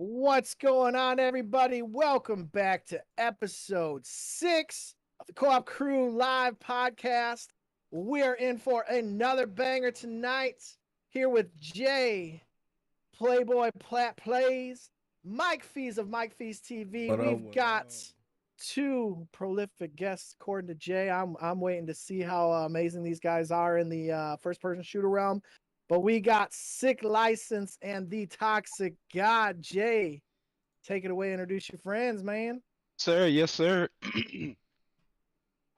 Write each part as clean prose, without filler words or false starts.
What's going on, everybody? Welcome back to episode 6 of the Co-op Crew Live podcast. We're in for another banger tonight. Here with Jay, Playboy Plat Plays, Mike Feez of MikeFeezTv. We've got two prolific guests, according to Jay. I'm waiting to see how amazing these guys are in the first-person shooter realm. But we got Sick License and the Toxic God. Jay, take it away. Introduce your friends, man. Sir, yes, sir.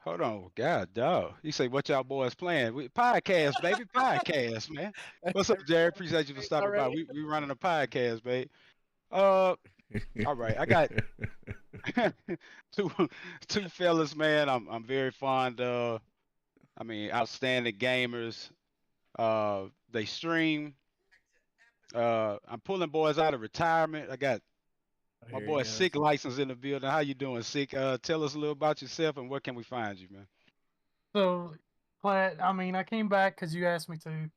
Hold on, God, dog. You say what y'all boys playing? Podcast, baby, podcast, man. What's up, Jerry? Appreciate you for stopping by. Already. We running a podcast, babe. All right. I got two two fellas, man. I'm very fond of. I mean, outstanding gamers. They stream. I'm pulling boys out of retirement. I got my boy Sick License in the building. How you doing, Sick? Tell us a little about yourself and where can we find you, man? So, Platt, I came back because you asked me to.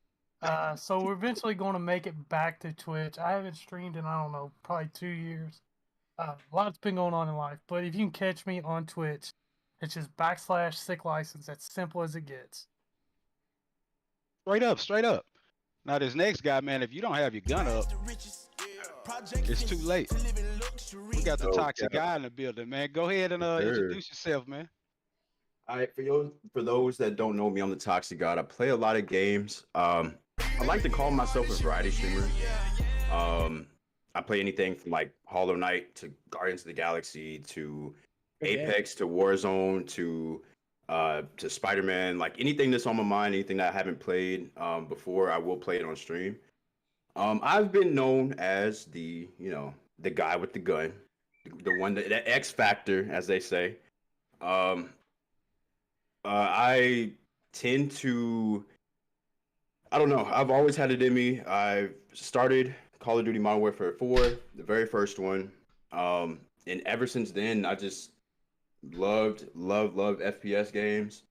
So we're eventually going to make it back to Twitch. I haven't streamed in, I don't know, probably 2 years. A lot's been going on in life. But if you can catch me on Twitch, it's just / Sick License. That's simple as it gets. Straight up. Now this next guy, man, if you don't have your gun up, it's too late. We got the toxic guy in the building, man. Go ahead and introduce yourself, man. All right, for those that don't know me, I'm the Toxic God. I play a lot of games. I like to call myself a variety streamer. I play anything from like Hollow Knight to Guardians of the Galaxy to Apex to Warzone to Spider-Man. Like anything that's on my mind, anything that I haven't played before, I will play it on stream. I've been known as the guy with the gun, the one the X Factor, as they say. I tend to, I don't know. I've always had it in me. I started Call of Duty Modern Warfare 4, the very first one. And ever since then, I just loved FPS games.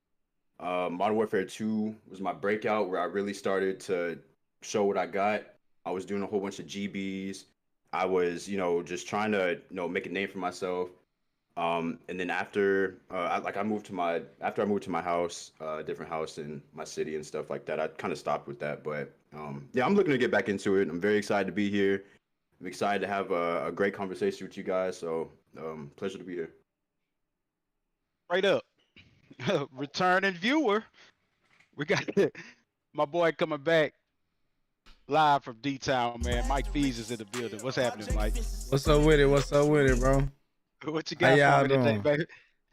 Modern Warfare 2 was my breakout where I really started to show what I got. I was doing a whole bunch of GBs. I was, just trying to, make a name for myself. And then after I moved to my house, a different house in my city and stuff like that, I kind of stopped with that. But yeah, I'm looking to get back into it. I'm very excited to be here. I'm excited to have a great conversation with you guys. So pleasure to be here. Straight up. Returning viewer. We got my boy coming back live from D-Town, man. Mike Feez is in the building. What's happening, Mike? What's up with it, bro? What you got for me today, baby?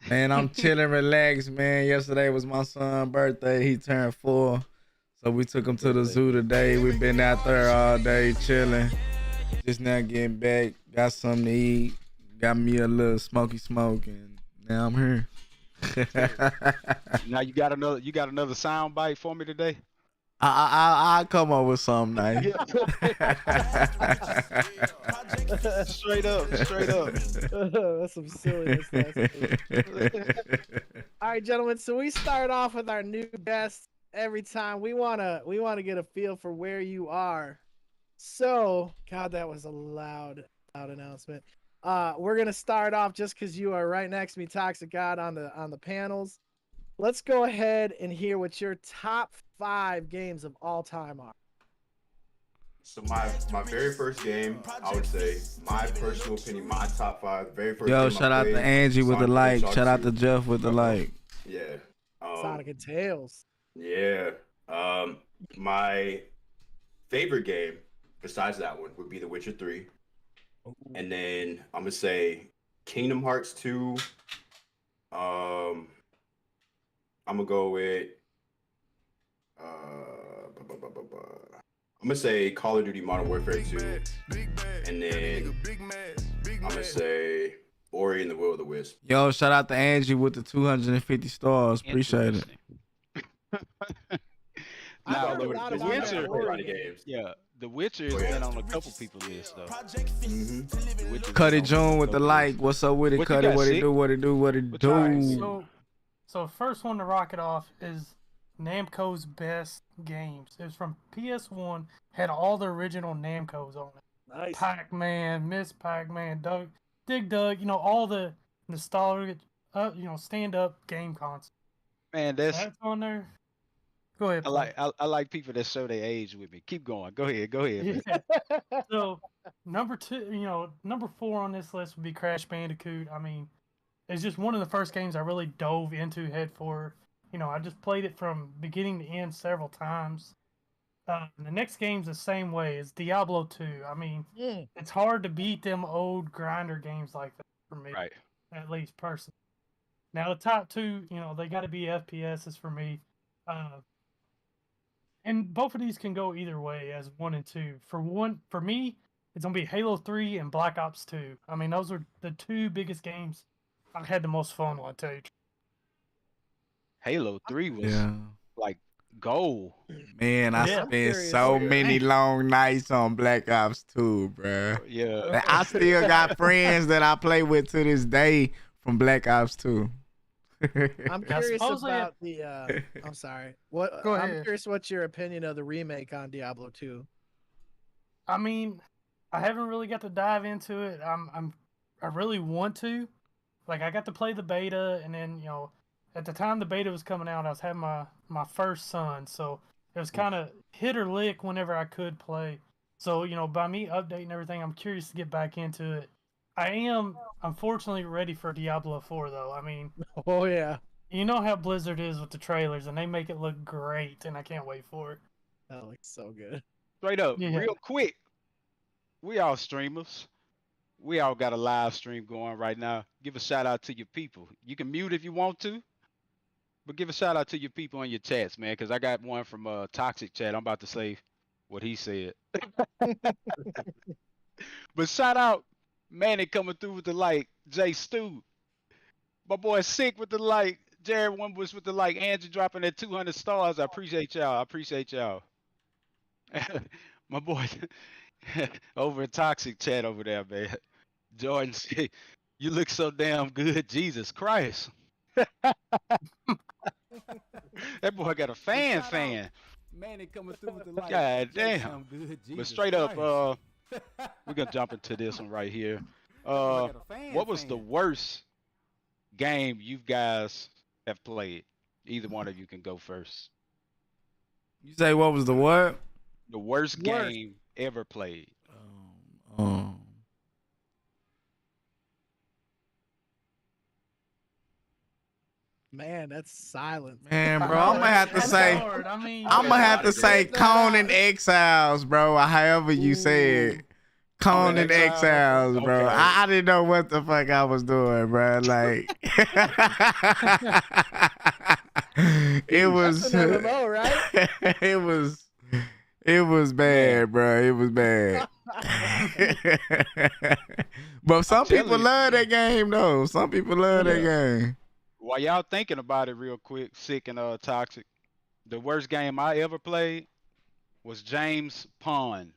Man, I'm chilling, relaxed, man. Yesterday was my son's birthday. He turned 4. So we took him to the zoo today. We've been out there all day chilling. Just now getting back. Got something to eat. Got me a little smoky smoke, and now I'm here. Now you got another sound bite for me today? I'll come up with something nice. Straight up. That's some silliness. All right, gentlemen. So we start off with our new guests every time. We wanna get a feel for where you are. So, God, that was a loud announcement. We're gonna start off just because you are right next to me, Toxic God, on the panels. Let's go ahead and hear what your top 5 games of all time are. So my very first game, I would say, my personal opinion, my top 5, very first Yo, game shout out to Angie with the like. Shout out to Jeff with the like. Yeah. Sonic and Tails. Yeah. My favorite game, besides that one, would be The Witcher 3. And then I'm going to say Kingdom Hearts 2. I'm going to go with... I'm gonna say Call of Duty Modern Warfare 2, and then I'm gonna say Ori and the Will of the Wisp. Yo, shout out to Angie with the 250 stars. Appreciate it. Now, The Witcher, games. yeah, The Witcher has been on a couple people's list though. Cuddy June with the like. What's up with it, Cuddy? What it do? So first one to rock it off is Namco's best games. It was from PS1, had all the original Namcos on it. Nice. Pac-Man, Miss Pac-Man, Dig Dug, all the nostalgic, stand-up game consoles. Man, That's on there. Go ahead, Play. I like people that show their age with me. Keep going. Go ahead, man. Yeah. So number 4 on this list would be Crash Bandicoot. I mean, it's just one of the first games I really dove into head forward. I just played it from beginning to end several times. The next game's the same way. It's Diablo 2. I mean, it's hard to beat them old grinder games like that for me, Right. at least personally. Now the top 2, they got to be FPSs for me. And both of these can go either way as 1 and 2. For me, it's gonna be Halo 3 and Black Ops 2. I mean, those are the 2 biggest games I had the most fun with. I tell you. Halo 3 was like gold. Man, I Yeah. spent so many long nights on Black Ops 2, bro. Yeah. I still got friends that I play with to this day from Black Ops 2. I'm curious supposedly- about the. I'm sorry. What? Go I'm ahead. curious what's your opinion of the remake on Diablo 2? I mean, I haven't really got to dive into it. I really want to. Like, I got to play the beta, and then at the time the beta was coming out, I was having my first son, so it was kind of hit or lick whenever I could play. So by me updating everything, I'm curious to get back into it. I am unfortunately ready for Diablo 4 though. I mean, Oh yeah, you know how Blizzard is with the trailers, and they make it look great, and I can't wait for it. that looks so good. Straight up, Yeah. real quick. We all streamers. We all got a live stream going right now. Give a shout out to your people. You can mute if you want to, but give a shout out to your people in your chats, man, because I got one from Toxic Chat. I'm about to say what he said. But shout out Manny coming through with the like, Jay Stu. My boy Sick with the like, Jared Wimbush with the like, Andrew dropping at 200 stars. I appreciate y'all. My boy over at Toxic Chat over there, man. Jordan said, you look so damn good, Jesus Christ. That boy got a fan. Man, coming through with the light. God damn. But straight up, we're gonna jump into this one right here. What was the worst game you guys have played? Either one of you can go first. You say what was the what? The worst game ever played. Man, that's silent. Man, bro, I'm gonna have to That's say, hard. I mean, I'm gonna have to say Conan Exiles, bro. However you say it. Conan Exiles, bro. Okay. I didn't know what the fuck I was doing, bro. Like, it was, That's an MMO, right? it was bad, bro. It was bad. But some telling people you. love that game, though. Some people love that game. While y'all thinking about it real quick, Sick and Toxic, the worst game I ever played was James Pond.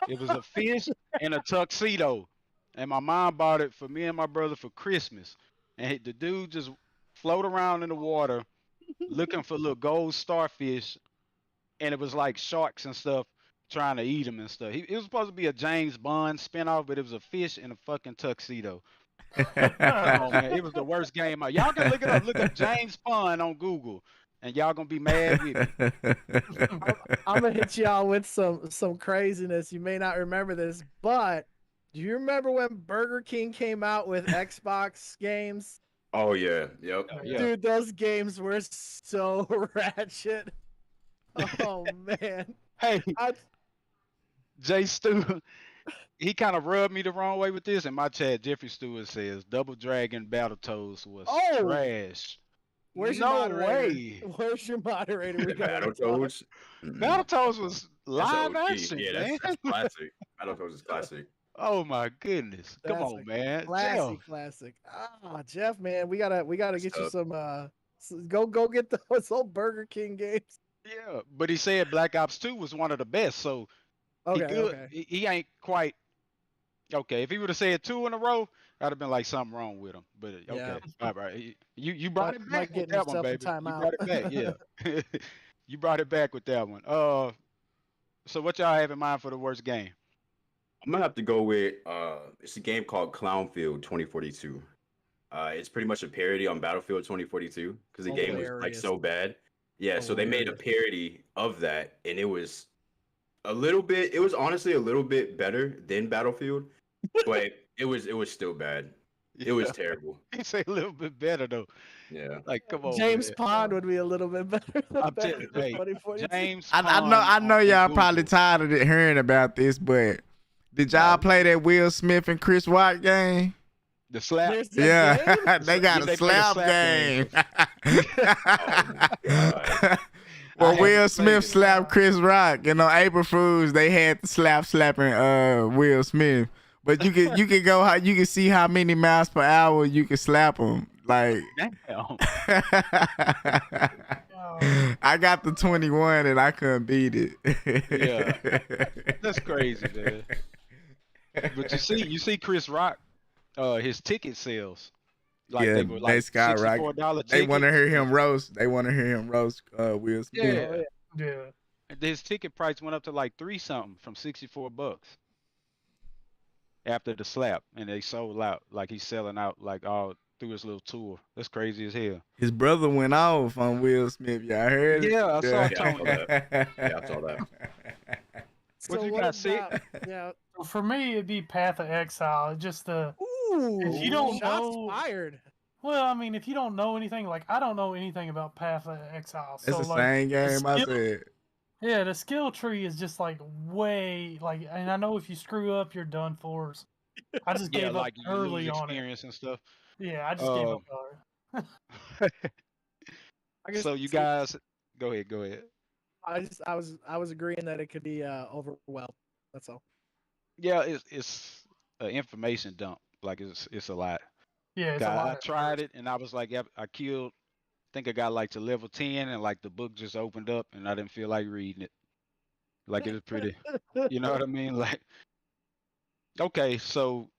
It was a fish and a tuxedo. And my mom bought it for me and my brother for Christmas. And the dude just float around in the water looking for little gold starfish. And it was like sharks and stuff trying to eat him and stuff. It was supposed to be a James Bond spinoff, but it was a fish in a fucking tuxedo. Come on, man. It was the worst game. Y'all can look it up. Look up James Pond on Google. And y'all gonna be mad with me. I'm gonna hit y'all with some craziness. You may not remember this, but do you remember when Burger King came out with Xbox games? Oh yeah, yep. Yeah. Dude, those games were so ratchet. Oh man. Hey, I, Jay Stu, he kind of rubbed me the wrong way with this. In my chat, Jeffrey Stewart says Double Dragon Battletoads was Oh! trash. where's your No moderator? way. Where's your moderator? We got Battletoads. Battletoads was live That's OG. action, Yeah, man. that's classic. Battletoads is classic. Oh my goodness. Come That's on, a man. classic. Ah, Jeff, man, we gotta get you Stuff. some. Go get those old Burger King games. Yeah, but he said Black Ops 2 was one of the best, so Okay, he good. okay. He ain't quite okay. If he would have said 2 in a row, I'd have been like something wrong with him. But okay, Yeah. all right. You brought it Mike back with getting that one, himself a baby. You timeout. brought it back, yeah. You brought it back with that one. So what y'all have in mind for the worst game? I'm gonna have to go with it's a game called Clownfield 2042. It's pretty much a parody on Battlefield 2042 because the game was like Hilarious. so bad. Yeah, so they made a Hilarious. parody of that, and it was a little bit. It was honestly a little bit better than Battlefield, but it was still bad. It was terrible. He say a little bit better though. Yeah. Like, come on, James man. Pond would be a little bit better than I'm telling Battlefield hey, 2042. James I Pond know on y'all probably Google. tired of hearing about this, but did y'all play that Will Smith and Chris Rock game? The slap. There's a game? Yeah, they got Yeah, a they play the slap slap game. God. Well, I Will haven't Smith played it. slapped Chris Rock, and on April Fools they had the slapping Will Smith. But you can go how you can see how many miles per hour you can slap him. Like Damn. I got the 21 and I couldn't beat it. Yeah. That's crazy, man. But you see Chris Rock, his ticket sales. Like yeah, they were like skyrocket. $64 tickets. They want to hear him roast. They want to hear him roast Will Smith. Yeah. Yeah. And his ticket price went up to like $3 something from $64 after the slap, and they sold out. Like he's selling out like all through his little tour. That's crazy as hell. His brother went off on Will Smith. Y'all heard it? Yeah, I saw Yeah, I Tony. saw that. Yeah, I saw that. What So you what got, Sick? about- Yeah. So for me, it'd be Path of Exile. Just the Ooh, If you don't shots know- fired. well, I mean, if you don't know anything, like I don't know anything about Path of Exile. It's So the like, same game I skill- said. yeah, the skill tree is just like way like, and I know if you screw up, you're done for. I just Yeah, gave up like you early lose on it. experience and stuff. Yeah, I just gave up on it. I guess So you guys, go ahead. I was agreeing that it could be overwhelmed. That's all. Yeah, it's an information dump. Like it's a lot. Yeah, it's a lot. I tried it and I was like, yep, I killed. I think I got like to level 10 and like the book just opened up and I didn't feel like reading it. Like it was pretty, you know what I mean? Like, okay, so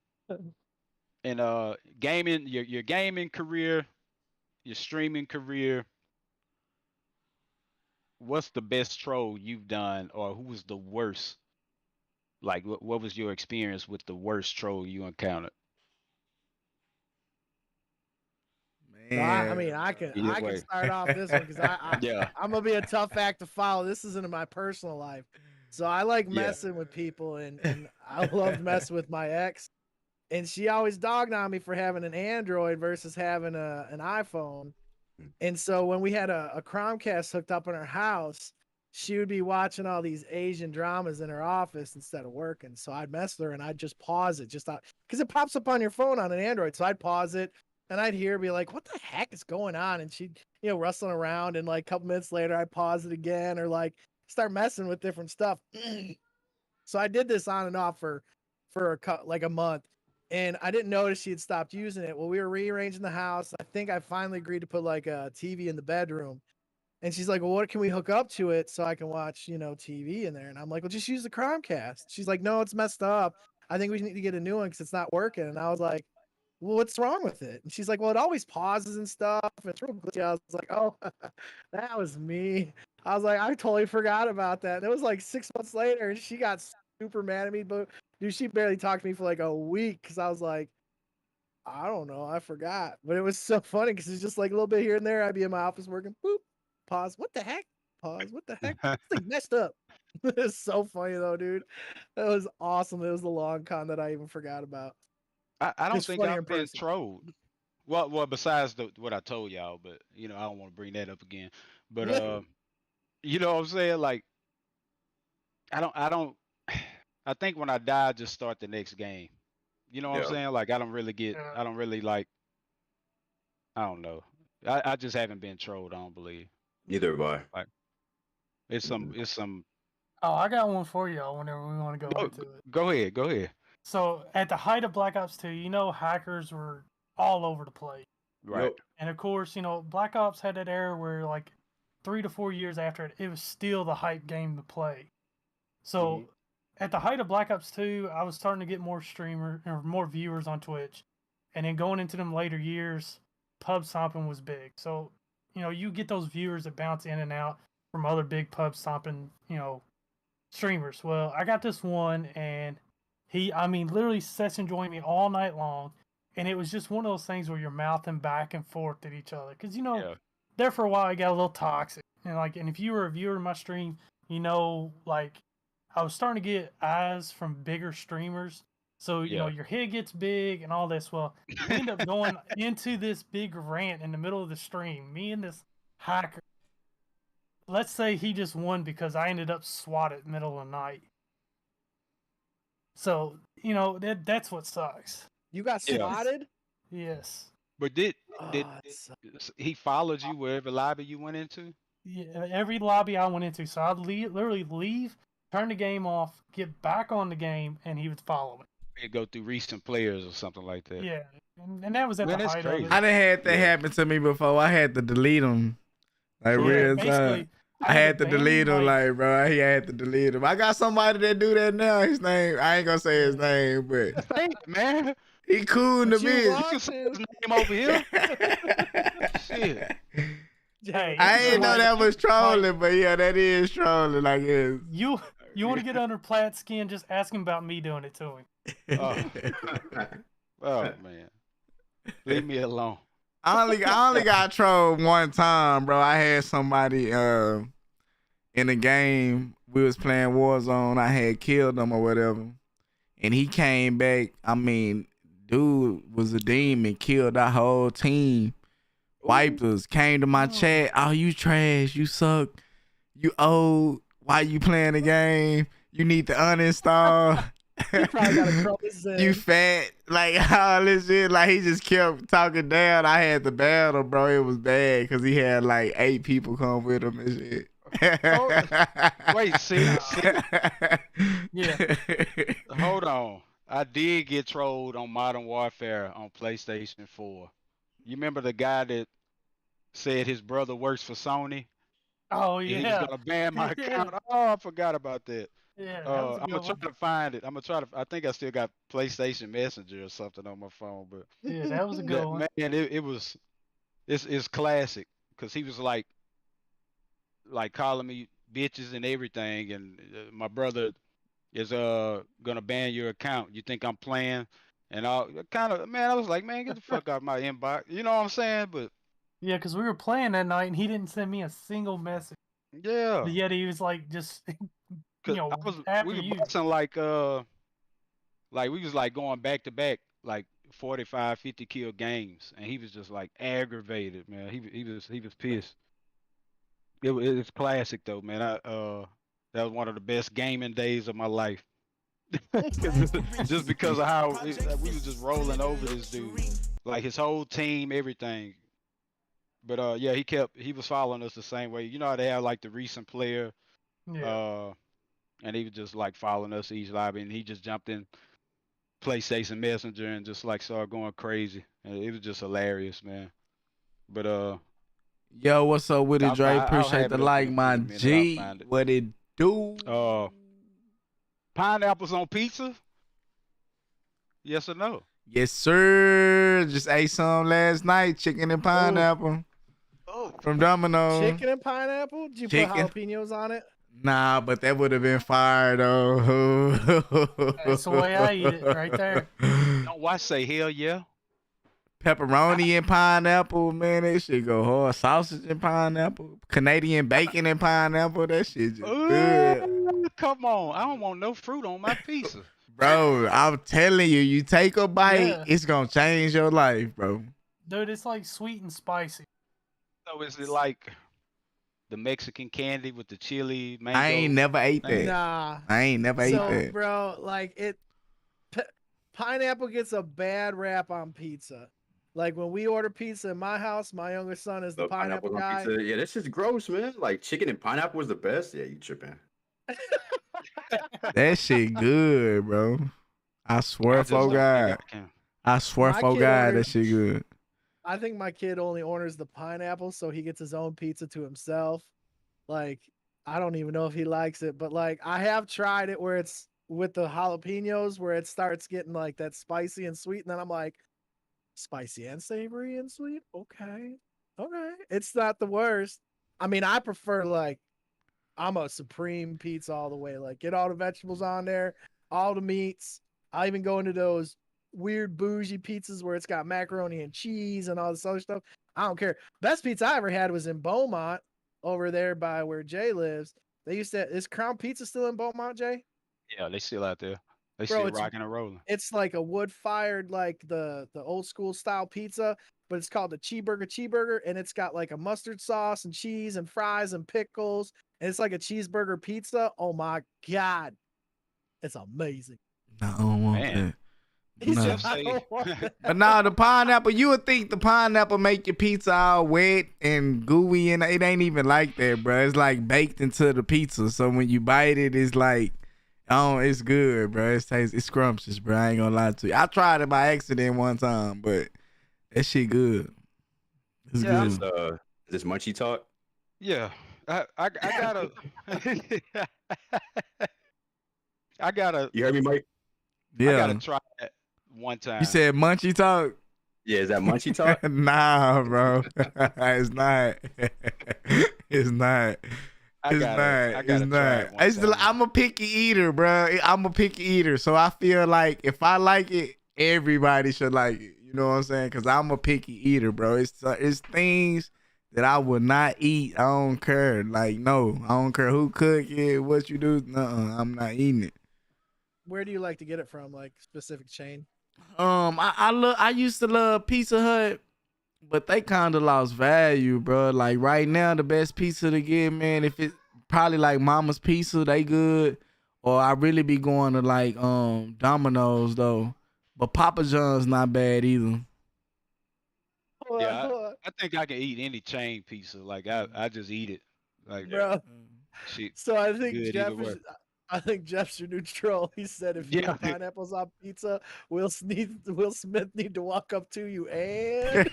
in gaming, your gaming career, your streaming career, what's the best troll you've done, or who was the worst? Like, what was your experience with the worst troll you encountered? So I mean, I can Either way. start off this one because Yeah. I'm gonna be a tough act to follow. This isn't in my personal life, so I like Yeah. messing with people, and I loved messing with my ex, and she always dogged on me for having an Android versus having an iPhone, and so when we had a Chromecast hooked up in our house, she would be watching all these Asian dramas in her office instead of working. So I'd mess with her and I'd just pause it because it pops up on your phone on an Android. So I'd pause it. And I'd hear her be like, what the heck is going on? And she'd, rustling around. And like a couple minutes later, I'd pause it again or like start messing with different stuff. So I did this on and off for like a month. And I didn't notice she had stopped using it. Well, we were rearranging the house. I think I finally agreed to put like a TV in the bedroom. And she's like, well, what can we hook up to it so I can watch, TV in there? And I'm like, well, just use the Chromecast. She's like, no, it's messed up. I think we need to get a new one because it's not working. And I was like, well, what's wrong with it? And she's like, well, it always pauses and stuff. It's real glitchy. I was like, oh, that was me. I was like, I totally forgot about that. And it was like 6 months later, and she got super mad at me. But dude, she barely talked to me for like a week because I was like, I don't know, I forgot. But it was so funny because it's just like a little bit here and there. I'd be in my office working, boop, pause. What the heck? Pause. What the heck? This thing messed up. It's so funny though, dude. That was awesome. It was the long con that I even forgot about. I don't It's think funny in I've been person. trolled. Well, besides what I told y'all, but I don't want to bring that up again. But you know what I'm saying? Like, I don't. I think when I die, I just start the next game. You know what I'm Yeah. saying? Like, I don't really like. I don't know. I just haven't been trolled. I don't believe. Neither have I. It's some. Oh, I got one for y'all whenever we want to go into it. Go ahead. So at the height of Black Ops 2, hackers were all over the place. Right. Yep. And of course, Black Ops had that era where like 3 to 4 years after it was still the hype game to play. So at the height of Black Ops 2, I was starting to get more more viewers on Twitch. And then going into them later years, pub stomping was big. So, you get those viewers that bounce in and out from other big pub stomping, streamers. Well, I got this one and I mean, literally sits enjoying me all night long. And it was just one of those things where you're mouthing back and forth at each other. Because, there for a while, it got a little toxic. And if you were a viewer of my stream, like, I was starting to get eyes from bigger streamers. So, your head gets big and all this. Well, we end up going into this big rant in the middle of the stream. Me and this hacker. Let's say he just won because I ended up swatted in the middle of the night. So, that's what sucks. You got swatted? Yes. But did he followed you wherever lobby you went into? Yeah, every lobby I went into. So I'd literally leave, turn the game off, get back on the game, and he would follow me. He'd go through recent players or something like that. Yeah, and that was at the height of it. I done had that happen to me before. I had to delete them. Like real time. I had to delete him, like, bro. He had to delete him. I got somebody that do that now. His name, I ain't gonna say his name, but man, he cool in the bitch. You can say his name over here. Shit. Hey, I ain't know that was trolling, but yeah, that is trolling. Like, it's... you want to get under Platt's skin? Just ask him about me doing it to him. Oh man, leave me alone. I only got trolled one time, bro. I had somebody in the game. We was playing Warzone. I had killed him or whatever, and he came back. I mean, dude was a demon. Killed our whole team. Wiped us. Came to my chat. Oh, you trash. You suck. You old. Why you playing the game? You need to uninstall. You fat, like all this shit. Like he just kept talking down. I had to battle, bro. It was bad because he had like 8 people come with him and shit. Wait, see? Yeah. Hold on. I did get trolled on Modern Warfare on PlayStation 4. You remember the guy that said his brother works for Sony? Oh yeah. He was gonna ban my account. Oh, I forgot about that. Yeah, I'm gonna try to find it. I think I still got PlayStation Messenger or something on my phone, but yeah, that was a good one. Man, it's classic because he was like calling me bitches and everything, and my brother is gonna ban your account. You think I'm playing? And I was like, man, get the fuck out of my inbox. You know what I'm saying? But yeah, because we were playing that night and he didn't send me a single message. Yeah. But yet he was like just. We were boxing like we was like going back to back like 45, 50 kill games, and he was just like aggravated, man. He was pissed. It's classic though, man. That was one of the best gaming days of my life. Just because of how we was just rolling over this dude, like his whole team, everything. But yeah, he was following us the same way. You know how they have like the recent player. Yeah. And he was just like following us each lobby, and he just jumped in PlayStation Messenger and just like started going crazy. And it was just hilarious, man. But yo, what's up with it, Dre? Appreciate the like, my G. What it do? Pineapples on pizza? Yes or no? Yes, sir. Just ate some last night. Chicken and pineapple. From Domino's. Chicken and pineapple? Did you put jalapenos on it? Nah, but that would have been fire though. That's the way I eat it, right there. Don't watch say hell yeah. Pepperoni and pineapple, man, that shit go hard. Sausage and pineapple, Canadian bacon and pineapple, that shit just good. Come on, I don't want no fruit on my pizza. Bro, I'm telling you, you take a bite, it's gonna change your life, bro. Dude, it's like sweet and spicy. So is it like the Mexican candy with the chili, mango? I ain't never ate that. Nah. I ain't never ate that. Bro, like pineapple gets a bad rap on pizza. Like when we order pizza in my house, my younger son is the pineapple guy. Pizza. Yeah, that's just gross, man. Like chicken and pineapple was the best. Yeah, you tripping. That shit good, bro. I swear for God. I swear for God, that shit good. I think my kid only orders the pineapple so he gets his own pizza to himself. Like, I don't even know if he likes it, but like I have tried it where it's with the jalapenos where it starts getting like that spicy and sweet, and then I'm like, spicy and savory and sweet? Okay. It's not the worst. I mean, I prefer like I'm a supreme pizza all the way. Like get all the vegetables on there, all the meats. I'll even go into those weird bougie pizzas where it's got macaroni and cheese and all this other stuff. I don't care. Best pizza I ever had was in Beaumont over there by where Jay lives. They used to, is Crown Pizza still in Beaumont, Jay? Yeah, they still out there. They Bro, still it's- rocking and rolling. It's like a wood fired, like the old school style pizza, but it's called the cheeseburger, and it's got like a mustard sauce and cheese and fries and pickles, and it's like a cheeseburger pizza. Oh my God. It's amazing. No, I don't want Man. that. He No. said, I don't want that. But nah, the pineapple, you would think the pineapple make your pizza all wet and gooey, and it ain't even like that, bro. It's like baked into the pizza. So when you bite it, it's like, oh, it's good, bro. It's scrumptious, bro. I ain't gonna lie to you. I tried it by accident one time, but that shit good. It's Yeah, good. Is this Munchie talk? Yeah, I gotta. I gotta. You heard me, Mike? I Yeah. gotta try that one time. You said Munchie talk? Yeah, is that Munchie talk? Nah, bro. It's not. It's not. It's not. I'm a picky eater, bro. I'm a picky eater, so I feel like if I like it, everybody should like it. You know what I'm saying? Because I'm a picky eater, bro. It's things that I would not eat. I don't care. Like, no, I don't care who cook it, what you do. I'm not eating it. Where do you like to get it from? Like specific chain? I used to love Pizza Hut, but they kind of lost value, bro. Like right now, the best pizza to get, man, if it's probably like Mama's Pizza, they good. Or I really be going to like Domino's though. But Papa John's not bad either. Yeah, I think I can eat any chain pizza. Like I just eat it. Like Bro. shit. So I think Good Jeff either way. is, I think Jeff's your new troll. He said if you Yeah. eat pineapples on pizza, Will Smith need to walk up to you and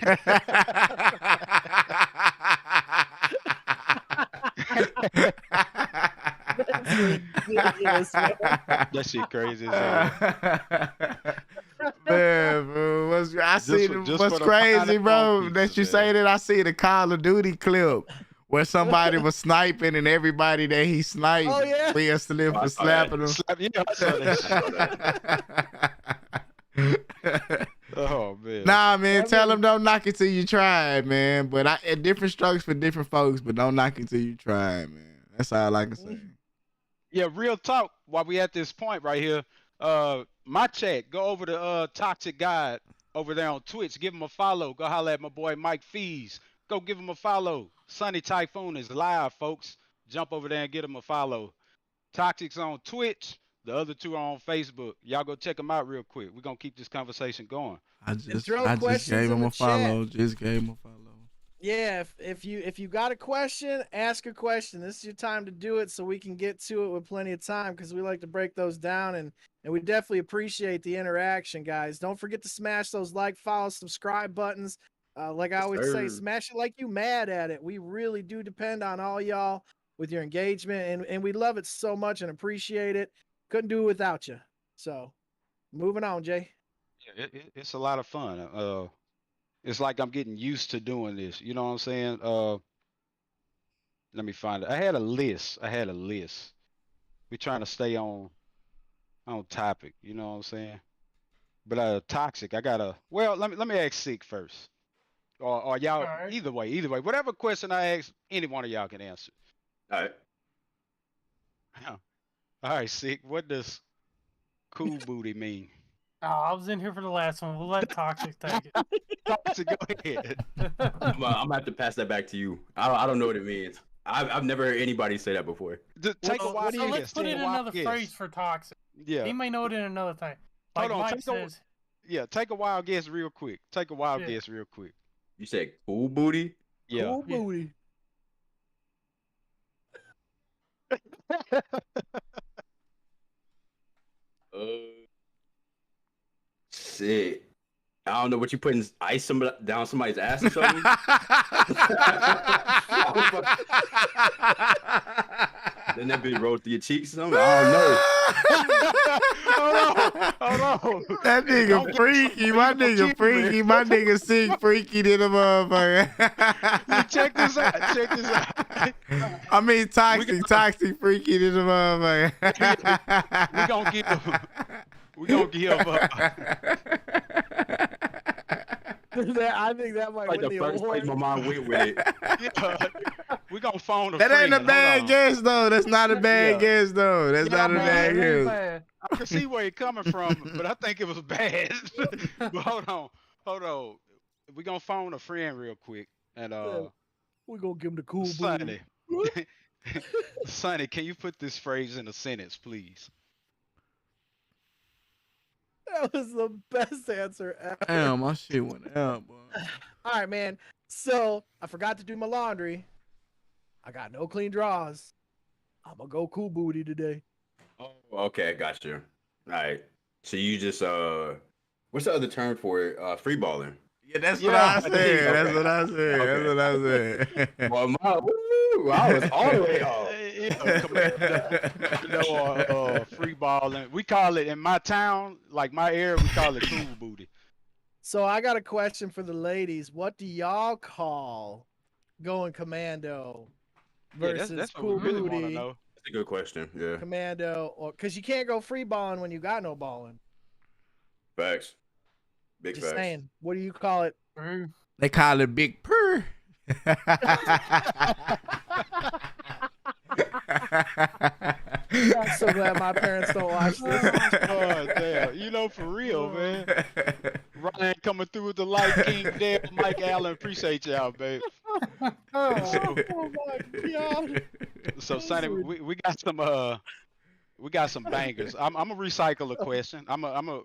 that's ridiculous, man. That shit crazy as hell. Man, bro, what's for the crazy, bro? pineapple That pizza, you say man. that I see the Call of Duty clip where somebody was sniping and everybody that he sniped, Oh, yeah. Will Smith Oh, I was saw that. slapping him. Yeah, I saw that shit. Oh man. Nah, man, tell them don't knock it till you try it, man. But at different strokes for different folks, but don't knock it till you try it, man. That's all I can say. Yeah, real talk. While we at this point right here, my chat, go over to Toxic Guide over there on Twitch. Give him a follow. Go holler at my boy Mike Feez. Go give him a follow. Sunny Typhoon is live, folks. Jump over there and get him a follow. Toxic's on Twitch. The other two are on Facebook. Y'all go check them out real quick. We're gonna keep this conversation going. I just questions gave in him the a follow. Just gave him a follow. Yeah, if you got a question, ask a question. This is your time to do it so we can get to it with plenty of time because we like to break those down and we definitely appreciate the interaction, guys. Don't forget to smash those like, follow, subscribe buttons. Like I always say, smash it like you mad at it. We really do depend on all y'all with your engagement and we love it so much and appreciate it. Couldn't do it without you. So moving on, Jay. Yeah, it's a lot of fun. It's like I'm getting used to doing this. You know what I'm saying? Let me find it. I had a list. We're trying to stay on topic. You know what I'm saying? But Toxic, I gotta. Well, let me ask Sick first, or y'all. All right. Either way, whatever question I ask, any one of y'all can answer. All right. All right, Sick. What does cool booty mean? Oh, I was in here for the last one. We'll let Toxic take it. Toxic, go ahead. I'm gonna have to pass that back to you. I don't know what it means. I've never heard anybody say that before. Just take a Well, wild So guess. let's put Take in a wild another guess. phrase for Toxic. Yeah. He may know it in another thing. Like Hold on, Mike take a- says, Yeah, take a wild guess real quick. Yeah. Guess real quick. You said cool booty? Yeah. Cool Yeah. booty. Shit. I don't know what you putting ice down somebody's ass or something. Then that bitch rolled through your cheeks or something. I don't know. Hold on. That nigga Don't get freaky. some My people nigga cheating, freaky. My nigga Sick freaky than a motherfucker. Check this out. I mean, toxic freaky than a motherfucker. We gonna get We gonna give I think that might Like win the the first place award. my mind went with it. yeah, we gonna phone a That friend. ain't a bad guess though. That's not a bad Yeah. guess though. That's Yeah, not a man, bad it ain't guess. bad. I can see where you're coming from, but I think it was bad. But hold on. We gonna phone a friend real quick, and We're gonna give him the cool Sonny, booty. Sonny, can you put this phrase in a sentence, please? That was the best answer ever. Damn, my shit went out, boy. All right, man. So I forgot to do my laundry. I got no clean drawers. I'm gonna go cool booty today. Oh, okay, got you. All right. So you just what's the other term for it? Free balling. Yeah, that's what Yeah, I said. That's okay. what I said. That's what I said. Well, I was all the way off. Free balling. We call it in my town, like my area, we call it cool booty. So I got a question for the ladies. What do y'all call going commando Yeah, versus that's what cool we really want to booty? know. That's a good question. Yeah. Commando, or because you can't go free balling when you got no balling. Facts. Big Just facts. saying. What do you call it? True. They call it Big Purr. I'm so glad my parents don't watch this. Oh, damn. You know, for real, man. Ryan coming through with the light, King Dale, Mike Allen. Appreciate y'all, babe. Oh my god. So, Sonny, we got some bangers. I'm gonna recycle the question. I'm gonna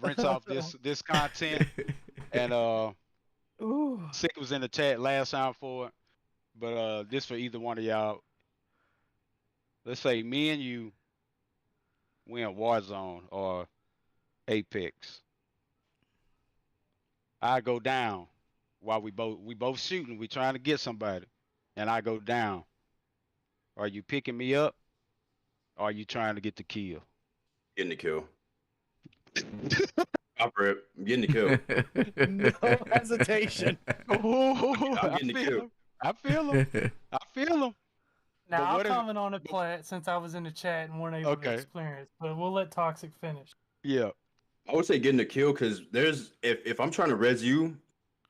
rinse off this content, and Ooh. Sick was in the chat last time for it, but this for either one of y'all. Let's say me and you, we in Warzone or Apex. I go down while we both shooting. We trying to get somebody, and I go down. Are you picking me up? Or are you trying to get the kill? Getting the kill. I'm getting the kill. No hesitation. Oh, I'm getting the kill. I feel him. Now, But I'll what if- comment on it, Platt, since I was in the chat and weren't able Okay. to experience. But we'll let Toxic finish. Yeah. I would say getting the kill because if I'm trying to res you,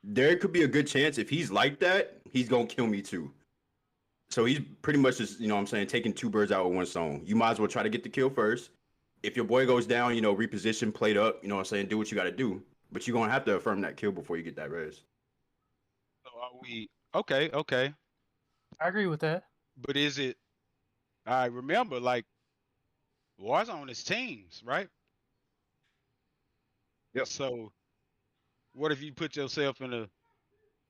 there could be a good chance if he's like that, he's gonna kill me too. So he's pretty much just, you know what I'm saying, taking two birds out with one stone. You might as well try to get the kill first. If your boy goes down, reposition, plate up, you know what I'm saying, do what you gotta do. But you're gonna have to affirm that kill before you get that res. So are we okay. I agree with that. But is it all right, remember, like Warzone is teams, right? Yep. So what if you put yourself in a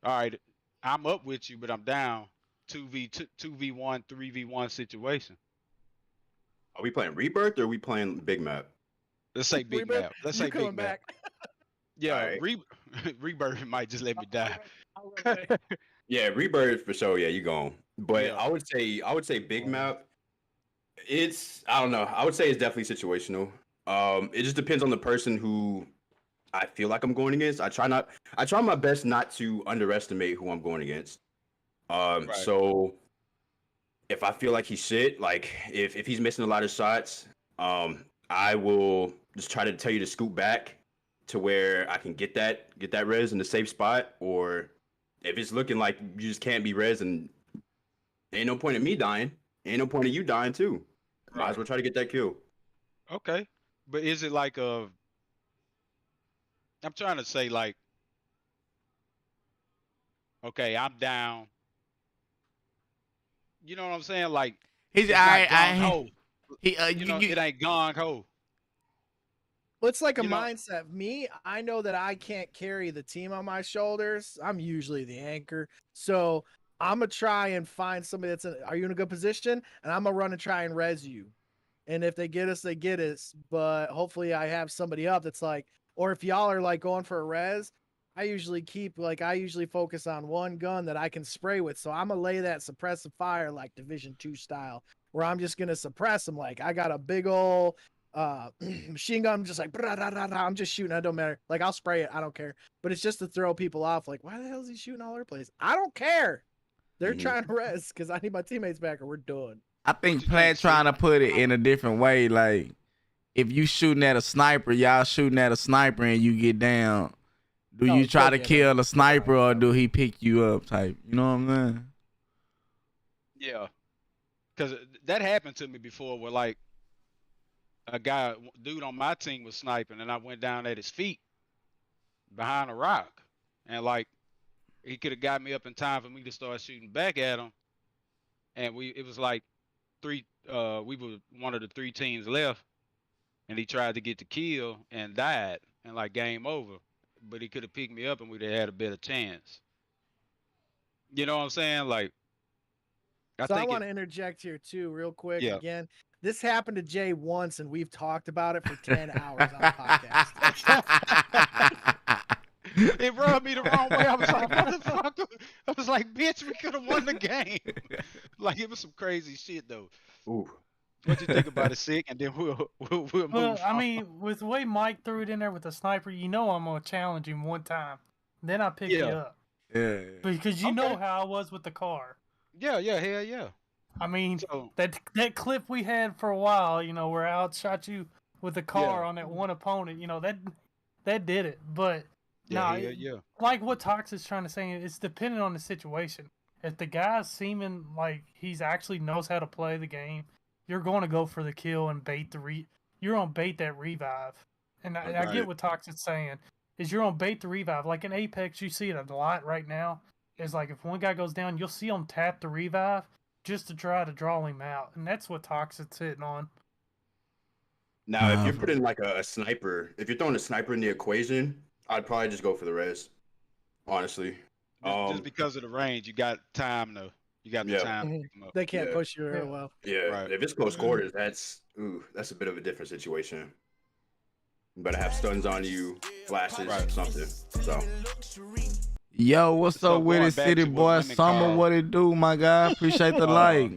all right, I'm up with you, but I'm down 2v1, 3v1 situation. Are we playing Rebirth or are we playing Big Map? Let's say big Rebirth, map. Let's you say coming big map. back. Yeah, Alright. Rebirth might just let me die. Yeah, Rebirth for sure. Yeah, you gone. But Yeah. I would say Big Map. I don't know. I would say it's definitely situational. It just depends on the person who I feel like I'm going against. I try my best not to underestimate who I'm going against. Right. So if I feel like he's shit, like if he's missing a lot of shots, I will just try to tell you to scoot back to where I can get that res in the safe spot. Or if it's looking like you just can't be res, and ain't no point in me dying, ain't no point in you dying too. Might as well try to get that kill. Okay. But is it like I'm trying to say like, okay, I'm down. You know what I'm saying? Like He's it's not gone ho. He It ain't gone ho. Well, it's like a You know- mindset. Me, I know that I can't carry the team on my shoulders. I'm usually the anchor. So I'm going to try and find somebody are you in a good position? And I'm going to run and try and res you. And if they get us, they get us. But hopefully I have somebody up that's like, or if y'all are like going for a res, I usually focus on one gun that I can spray with. So I'm going to lay that suppressive fire like Division 2 style, where I'm just going to suppress them. Like I got a big old machine gun. I'm just like, I'm just shooting. It don't matter. Like I'll spray it. I don't care. But it's just to throw people off. Like, why the hell is he shooting all over the place? I don't care. They're trying to res because I need my teammates back or we're done. I think Platt trying to put it in a different way. Like if you shooting at a sniper, y'all shooting at a sniper and you get down, do No, you he try to killed him. kill the sniper or do he pick you up type? You know what I'm saying? Yeah, because that happened to me before, where like dude on my team was sniping, and I went down at his feet behind a rock, and like he could have got me up in time for me to start shooting back at him, and it was like we were one of the 3 teams left, and he tried to get the kill and died, and like game over, but he could have picked me up and we'd have had a better chance. You know what I'm saying? Like, I want to interject here too, real quick. Yeah. Again, this happened to Jay once, and we've talked about it for 10 hours on the podcast. It rubbed me the wrong way. I was like, motherfucker. I was like, bitch, we could have won the game. Like, it was some crazy shit though. Ooh. What you think about it, Sick? And then we'll move Well, I on. mean, with the way Mike threw it in there with the sniper, you know I'm gonna challenge him one time. Then I pick you up. Yeah. Because you know how I was with the car. Yeah, hell yeah. I mean, So, that clip we had for a while, you know, where I outshot you with the car on that one opponent, you know, that did it. But yeah. like what Toxic's trying to say, it's dependent on the situation. If the guy's seeming like he's actually knows how to play the game, you're going to go for the kill and bait you're on bait that revive. And I get what Toxic's saying, is you're on bait the revive. Like in Apex, you see it a lot right now. Is like if one guy goes down, you'll see him tap the revive just to try to draw him out. And that's what Toxic's hitting on. Now, if you're putting like a sniper, if you're throwing a sniper in the equation, I'd probably just go for the res. Honestly. Just because of the range, you got time though. You got the time to pick 'em up. They can't push you real well. Yeah, Right. if it's close quarters, that's a bit of a different situation. You better have stuns on you, flashes, something. So. Yo, what's So up with going it, back City to what Boy women Summer? call- What it do, my guy? Appreciate the like.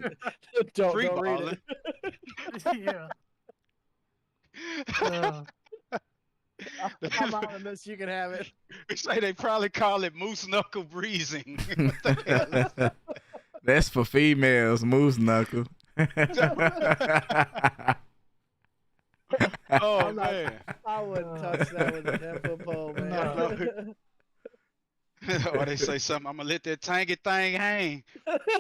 don't Free read balling. it. Yeah. I'm out on this. You can have it. They say they probably call it moose knuckle breezing. That's for females, moose knuckle. Oh man. I wouldn't touch that with a 10-foot pole, man. Or they say something, I'm gonna let that tangy thing hang. Let me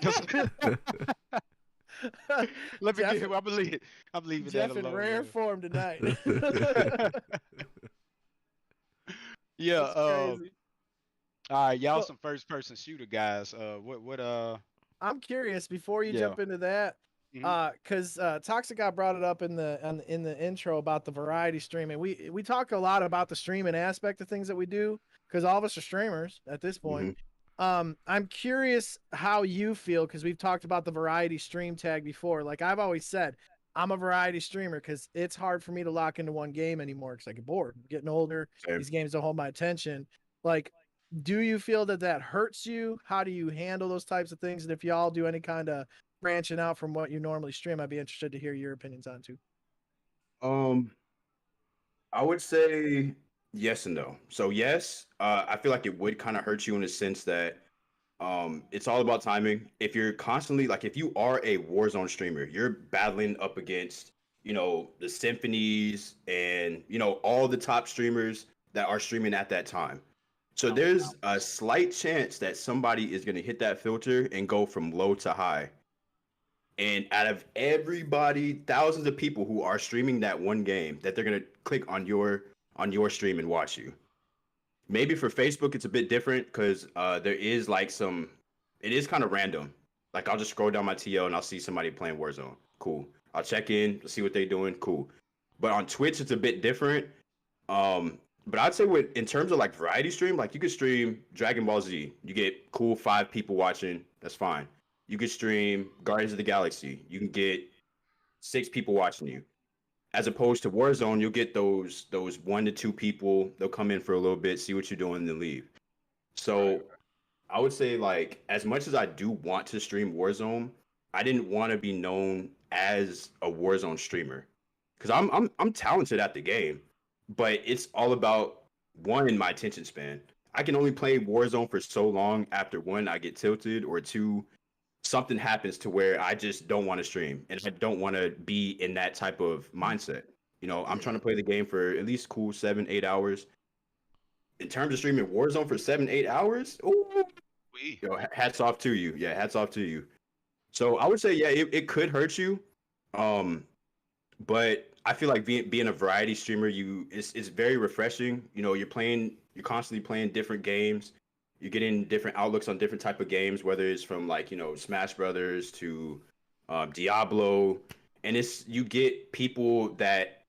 Jeff- get him. I believe it Jeff that in alone. rare man. form tonight. Yeah. That's crazy. All right, y'all So- some first person shooter guys. What I'm curious before you Yeah. jump into that, Mhm. because Toxic got brought it up in the intro about the variety streaming. We talk a lot about the streaming aspect of things that we do because all of us are streamers at this point. I'm curious how you feel because we've talked about the variety stream tag before. Like I've always said, I'm a variety streamer because it's hard for me to lock into one game anymore because I get bored. I'm getting older. Same. These games don't hold my attention. Like, do you feel that hurts you? How do you handle those types of things? And if y'all do any kind of branching out from what you normally stream, I'd be interested to hear your opinions on too. I would say yes and no. So yes, I feel like it would kind of hurt you in the sense that it's all about timing. If you're constantly if you are a Warzone streamer, you're battling up against, the symphonies and, all the top streamers that are streaming at that time. So there's a slight chance that somebody is going to hit that filter and go from low to high. And out of everybody, thousands of people who are streaming that one game, that they're going to click on your stream and watch you. Maybe for Facebook, it's a bit different because there is it is kind of random. Like I'll just scroll down my TL and I'll see somebody playing Warzone. Cool. I'll check in, see what they're doing. Cool. But on Twitch, it's a bit different. But I'd say in terms of variety stream, you could stream Dragon Ball Z. You get cool 5 people watching. That's fine. You could stream Guardians of the Galaxy. You can get 6 people watching you. As opposed to Warzone, you'll get those 1 to 2 people. They'll come in for a little bit, see what you're doing, and then leave. So I would say as much as I do want to stream Warzone, I didn't want to be known as a Warzone streamer because I'm talented at the game, but it's all about my attention span. I can only play Warzone for so long after 1, I get tilted, or 2, something happens to where I just don't want to stream and I don't want to be in that type of mindset. You know, I'm trying to play the game for at least cool 7-8 hours. In terms of streaming Warzone for 7-8 hours, ooh, yo, hats off to you. Yeah, hats off to you. So I would say, yeah, it could hurt you. But I feel like being a variety streamer, it's very refreshing. You know, you're constantly playing different games. You're getting different outlooks on different type of games, whether it's from like, you know, Smash Brothers to Diablo, and you get people that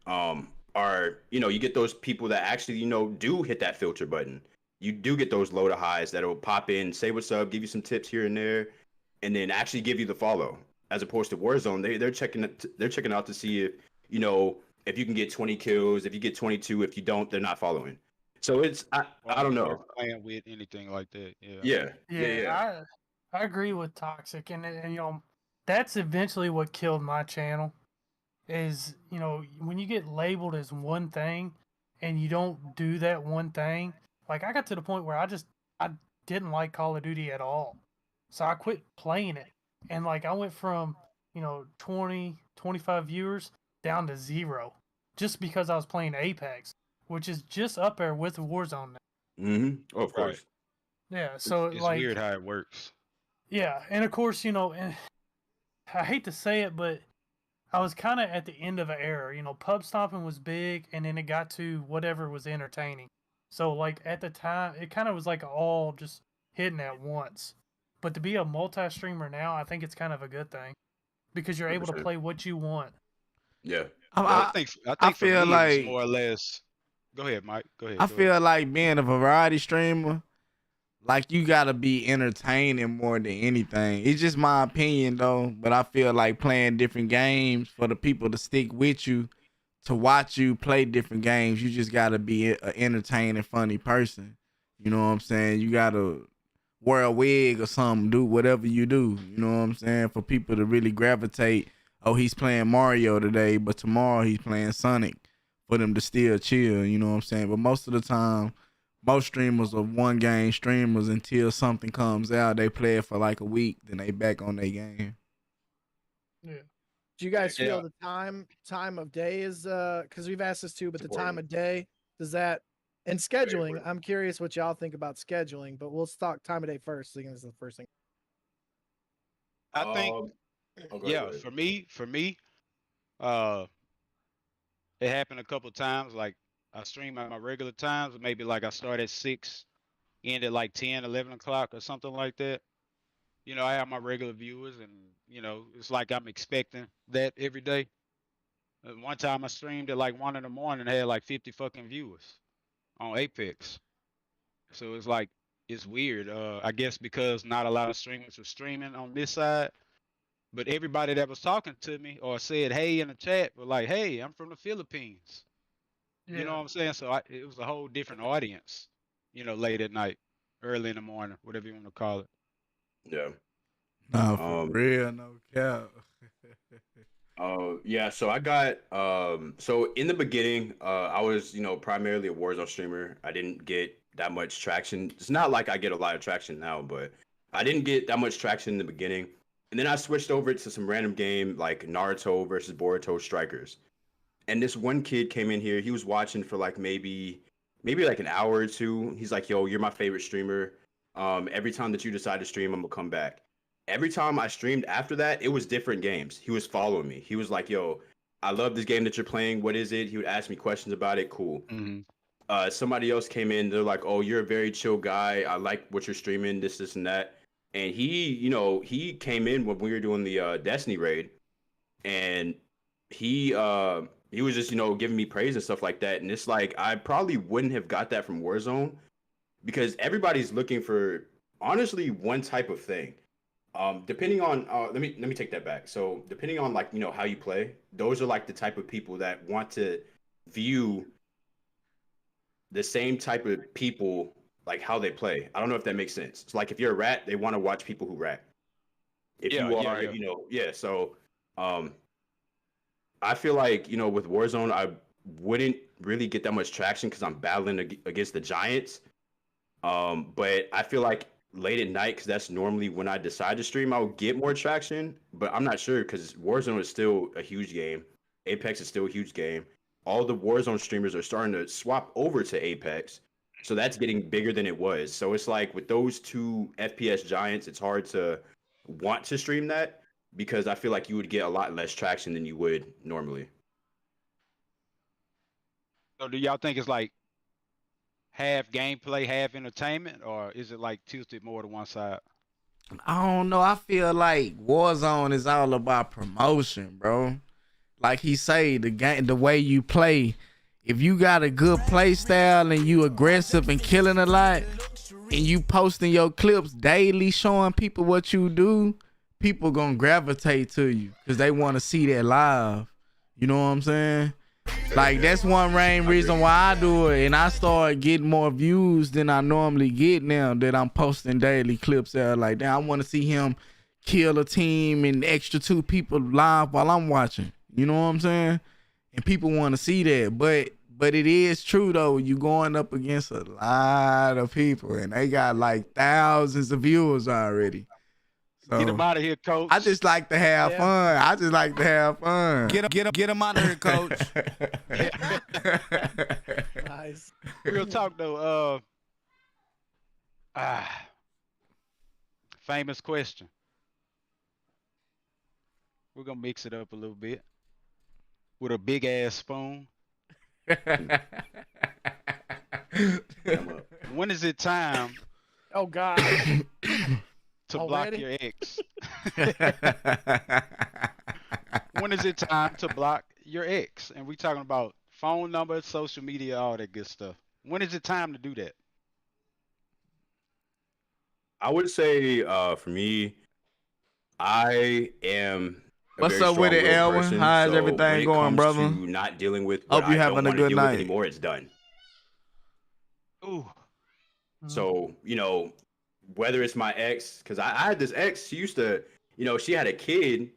you get those people that actually, you know, do hit that filter button. You do get those low to highs that'll pop in, say what's up, give you some tips here and there, and then actually give you the follow. As opposed to Warzone, they're checking out to see if, you know, if you can get 20 kills, if you get 22, if you don't, they're not following. So I don't know. Playing with anything like that. Yeah. Yeah. I agree with Toxic, and you know, that's eventually what killed my channel. Is, you know, when you get labeled as one thing and you don't do that one thing, like I got to the point where I didn't like Call of Duty at all. So I quit playing it. And like I went from, you know, 20, 25 viewers down to 0 just because I was playing Apex, which is just up there with Warzone now. Mm-hmm. Oh, of course. Yeah, so it's like weird how it works. Yeah, and of course, you know, and I hate to say it, but I was kind of at the end of an era. You know, pub stomping was big, and then it got to whatever was entertaining. So, like, at the time, it kind of was like all just hitting at once. But to be a multi-streamer now, I think it's kind of a good thing because you're able to 100%. play what you want. Yeah. I think I for feel me, like it's more or less. Go ahead, Mike. Go ahead. I go feel ahead. like being a variety streamer, like you gotta be entertaining more than anything. It's just my opinion though, but I feel like playing different games for the people to stick with you, to watch you play different games. You just gotta be an entertaining, funny person. You know what I'm saying? You gotta wear a wig or something, do whatever you do. You know what I'm saying? For people to really gravitate. Oh, he's playing Mario today, but tomorrow he's playing Sonic. For them to still chill. You know what I'm saying? But most of the time, most streamers are one game streamers until something comes out. They play it for like a week, then they back on their game. Yeah. Do you guys feel the time of day is because we've asked this too, but the time of day, does that, and scheduling, I'm curious what y'all think about scheduling, but we'll talk time of day first. So this is the first thing. I think, for me, it happened a couple times. Like I stream at my regular times, maybe like I start at 6, end at like 10, 11 o'clock or something like that. You know, I have my regular viewers, and you know, it's like I'm expecting that every day. One time I streamed at like 1 in the morning and had like 50 fucking viewers on Apex. So it's like it's weird. I guess because not a lot of streamers were streaming on this side. But everybody that was talking to me or said hey in the chat were like, "Hey, I'm from the Philippines." Yeah. You know what I'm saying? So it was a whole different audience. You know, late at night, early in the morning, whatever you want to call it. Yeah. Nah, for real, no cap. Yeah, so I got so in the beginning, I was, you know, primarily a Warzone streamer. I didn't get that much traction. It's not like I get a lot of traction now, but I didn't get that much traction in the beginning. And then I switched over to some random game like Naruto versus Boruto Strikers. And this one kid came in here, he was watching for like maybe like an hour or two. He's like, "Yo, you're my favorite streamer. Every time that you decide to stream, I'm gonna come back." Every time I streamed after that, it was different games. He was following me. He was like, "Yo, I love this game that you're playing. What is it?" He would ask me questions about it. Cool. Mm-hmm. Somebody else came in. They're like, "Oh, you're a very chill guy. I like what you're streaming. This, and that." And he came in when we were doing the Destiny raid, and he was just, you know, giving me praise and stuff like that. And it's like I probably wouldn't have got that from Warzone because everybody's looking for honestly one type of thing. Depending on let me take that back. So depending on like, you know, how you play, those are like the type of people that want to view the same type of people like how they play. I don't know if that makes sense. It's like if you're a rat, they want to watch people who rat. If you are, you know, so I feel like, you know, with Warzone, I wouldn't really get that much traction because I'm battling against the giants. But I feel like late at night, because that's normally when I decide to stream, I'll get more traction. But I'm not sure because Warzone is still a huge game. Apex is still a huge game. All the Warzone streamers are starting to swap over to Apex. So that's getting bigger than it was. So it's like with those two FPS giants, it's hard to want to stream that because I feel like you would get a lot less traction than you would normally. So do y'all think it's like half gameplay, half entertainment, or is it like tilted more to one side? I don't know. I feel like Warzone is all about promotion, bro. Like he say, the game, the way you play. If you got a good play style and you aggressive and killing a lot, and you posting your clips daily showing people what you do, people gonna gravitate to you because they want to see that live. You know what I'm saying? Like that's one main reason why I do it, and I start getting more views than I normally get now that I'm posting daily clips out. Like that, I want to see him kill a team and extra 2 people live while I'm watching. You know what I'm saying? And people want to see that, but it is true though. You going up against a lot of people, and they got like thousands of viewers already. So Get him out of here, coach. I just like to have fun. I just like to have fun. Get him out of here, coach. Nice. Real talk though. Famous question. We're gonna mix it up a little bit with a big ass spoon. When is it time Oh God. to Already? block your ex? When is it time to block your ex? And we talking about phone number, social media, all that good stuff. When is it time to do that? I would say for me, I am a What's very up with it, strong-willed Elwin? person, How's so everything when it going, comes brother? to not dealing with Hope what you I having don't a want to good deal night. with anymore, it's done. Ooh. So, whether it's my ex, because I had this ex, she used to, she had a kid.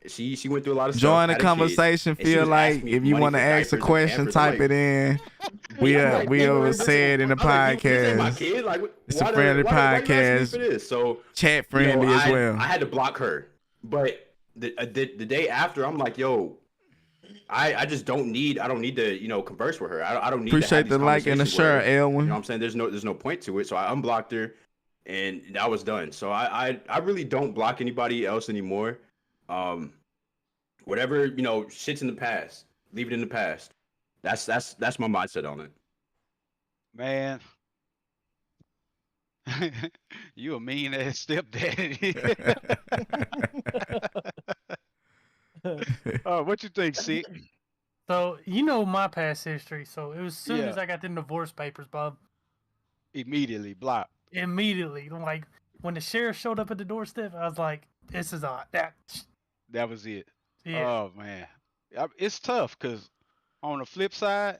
She went through a lot of stuff. Join the had a kid, conversation. and she Feel was like asking me if you money want to for ask a diapers and question, Pampers. I'm type like, it in. I'm We like, will say it in the I'm like, this ain't my podcast. kid. Like, It's a why friendly why you asking me podcast. for this? So, Chat friendly as well. I had to block her, but the day after, I'm like, yo, I just don't need to converse with her. I don't need to have Appreciate these the like and the conversations share, where, you know Elwin. what I'm saying? There's no point to it. So I unblocked her, and that was done. So I really don't block anybody else anymore. Whatever shit's in the past, leave it in the past. That's my mindset on it. Man. You a mean ass stepdaddy. What you think, C? So my past history. So it was as soon as I got the divorce papers, Bob. Immediately block. Immediately, like when the sheriff showed up at the doorstep, I was like, "This is odd." That was it. Yeah. Oh man, it's tough because on the flip side,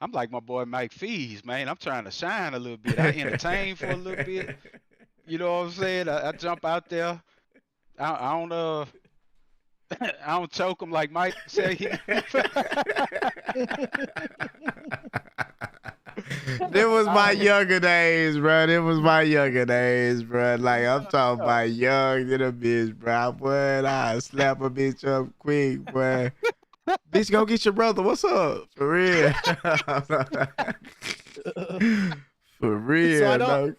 I'm like my boy Mike Feez, man. I'm trying to shine a little bit. I entertain for a little bit. You know what I'm saying? I jump out there. I don't I don't choke him like Mike say. That was my younger days, bro. That was my younger days, bro. Like I'm talking about young little bitch, bro. Boy, I slap a bitch up quick, boy. Bitch, go get your brother. What's up? For real. For real. So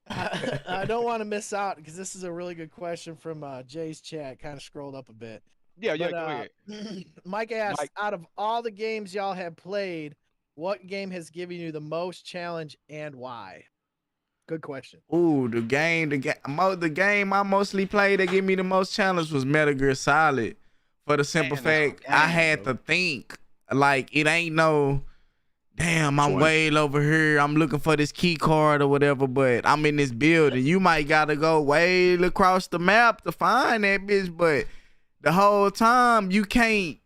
I don't want to miss out because this is a really good question from Jay's chat. Kind of scrolled up a bit. Yeah, But, go ahead. Mike asked, Mike. out of all the games y'all have played, what game has given you the most challenge and why? Good question. Ooh, the game I mostly played that gave me the most challenge was Metal Gear Solid. For the simple Man, that's fact, a game, I had bro. to think. Like, it ain't no, damn, I'm Which one? way over here. I'm looking for this key card or whatever, but I'm in this building. You might gotta go way across the map to find that bitch, but the whole time you can't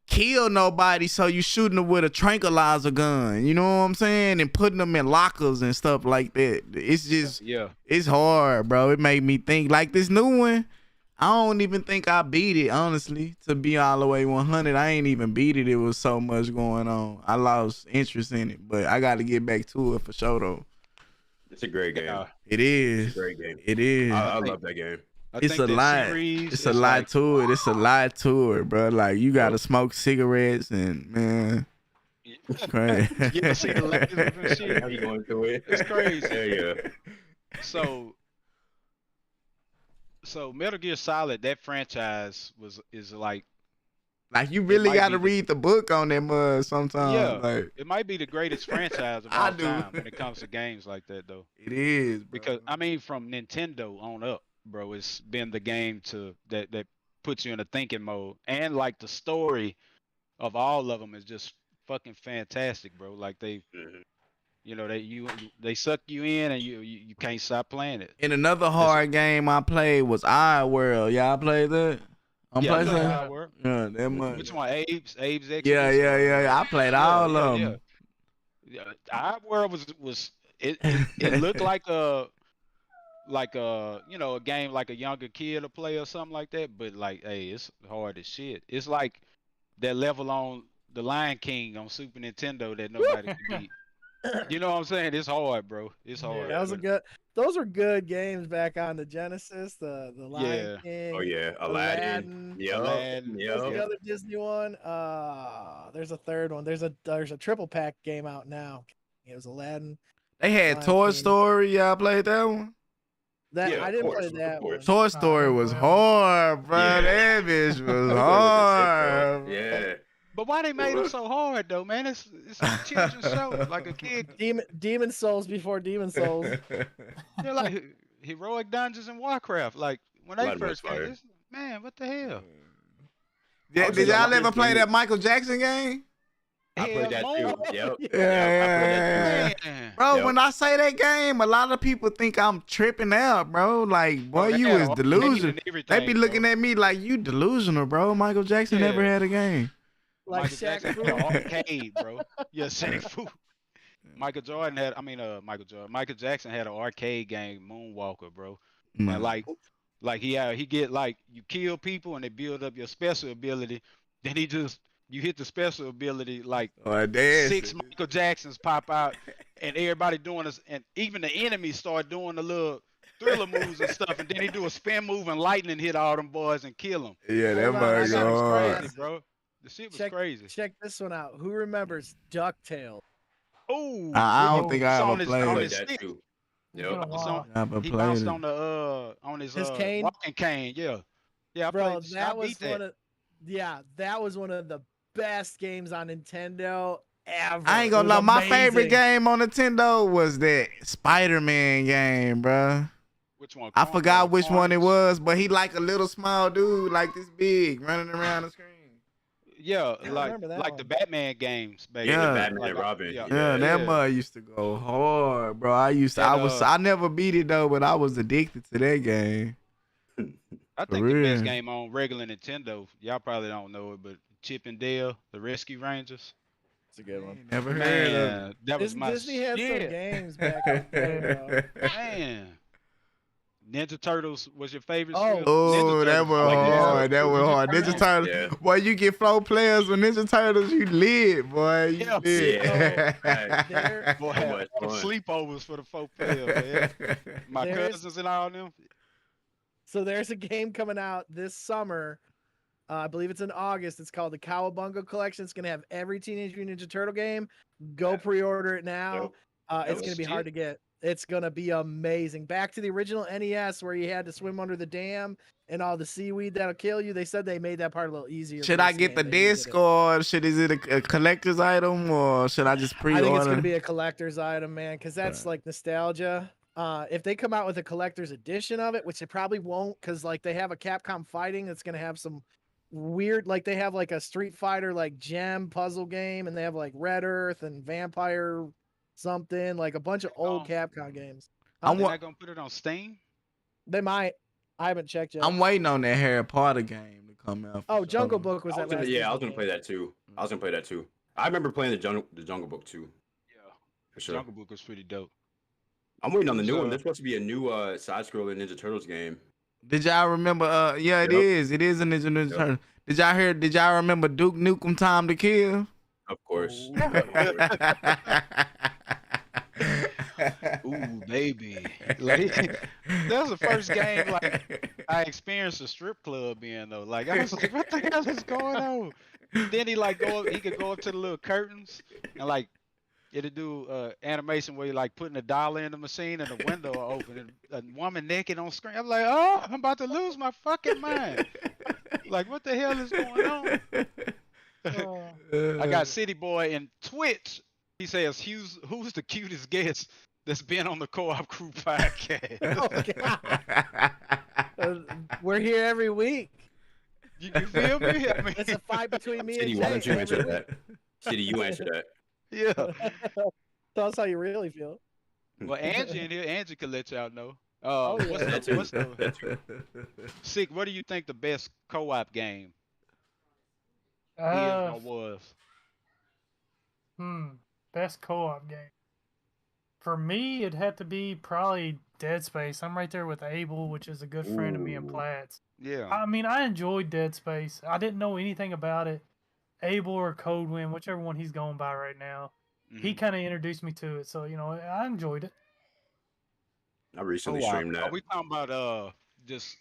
kill nobody, so you shooting them with a tranquilizer gun. You know what I'm saying? And putting them in lockers and stuff like that. It's just, Yeah. it's hard, bro. It made me think. Like this new one, I don't even think I beat it, honestly. To be all the way 100, I ain't even beat it. It was so much going on. I lost interest in it, but I got to get back to it for sure, though. It's a great game. Yeah. It It's is. a great game. It is. I love that game. It's think a that lot. series It's a is lot like, to it. It's a lot to it, bro. Like you gotta smoke cigarettes and man, it's crazy. you ever see the lasers and shit? How you going through it? It's crazy. Yeah. So Metal Gear Solid, that franchise is like, Like you really might gotta be the- read the book on that mud sometimes. yeah, Like it might be the greatest franchise of I all do. time when it comes to games like that, though. it is, bro. Because I mean, from Nintendo on up, bro, it's been the game that puts you in a thinking mode, and like the story of all of them is just fucking fantastic, bro. Like you know, they suck you in, and you can't stop playing it. And another hard game I played was I World. Y'all played that on Yeah, I know PlayStation? how it work. Yeah, that much. Which one? Abe's Exodus? Yeah. I played all of them. Yeah, our world was it looked like a you know, a game like a younger kid to play or something like that, but like, hey, it's hard as shit. It's like that level on the Lion King on Super Nintendo that nobody could beat. You know what I'm saying? It's hard, bro. It's hard. That was a good. Those were good games back on the Genesis. The Lion King. Oh yeah, Aladdin. Yep. Aladdin. What's the Yep. other Disney one? There's a third one. There's a triple pack game out now. It was Aladdin. They had Lion Toy King. Story. Y'all played that one? That Yeah, I of didn't course, play that of course. one. Toy Story was yeah. hard, bro. Yeah. That bitch was That's hard. it, yeah. But why they made them so hard though, man? It's a children's show, like a kid. Demon Souls before Demon Souls. They're like heroic dungeons in Warcraft. Like when they Blood first was came, fire. man, what the hell? Did y'all ever play that Michael Jackson game? I played that Hell too. no. Yep. Yeah. Man. Bro, Yep. when I say that game, a lot of people think I'm tripping out, bro. Like, boy, Bro, you they had was arcade delusional. and They everything, be looking bro. at me like you delusional, bro. Michael Jackson never Yeah. had a game. Like Michael Shaq Jackson Fu. had an arcade, bro. Yeah, Shaq Fu. Michael Jackson had an arcade game, Moonwalker, bro. Man. And like he get like you kill people and they build up your special ability. Then you hit the special ability, like Or dance. 6 Michael Jacksons pop out, and everybody doing this, and even the enemies start doing the little thriller moves and stuff, and then he do a spin move and lightning hit all them boys and kill them. Yeah, that Hold on, I mug got That was hard. crazy, bro. The shit was Check- crazy. Check this one out. Who remembers DuckTales? Oh, I don't think I ever on his, played on it. his That stick. too. It's been a Yep. while. I never He played bounced it. on his His cane? walking cane. Yeah. I Bro, played. I that was beat that. that was one of the best games on Nintendo ever. I ain't It gonna was lie, my favorite amazing. game on Nintendo was that Spider-Man game, bro. Which one? I forgot which one it Carnage? was, but he like a little small dude, like this big, running around the screen. Yeah, I like remember that the one. Batman games. Baby. Yeah. The Batman Like, and Robin. yeah. Yeah, that Yeah. mud used to go hard, bro. I That, I never beat it though, but I was addicted to that game. I For think the best real. game on regular Nintendo. Y'all probably don't know it, but Chip and Dale, the Rescue Rangers. It's a good one. Never heard of it. Man, that was my Disney had some shit. games back in the day, bro. Man, Ninja Turtles was your favorite? Oh. still? Oh, Ninja that Turtles, was like, yeah. hard. That was hard. Ninja Turtles. Yeah. Boy, you get 4 players with Ninja Turtles, you lit, boy. You Yeah. lit. There- Boy, So had much all the fun. sleepovers for the 4 players, man. My There's- cousins and all them. So there's a game coming out this summer. I believe it's in August. It's called the Cowabunga Collection. It's gonna have every Teenage Mutant Ninja Turtle game. Go pre-order it now. Yep. It's gonna be hard to get. It's gonna be amazing. Back to the original NES where you had to swim under the dam and all the seaweed that'll kill you. They said they made that part a little easier. Should for I this get the game. They redid disc it. or is it a collector's item or should I just I pre-order? think it's gonna be a collector's item, man, because that's Right. like nostalgia. If they come out with a collector's edition of it, which they probably won't, because like they have a Capcom Fighting that's gonna have some weird, like they have like a Street Fighter like gem puzzle game, and they have like Red Earth and Vampire something, like a bunch of old Capcom games. I'm They're wa- not gonna put it on Steam. They might. I haven't checked yet. I'm waiting on that Harry Potter game to come out. Oh, for Jungle sure. Book was that last. Yeah, I Disney was gonna game. play that too. I remember playing the Jungle Book too, Yeah, for sure. Jungle Book was pretty dope. I'm waiting on the new one. So- There's supposed to be a new side-scrolling Ninja Turtles game. Did y'all remember? Yeah, it Yep. is. It is a Ninja Yep. Turtle. Did y'all remember Duke Nukem Time to Kill? Of course. Ooh. Ooh, baby. Like that was the first game like I experienced a strip club in though. Like I was like, what the hell is going on? Then he could go up to the little curtains and like it'll do animation where you like putting a dollar in the machine and the window will open and a woman naked on screen. I'm like, oh, I'm about to lose my fucking mind. Like, what the hell is going on? I got City Boy in Twitch. He says, who's the cutest guest that's been on the Co-op Crew podcast? We're here every week. You feel me? I mean, It's a fight between me City, and why Jay don't you answer every that? City, you answer that. yeah. Tell us how you really feel. Well, Angie in here. Angie can let y'all know. Oh, yeah. What's the Sick? What do you think the best co-op game is or was? Best co-op game. For me, it'd have to be probably Dead Space. I'm right there with Abel, which is a good friend of me and Platts. Yeah. I mean, I enjoyed Dead Space. I didn't know anything about it. Abel or Codewind, whichever one he's going by right now. He kind of introduced me to it, so I enjoyed it. I recently streamed that. Are we talking about just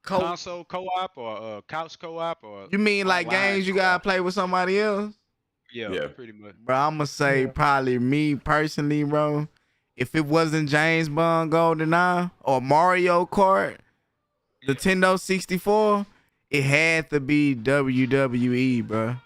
console co-op or couch co-op or? You mean like games you gotta play with somebody else? Yeah, pretty much. Bro, I'm gonna say probably me personally, bro. If it wasn't James Bond GoldenEye or Mario Kart, Nintendo 64, it had to be WWE, bro.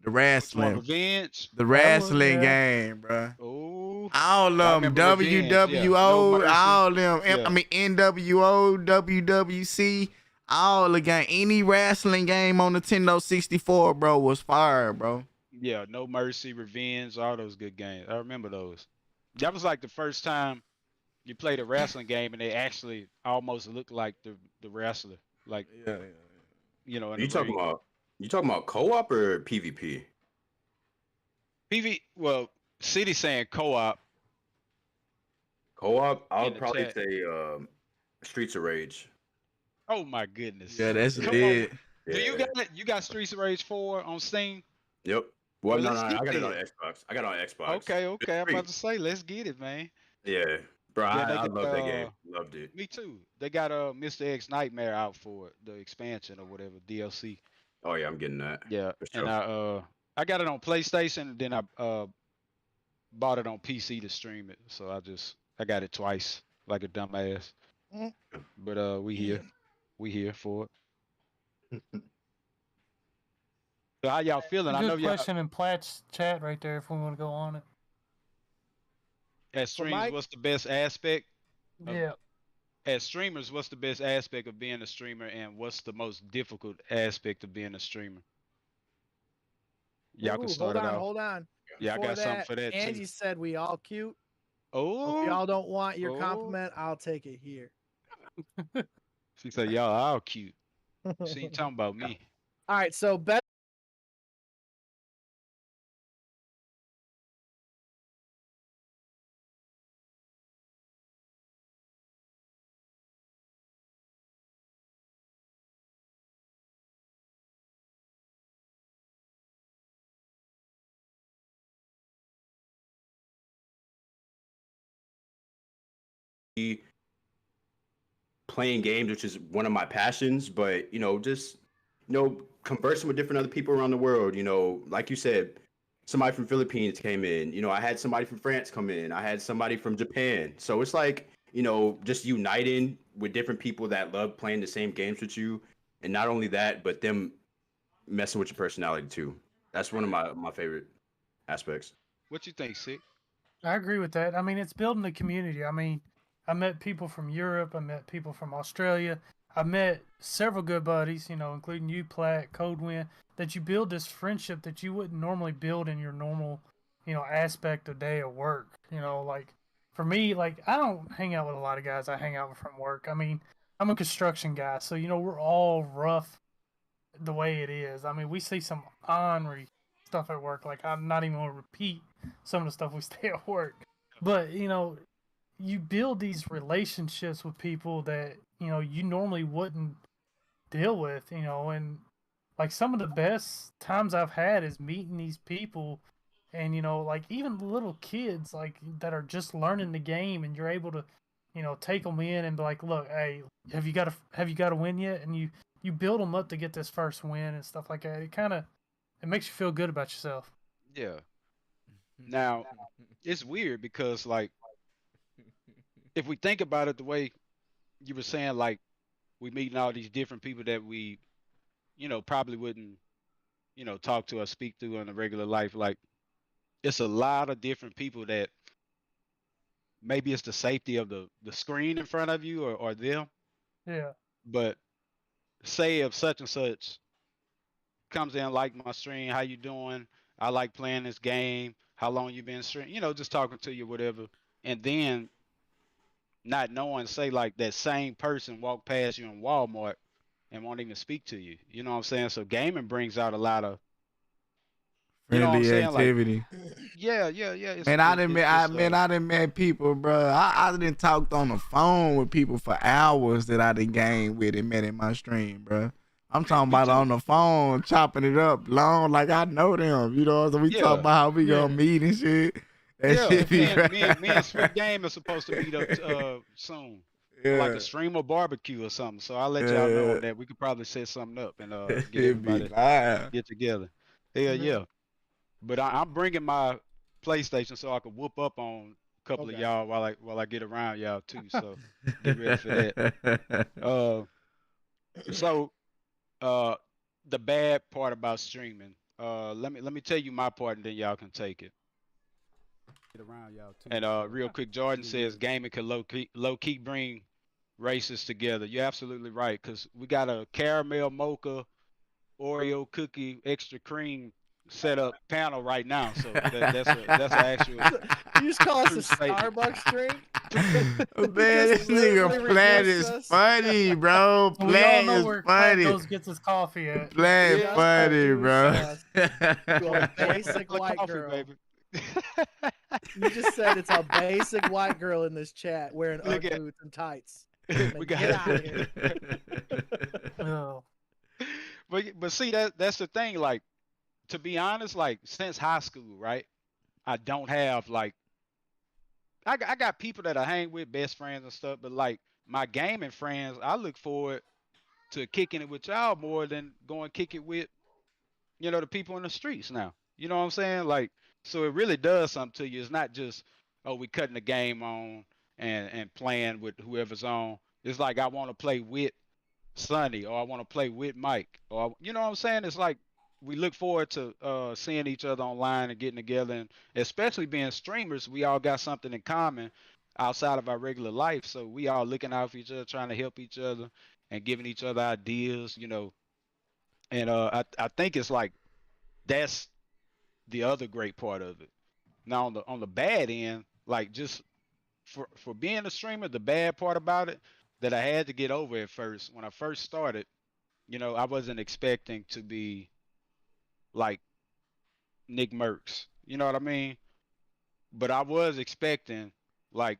The wrestling, Revenge. The wrestling game, bro. Oh, all them WWO, all them. I mean NWO, WWC, all the game. Any wrestling game on Nintendo 64, bro, was fire, bro. Yeah, No Mercy, Revenge, all those good games. I remember those. That was like the first time you played a wrestling game and they actually almost looked like the wrestler. Like, you know. You talking about co-op or PvP? Well, City saying co-op. Co-op, I would probably say Streets of Rage. Oh my goodness. Yeah, that's it. Do you got Streets of Rage 4 on Steam? Yep. Well, no, I got it on Xbox. Okay. I'm about to say, let's get it, man. Yeah, bro, I love that game. Loved it. Me too. They got Mr. X Nightmare out for it, the expansion or whatever, DLC. Oh yeah, I'm getting that. Yeah, sure. And I got it on PlayStation, and then I bought it on PC to stream it. So I got it twice, like a dumbass. But we here for it. So how y'all feeling? Good I know question in Platt's chat right there if we want to go on it. As streams, what's the best aspect? Yeah. As streamers, what's the best aspect of being a streamer, and what's the most difficult aspect of being a streamer? Y'all can start it out. Hold on. Yeah, I got something for that too. Angie said we all cute. Oh. If y'all don't want your compliment, I'll take it here. She said, y'all all cute. She ain't talking about me. All right, so best. Playing games, which is one of my passions, but just conversing with different other people around the world. Like you said, somebody from Philippines came in. I had somebody from France come in. I had somebody from Japan. So it's like just uniting with different people that love playing the same games with you, and not only that, but them messing with your personality too. That's one of my favorite aspects. What you think, Sick? I agree with that. I mean, it's building a community. I mean, I met people from Europe. I met people from Australia. I met several good buddies, including you, Platt, Codewind, that you build this friendship that you wouldn't normally build in your normal, aspect of day of work. Like for me, like I don't hang out with a lot of guys I hang out with from work. I mean, I'm a construction guy, so we're all rough the way it is. I mean, we see some ornery stuff at work. Like I'm not even gonna repeat some of the stuff we stay at work, but you build these relationships with people that you normally wouldn't deal with, and like some of the best times I've had is meeting these people And like even little kids like that are just learning the game, and you're able to, take them in and be like, look, hey, have you got a win yet? And you build them up to get this first win and stuff like that. It makes you feel good about yourself. Yeah. Now, it's weird because like if we think about it the way you were saying, like we meeting all these different people that we, probably wouldn't, talk to or speak to in a regular life. Like it's a lot of different people that maybe it's the safety of the screen in front of you or them. Yeah. But say if such and such comes in like my stream, how you doing? I like playing this game. How long you been streaming? Just talking to you, whatever. And then not knowing, say like that same person walk past you in Walmart and won't even speak to you. You know what I'm saying? So gaming brings out a lot of Friendly activity. Like, yeah. Man, I done met people, bro. I done talked on the phone with people for hours that I done game with and met in my stream, bro. I'm talking about on the phone, chopping it up long, like I know them. So we talk about how we gonna meet and shit. Shit be me and Swift Game are supposed to meet up soon. Yeah. Like a streamer barbecue or something. So I'll let y'all know that we could probably set something up and get everybody get together. Yeah. But I'm bringing my PlayStation so I can whoop up on a couple of y'all while I get around y'all too. So get ready for that. So the bad part about streaming. Let me tell you my part and then y'all can take it. Get around y'all too. And real quick, Jordan says gaming can low key bring races together. You're absolutely right, because we got a caramel mocha Oreo cookie extra cream set up panel right now. So that's an actual. You just call us a Starbucks drink? Man, this nigga Platt is funny, bro. Platt is funny. Goes gets his coffee at. Platt funny, bro. Basic white girl. Baby. You just said it's a basic white girl in this chat wearing Ugg boots and tights. We got get out of here. No. But see that's the thing. Like, to be honest, like since high school, right? I don't have like I got people that I hang with, best friends and stuff, but like my gaming friends, I look forward to kicking it with y'all more than going kick it with, the people in the streets now. You know what I'm saying? Like, so it really does something to you. It's not just, we cutting the game on and playing with whoever's on. It's like I want to play with Sonny, or I want to play with Mike, or you know what I'm saying? It's like we look forward to seeing each other online and getting together, and especially being streamers, we all got something in common outside of our regular life. So we all looking out for each other, trying to help each other and giving each other ideas, And I think it's like that's the other great part of it. Now on the bad end, like just for being a streamer, the bad part about it that I had to get over at first when I first started, I wasn't expecting to be like Nick Merckx, you know what I mean? But I was expecting like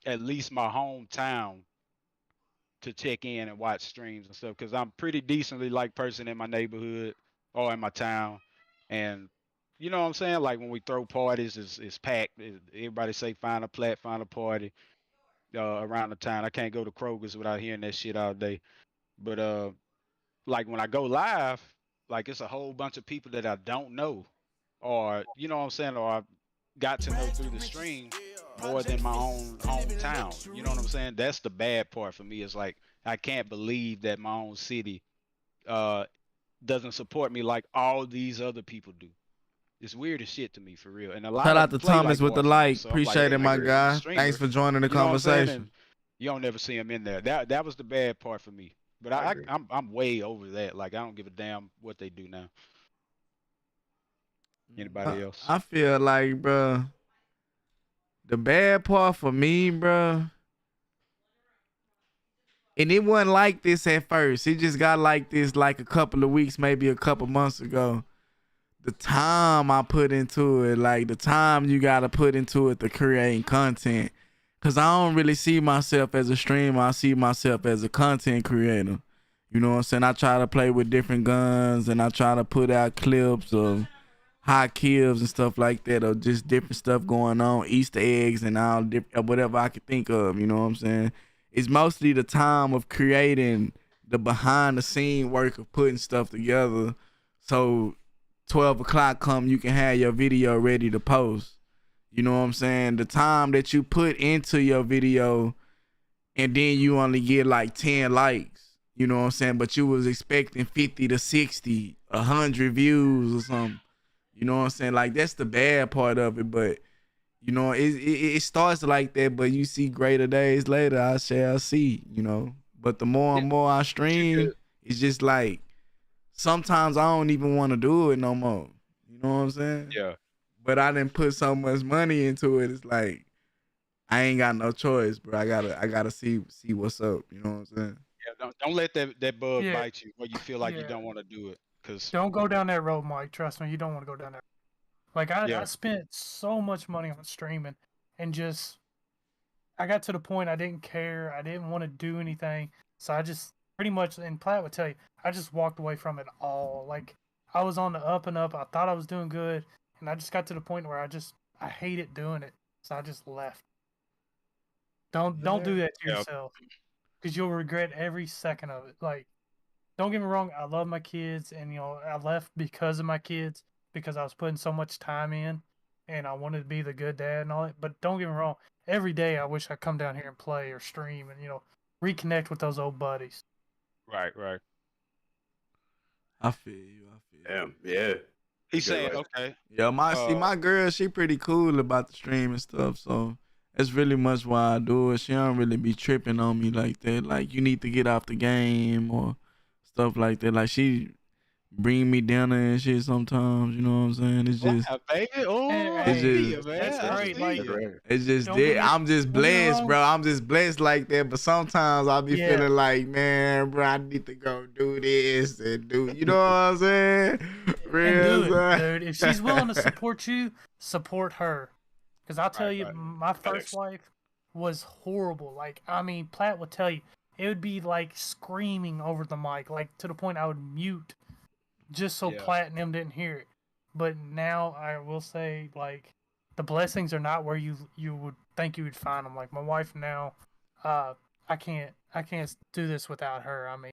at least my hometown to check in and watch streams and stuff, because I'm pretty decently like person in my neighborhood or in my town. And you know what I'm saying? Like when we throw parties, it's packed. Everybody say find a party around the town. I can't go to Kroger's without hearing that shit all day. But like when I go live, like it's a whole bunch of people that I don't know, or you know what I'm saying, or I got to know through the stream more than my own hometown. You know what I'm saying? That's the bad part for me. Is like I can't believe that my own city doesn't support me like all these other people do. It's weird as shit to me, for real. And a lot shout out to Thomas like with the like. So appreciate it, my guy. Thanks for joining the conversation. You don't never see him in there. That was the bad part for me. But I'm way over that. Like I don't give a damn what they do now. Anybody else? I feel like, bro, the bad part for me, bro, and it wasn't like this at first. It just got like this like a couple of weeks, maybe a couple months ago. The time I put into it, like the time you gotta put into it to creating content. Cause I don't really see myself as a streamer. I see myself as a content creator. You know what I'm saying? I try to play with different guns and I try to put out clips of high kills and stuff like that, or just different stuff going on, Easter eggs and all whatever I could think of. You know what I'm saying? It's mostly the time of creating the behind the scene work of putting stuff together. So 12 o'clock come, you can have your video ready to post. You know what I'm saying? The time that you put into your video and then you only get like 10 likes, you know what I'm saying? But you was expecting 50 to 60, 100 views or something. You know what I'm saying? Like, that's the bad part of it. But, you know, it starts like that, but you see greater days later, I shall see, you know. But the more and more I stream, it's just like, sometimes I don't even want to do it no more. You know what I'm saying? Yeah. But I didn't put so much money into it. It's like, I ain't got no choice, bro. I gotta see what's up. You know what I'm saying? Yeah, don't let that bug Yeah. bite you where you feel like you Yeah. don't want to do it. Cause Don't go down that road, Mike. Trust me, you don't want to go down that. Like Yeah. I spent so much money on streaming, and just I got to the point I didn't care. I didn't want to do anything, so I just pretty much. And Platt would tell you, I just walked away from it all. Like I was on the up and up. I thought I was doing good, and I just got to the point where I hated doing it, so I just left. Don't do that to Yeah. yourself, because you'll regret every second of it. Like, don't get me wrong, I love my kids, and I left because of my kids, because I was putting so much time in, and I wanted to be the good dad and all that. But don't get me wrong, every day I wish I'd come down here and play or stream and reconnect with those old buddies. Right. I feel you. Damn, yeah. He's saying, Good. okay. Yeah, my girl, she pretty cool about the stream and stuff, so that's really much why I do it. She don't really be tripping on me like that. Like, you need to get off the game or stuff like that. Like, she bring me dinner and shit sometimes, you know what I'm saying? It's just Wow, baby. Oh, Hey, I see just- you, man. that's I great, see like- you. it's just Don't get that me- I'm just don't get me blessed, wrong. bro. I'm just blessed like that. But sometimes I'll be Yeah. feeling like, man, bro, I need to go do this and do, you know what I'm saying? And Real do it, son. dude. If she's willing to support you, support her. Because I'll tell you, right. my first wife was horrible. Like, I mean, Platt would tell you, it would be like screaming over the mic, like to the point I would mute just so Yeah. Platt and them didn't hear it. But now I will say, like, the blessings are not where you would think you would find them. Like, my wife now, I can't do this without her. I mean,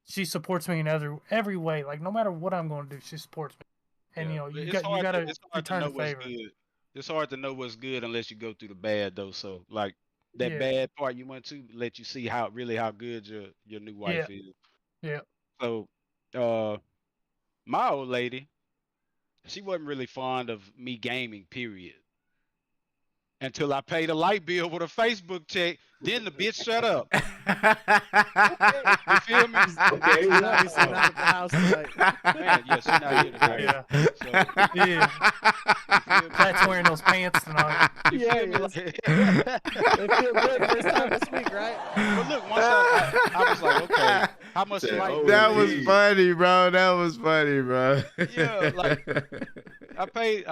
she supports me in every way. Like, no matter what I'm going to do, she supports me. And Yeah. you It's hard gotta it's hard to return know the what's favor. good. It's hard to know what's good unless you go through the bad though. So like that Yeah. bad part you went to let you see how good your new wife is. Yeah. So my old lady, she wasn't really fond of me gaming, period. Until I paid a light bill with a Facebook check, then the bitch shut up. You feel me? Okay, She's obviously not at the house tonight. Man, yeah, she's not here tonight. Yeah. So, Yeah. Platt's wearing those pants tonight. you Yeah, feel me? he Like, They feel good first time this week, right? but look, once I was like, okay, how much Said, light oh, bill That was is- funny, bro. That was funny, bro. Yeah, like I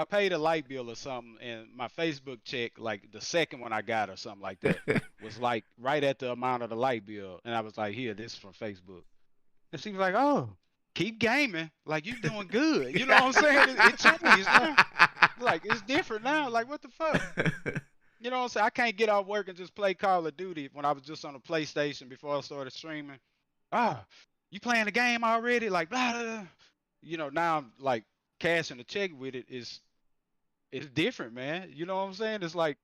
paid a light bill or something, and my Facebook check, like the second one I got or something like that, was like right at the amount of the light bill, and I was like, "Here, this is from Facebook," and she was like, "Oh, keep gaming, like you doing good." You know what I'm saying? It changed now. Like it's different now. Like what the fuck? You know what I'm saying? I can't get off work and just play Call of Duty when I was just on the PlayStation before I started streaming. Ah, you playing the game already? Like blah blah. Blah. You know, now I'm like cashing the check with it is it's different, man. You know what I'm saying? It's like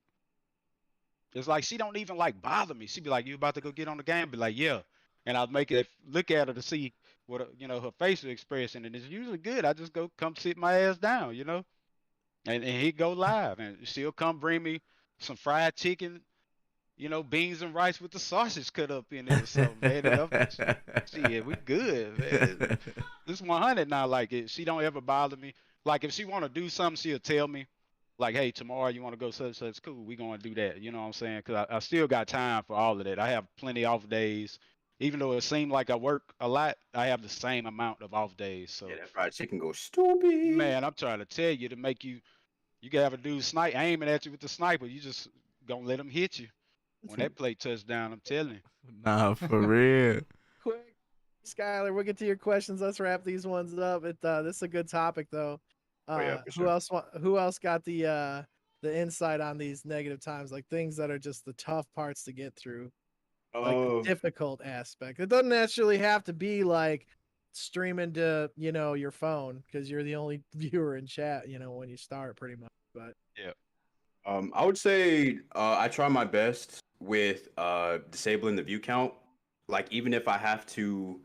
she don't even like bother me. She be like, "You about to go get on the game?" Be like, "Yeah," and I'll make it look at her to see what her facial expression, and it's usually good. I just go come sit my ass down, and he go live, and she'll come bring me some fried chicken, beans and rice with the sausage cut up in it or something, man. And shit, we good, man. This 100 now, like it. She don't ever bother me. Like if she want to do something, she'll tell me. Like, hey, tomorrow you want to go such such, cool. We gonna do that. You know what I'm saying? Cause I still got time for all of that. I have plenty off days. Even though it seemed like I work a lot, I have the same amount of off days. So Yeah, that fried chicken goes stupid. man, I'm trying to tell you to make you can have a dude aiming at you with the sniper. You just gonna let him hit you. When that play touchdown, I'm telling you. Nah, for real. Quick, Skylar, we'll get to your questions. Let's wrap these ones up. This is a good topic, though. Oh, yeah, for Who sure. else? Who else got the insight on these negative times, like things that are just the tough parts to get through, like the difficult aspect? It doesn't necessarily have to be like streaming to your phone because you're the only viewer in chat. When you start, pretty much. But Yeah. I would say I try my best with disabling the view count. Like even if I have to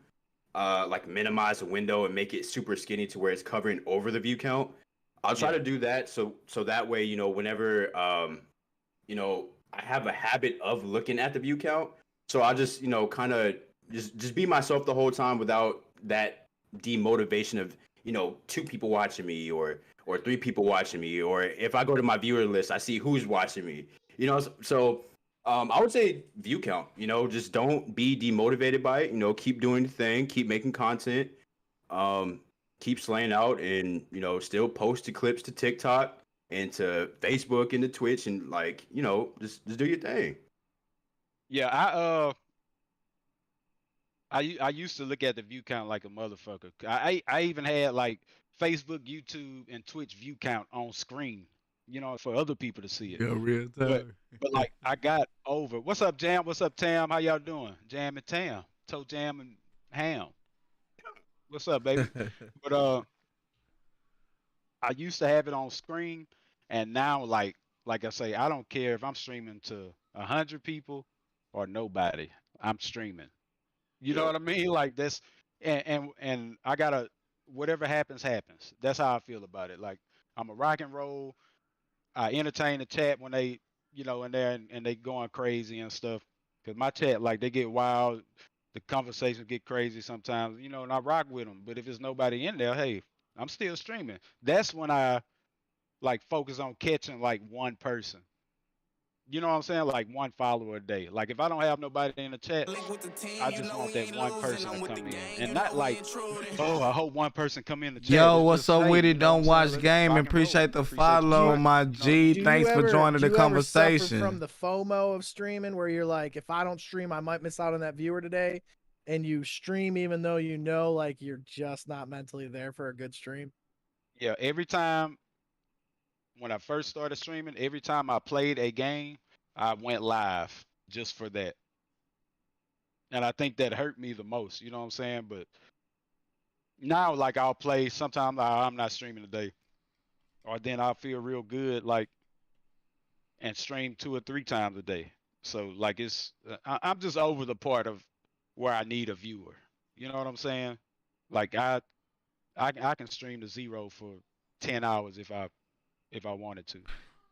like minimize the window and make it super skinny to where it's covering over the view count, I'll try to do that so that way whenever I have a habit of looking at the view count, so I'll just kind of just be myself the whole time without that demotivation of two people watching me or three people watching me, or if I go to my viewer list I see who's watching me, so I would say view count, just don't be demotivated by it, keep doing the thing, keep making content, keep slaying out, and still post the clips to TikTok and to Facebook and to Twitch, and just do your thing. Yeah, I used to look at the view count like a motherfucker. I even had like Facebook, YouTube, and Twitch view count on screen, for other people to see it. Yeah, real time. But like I got over. What's up, Jam? What's up, Tam? How y'all doing? Jam and Tam, Toe Jam and Ham. What's up, baby? But I used to have it on screen, and now like I say, I don't care if I'm streaming to 100 people or nobody. I'm streaming. You know what I mean? Like this, and I gotta, whatever happens, happens. That's how I feel about it. Like I'm a rock and roll. I entertain the chat when they, in there and they going crazy and stuff. Cause my chat, like they get wild, the conversations get crazy sometimes, and I rock with them. But if there's nobody in there, hey, I'm still streaming. That's when I like focus on catching like one person. You know what I'm saying? Like one follower a day. Like if I don't have nobody in the chat, I just want that one person to come in, and not like, oh, I hope one person come in the chat. Yo, It's what's just, up hey, with you it? know what Don't I'm watch saying? game. Rock and roll. Appreciate the Appreciate follow, support. my G. do Thanks you for ever- joining do the you ever suffer conversation. from the FOMO of streaming, where you're like, if I don't stream, I might miss out on that viewer today, and you stream even though like you're just not mentally there for a good stream? Yeah, every time when I first started streaming, every time I played a game, I went live just for that. And I think that hurt me the most, you know what I'm saying? But now, like, I'll play, sometimes I'm not streaming today. Or then I'll feel real good, like, and stream 2 or 3 times a day. So, like, I'm just over the part of where I need a viewer. You know what I'm saying? Like, I can stream to 0 for 10 hours if I wanted to.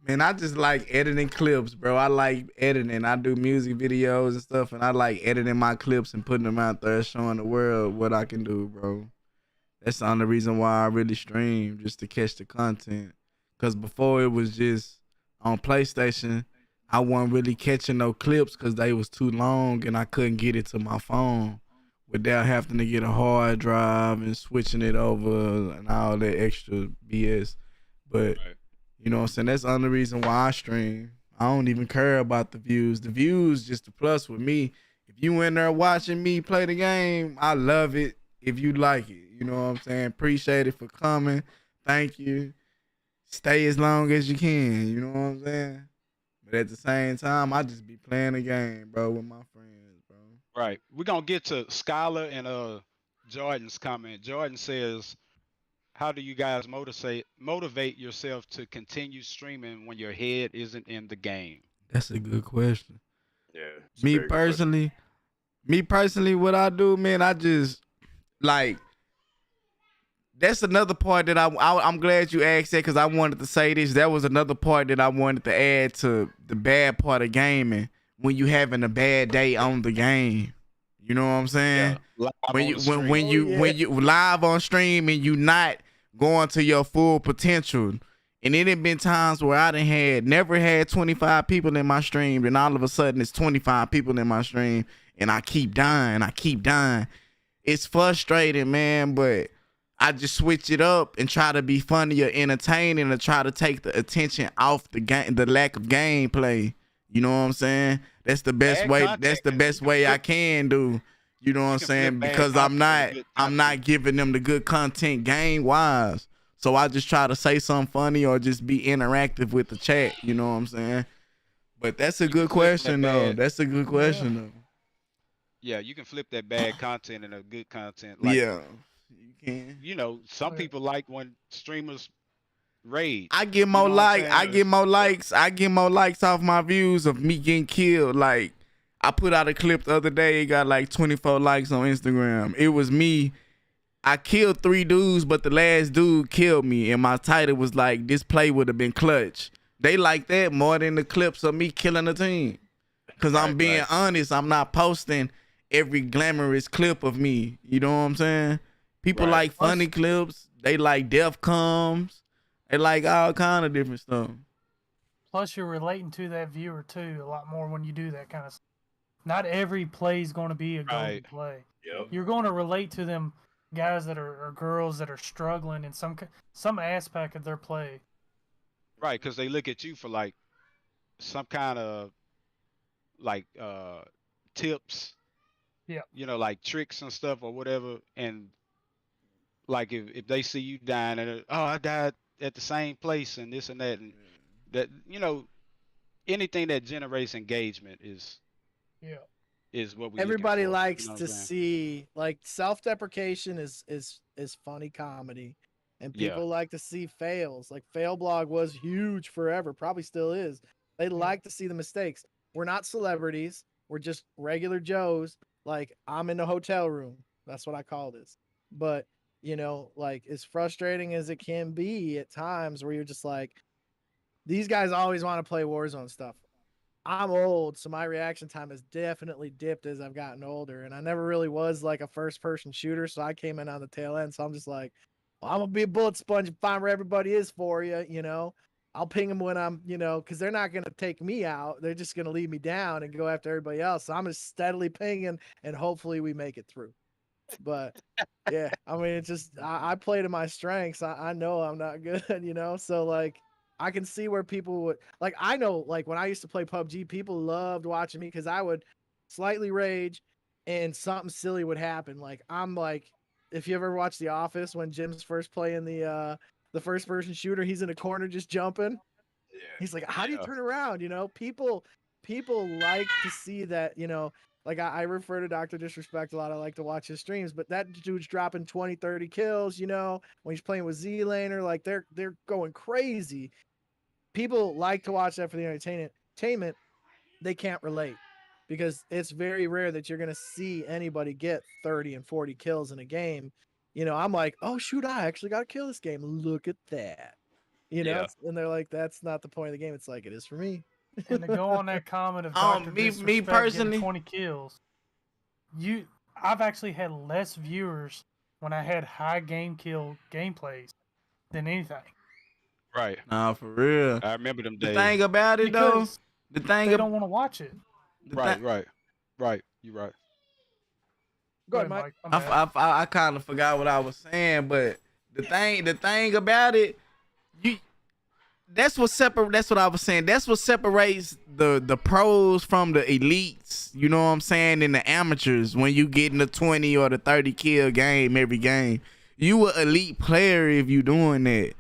Man, I just like editing clips, bro. I like editing. I do music videos and stuff, and I like editing my clips and putting them out there, showing the world what I can do, bro. That's the only reason why I really stream, just to catch the content. Because before it was just on PlayStation, I wasn't really catching no clips because they was too long and I couldn't get it to my phone without having to get a hard drive and switching it over and all that extra BS. But you know what I'm saying? That's the only reason why I stream. I don't even care about the views. The views just a plus with me. If you in there watching me play the game, I love it. If you like it, you know what I'm saying? Appreciate it for coming. Thank you. Stay as long as you can, you know what I'm saying? But at the same time, I just be playing the game, bro, with my friends, bro. Right. We're going to get to Skylar and Jordan's comment. Jordan says, how do you guys motivate yourself to continue streaming when your head isn't in the game? That's a good question. Yeah. Me personally, what I do, man, I just like, that's another part that I'm glad you asked that, because I wanted to say this. That was another part that I wanted to add to the bad part of gaming, when you having a bad day on the game. You know what I'm saying? Yeah. When you live on stream and you not going to your full potential. And it had been times where I never had 25 people in my stream, and all of a sudden it's 25 people in my stream, and I keep dying. It's frustrating, man, but I just switch it up and try to be funny or entertaining, and try to take the attention off the game, the lack of gameplay. You know what I'm saying? That's the best way. That's the best way I can do. You know what I'm saying? Because I'm not giving them the good content game wise. So I just try to say something funny or just be interactive with the chat. You know what I'm saying? But that's a good question, though. That's a good question, though. Yeah, you can flip that bad content into good content. Like, Yeah, you can. you know, some people like when streamers rage. I get more I get more likes. I get more likes off my views of me getting killed. Like, I put out a clip the other day. It got like 24 likes on Instagram. It was me. I killed 3 dudes, but the last dude killed me. And my title was like, this play would have been clutch. They like that more than the clips of me killing a team. Because I'm being honest. I'm not posting every glamorous clip of me. You know what I'm saying? People like funny clips. They like death comes. They like all kind of different stuff. Plus, you're relating to that viewer, too, a lot more when you do that kind of stuff. Not every play is going to be a golden play. Yep. You're going to relate to them guys that are or girls that are struggling in some aspect of their play. Right, because they look at you for like some kind of like tips. Yeah. You know, like tricks and stuff or whatever. And like if they see you dying and I died at the same place and this and that, and that, you know, anything that generates engagement is what we Everybody likes you know to see, like, self-deprecation is funny comedy, and people like to see fails. Like, fail blog was huge forever, probably still is. They like to see the mistakes. We're not celebrities. We're just regular Joes. Like, I'm in the hotel room. That's what I call this. But, you know, like, as frustrating as it can be at times where you're just like, these guys always want to play Warzone stuff. I'm old, so my reaction time has definitely dipped as I've gotten older. And I never really was like a first-person shooter, so I came in on the tail end. So I'm just like, well, I'm going to be a bullet sponge and find where everybody is for you, you know. I'll ping them when I'm, you know, because they're not going to take me out. They're just going to leave me down and go after everybody else. So I'm just steadily pinging, and hopefully we make it through. But, yeah, I mean, it's just, I play to my strengths. I know I'm not good, you know. So, like, I can see where people would, like, I know, like, when I used to play PUBG, people loved watching me because I would slightly rage and something silly would happen. Like, I'm like, if you ever watch The Office when Jim's first playing the first person shooter, he's in a corner just jumping. Yeah. He's like, how do you turn around? You know, people like to see that, you know, like I refer to Dr. Disrespect a lot. I like to watch his streams, but that dude's dropping 20, 30 kills, you know, when he's playing with Z-Laner, like they're going crazy. People like to watch that for the entertainment. They can't relate because it's very rare that you're going to see anybody get 30 and 40 kills in a game. You know, I'm like, oh, shoot, I actually got to kill this game. Look at that. You know, and they're like, that's not the point of the game. It's like, it is for me. And to go on that comment of Dr. me personally, 20 kills, I've actually had less viewers when I had high game kill gameplays than anything. Right. Nah, for real. I remember them days. The thing about it, though, they don't want to watch it. Right. You're right. Go ahead, Mike. I kind of forgot what I was saying, but the thing about it, that's what I was saying. That's what separates the pros from the elites. You know what I'm saying? And the amateurs. When you get in the 20 or the 30 kill game every game, you an elite player if you doing that.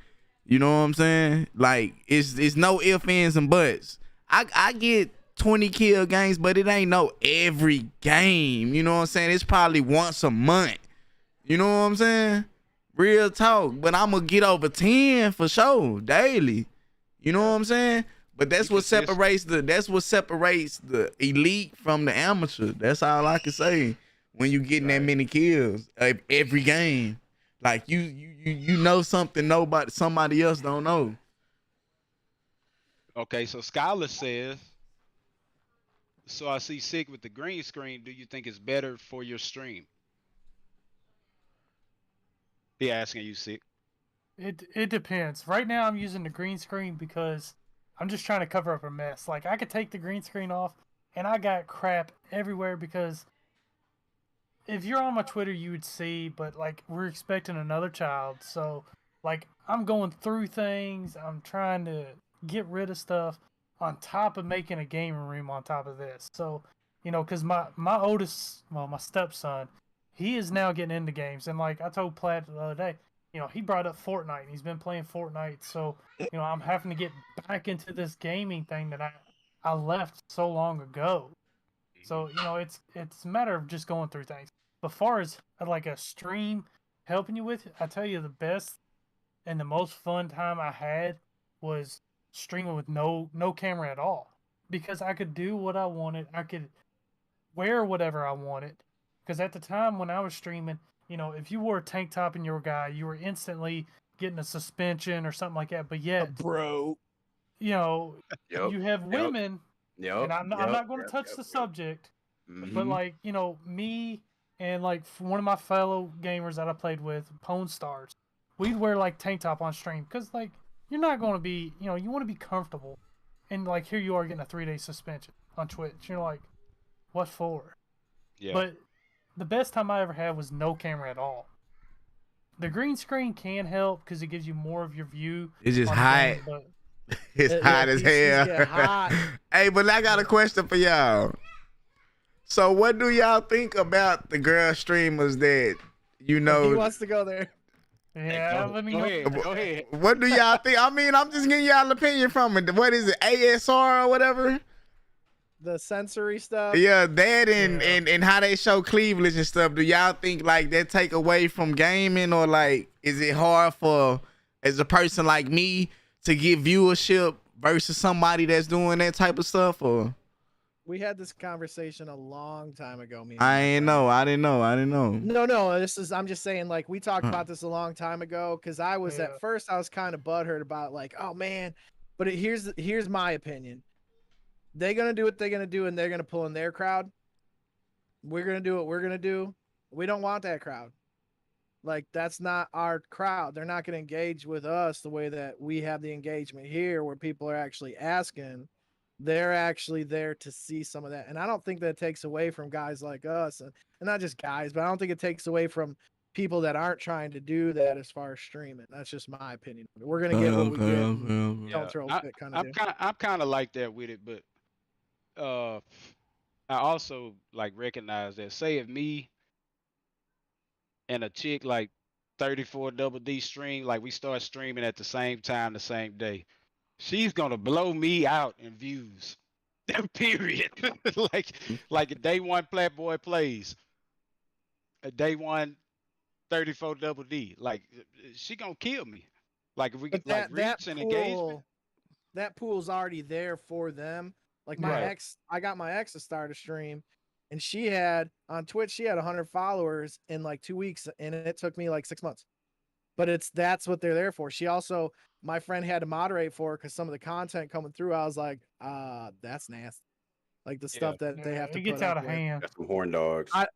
You know what I'm saying? Like, it's no ifs, ands, and buts. I get 20 kill games, but it ain't no every game. You know what I'm saying? It's probably once a month. You know what I'm saying? Real talk. But I'm going to get over 10 for sure, daily. You know what I'm saying? But that's what separates the elite from the amateur. That's all I can say. When you getting that many kills every game. Like you know something somebody else don't know. Okay, so Skylar says, so I see Sick with the green screen. Do you think it's better for your stream? He asking you, Sick. It depends. Right now I'm using the green screen because I'm just trying to cover up a mess. Like, I could take the green screen off and I got crap everywhere because if you're on my Twitter, you would see, but like, we're expecting another child. So like, I'm going through things. I'm trying to get rid of stuff on top of making a gaming room on top of this. So, you know, cause my oldest, well, my stepson, he is now getting into games. And like I told Platt the other day, he brought up Fortnite, and he's been playing Fortnite. So, I'm having to get back into this gaming thing that I left so long ago. So, it's a matter of just going through things. But far as like a stream helping you with it, I tell you the best and the most fun time I had was streaming with no camera at all, because I could do what I wanted. I could wear whatever I wanted. Because at the time when I was streaming, if you wore a tank top and you were a guy, you were instantly getting a suspension or something like that. But yet, Bro. you Yep. have Yep. women, Yep. and I'm not going to touch the subject, but Mhm. like, me and like one of my fellow gamers that I played with, Pwn Stars, we'd wear like tank top on stream because like you're not going to be, you want to be comfortable, and like here you are getting a 3-day suspension on Twitch. You're like, what for? Yeah. But the best time I ever had was no camera at all. The green screen can help because it gives you more of your view. It's just on the hot. game, but It's Yeah, hot as PCs hell. get hot. Hey, but I got a question for y'all. So, what do y'all think about the girl streamers that He know? wants to go there. yeah, let me Go know. ahead. Go ahead. What do y'all think? I mean, I'm just getting y'all opinion from it. What is it, ASR or whatever? The sensory stuff. Yeah, that and, Yeah. and how they show cleavage and stuff. Do y'all think like that take away from gaming, or like is it hard for as a person like me to get viewership versus somebody that's doing that type of stuff? Or We had this conversation a long time ago. Me and I my ain't friend. know. I didn't know. No. I'm just saying, like, we talked Huh. about this a long time ago because I was Yeah. at first I was kind of butthurt about like, oh man, but here's my opinion. They're gonna do what they're gonna do, and they're gonna pull in their crowd. We're gonna do what we're gonna do. We don't want that crowd. Like, that's not our crowd. They're not gonna engage with us the way that we have the engagement here, where people are actually asking. They're actually there to see some of that, and I don't think that takes away from guys like us, and not just guys, but I don't think it takes away from people that aren't trying to do that as far as streaming. That's just my opinion. We're gonna get what we get. And Don't throw a fit, kind of deal. I'm kind of like that with it, but I also like recognize that. Say if me and a chick like 34 double D stream, like we start streaming at the same time, the same day, she's gonna blow me out in views. Period. like a day one Flatboy plays, a day one 34 double D. Like she gonna kill me. Like if we But get like that reach and engagement. that pool's already there for them. Like my Right. ex, I got my ex to start a stream, and she had on Twitch, she had 100 followers in like 2 weeks, and it took me like 6 months. But that's what they're there for. She also, my friend had to moderate for her because some of the content coming through, I was like, that's nasty. Like the stuff that they have to it put gets up out of with. hand. Got some horn dogs. I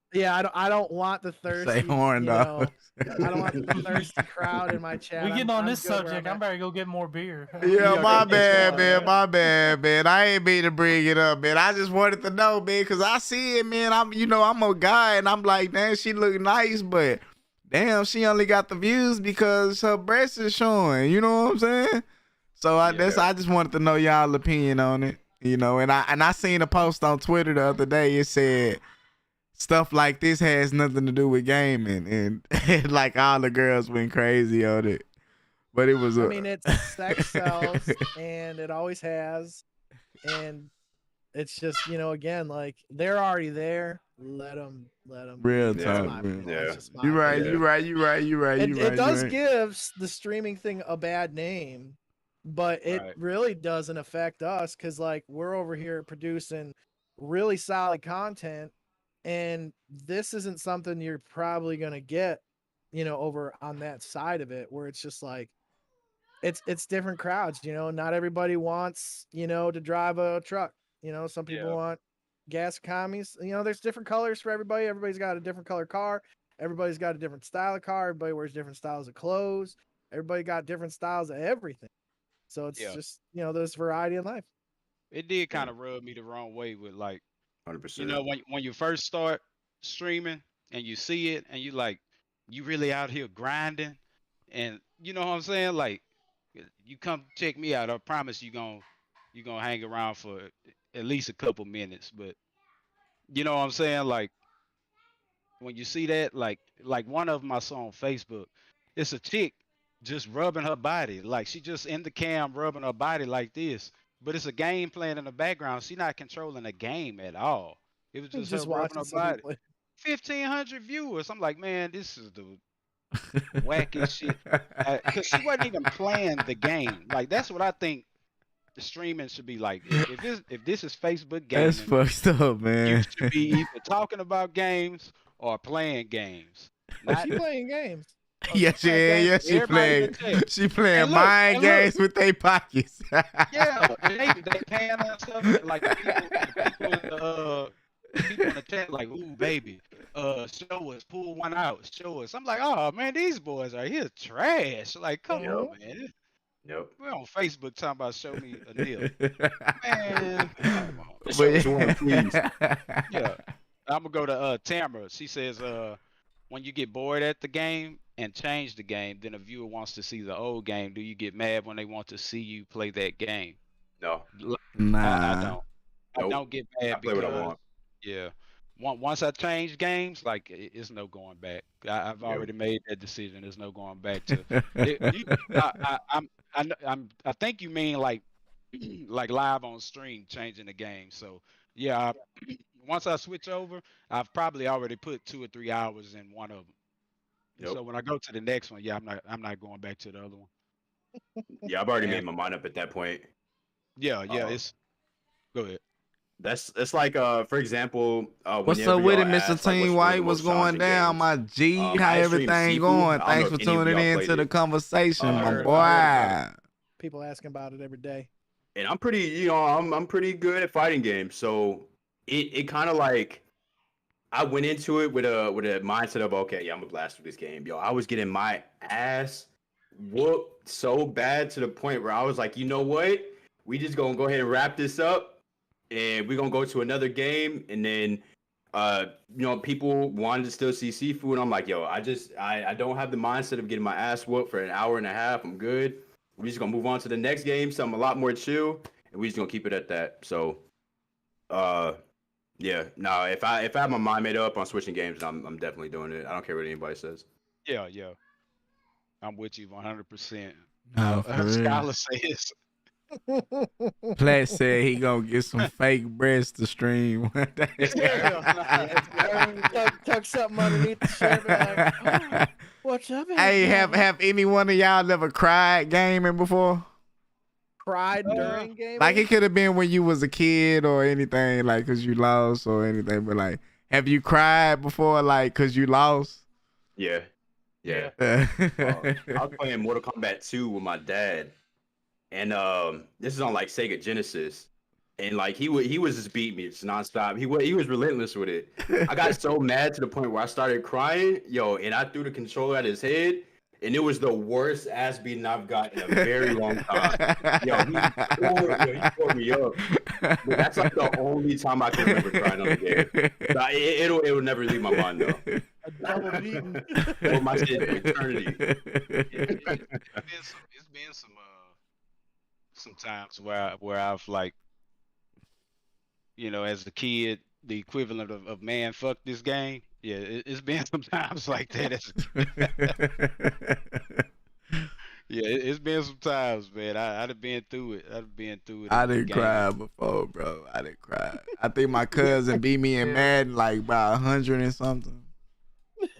don't want the thirsty. Say horn dogs. I don't want the thirsty crowd in my chat. We getting on this good where subject. I'm I'm at. about to go get more beer. Yeah, Yeah, my go bad, on, man. man. My bad, man. I ain't mean to bring it up, man. I just wanted to know, man, because I see it, man. I'm a guy, and I'm like, damn, she look nice, but damn, she only got the views because her breast is showing. You know what I'm saying? So I just wanted to know y'all opinion on it, and I seen a post on Twitter the other day. It said stuff like this has nothing to do with gaming, and like all the girls went crazy on it. But it was I mean, it's sex sells, and it always has, and it's just again, like they're already there. Let them. real Yeah. talk, man. Yeah. You right, Yeah. you right, you right, you right, you right. It does you right. give the streaming thing a bad name, but it Right. really doesn't affect us because like we're over here producing really solid content, and this isn't something you're probably gonna get, over on that side of it where it's just like it's different crowds. Not everybody wants to drive a truck. Some people Yeah. want gas economies. There's different colors for everybody. Everybody's got a different color car. Everybody's got a different style of car. Everybody wears different styles of clothes. Everybody got different styles of everything. So it's Yeah. just there's variety in life. It did kind of rub me the wrong way with like, 100%. when you first start streaming and you see it and you really out here grinding, and you know what I'm saying? Like you come check me out, I promise you gonna hang around for at least a couple minutes. But you know what I'm saying? Like when you see that, like one of them I saw on Facebook, it's a chick just rubbing her body. Like she just in the cam rubbing her body like this. But it's a game playing in the background. She not controlling the game at all. It was just her Just rubbing watching her somebody body. play. 1,500 viewers. I'm like, man, this is the wackest shit. Because she wasn't even playing the game. Like that's what I think the streaming should be like. If this is Facebook gaming, That's fucked up, you man. should be either talking about games or playing games. Oh, Not she playing games. Oh, Yeah, she playing yeah, games. she Everybody playing. in the chat. She playing And look, mind and look. games with their pockets. Yeah, and they paying her stuff. Like the people in the chat, like, ooh, baby, show us, pull one out, show us. I'm like, oh man, these boys are here trash. Like, come Yep. on, man. Yep. We're on Facebook talking about show me a nil. Man, come on. Show us one, please. Yeah. I'm gonna go to Tamara. She says, when you get bored at the game and change the game, then a viewer wants to see the old game. Do you get mad when they want to see you play that game? No. Nah. I don't. I Nope. don't get I mad play what I because want. yeah, once I change games, like it's no going back. I've already made that decision. There's no going back to. I think you mean like like live on stream changing the game. So yeah, once I switch over, I've probably already put 2 or 3 hours in one of them. Yep. So when I go to the next one, yeah, I'm not going back to the other one. Yeah, I've already And- made my mind up at that point. Yeah, it's. Go ahead. It's like for example, What's whenever up with it, y'all Mr. ask, like, Team what's White? the What's most going challenging down, games? my G? How I stream everything Sifu. going? I don't Thanks know for if any of tuning y'all in played to the it. conversation, I my heard boy. about People asking about it every day. And I'm pretty, I'm pretty good at fighting games. So it kind of like I went into it with a mindset of okay, yeah, I'm gonna blast through this game. Yo, I was getting my ass whooped so bad to the point where I was like, you know what? We just gonna go ahead and wrap this up, and we're gonna go to another game. And then, people wanted to still see seafood. And I'm like, yo, I don't have the mindset of getting my ass whooped for an hour and a half. I'm good. We're just gonna move on to the next game, something a lot more chill, and we're just gonna keep it at that. So, yeah, no, if I have my mind made up on switching games, I'm definitely doing it. I don't care what anybody says. Yeah. I'm with you 100%. Nah, for real. Scholar says. Platt said he gonna get some fake breasts to stream one day. Tuck something underneath the shirt. Be like, oh, what's up? Hey, everybody?" have any one of y'all ever cried gaming before? cried during gaming? Like it could have been when you was a kid or anything, like cause you lost or anything. But like, have you cried before, like cause you lost? Yeah. I was playing Mortal Kombat 2 with my dad, and this is on like Sega Genesis, and like he was just beating me just nonstop. He was relentless with it. I got so mad to the point where I started crying, and I threw the controller at his head, and it was the worst ass beating I've got in a very long time. He tore me up. But that's like the only time I can remember crying on the game. But it'll never leave my mind though. A double beating. For my shit for eternity. It's been some times where I've like, as a kid, the equivalent of man, fuck this game. Yeah, it's been some times like that. Yeah, it's been some times, man. I'd have been through it. I didn't cry before, bro. I didn't cry. I think my cousin beat me in Madden like by 100 and something.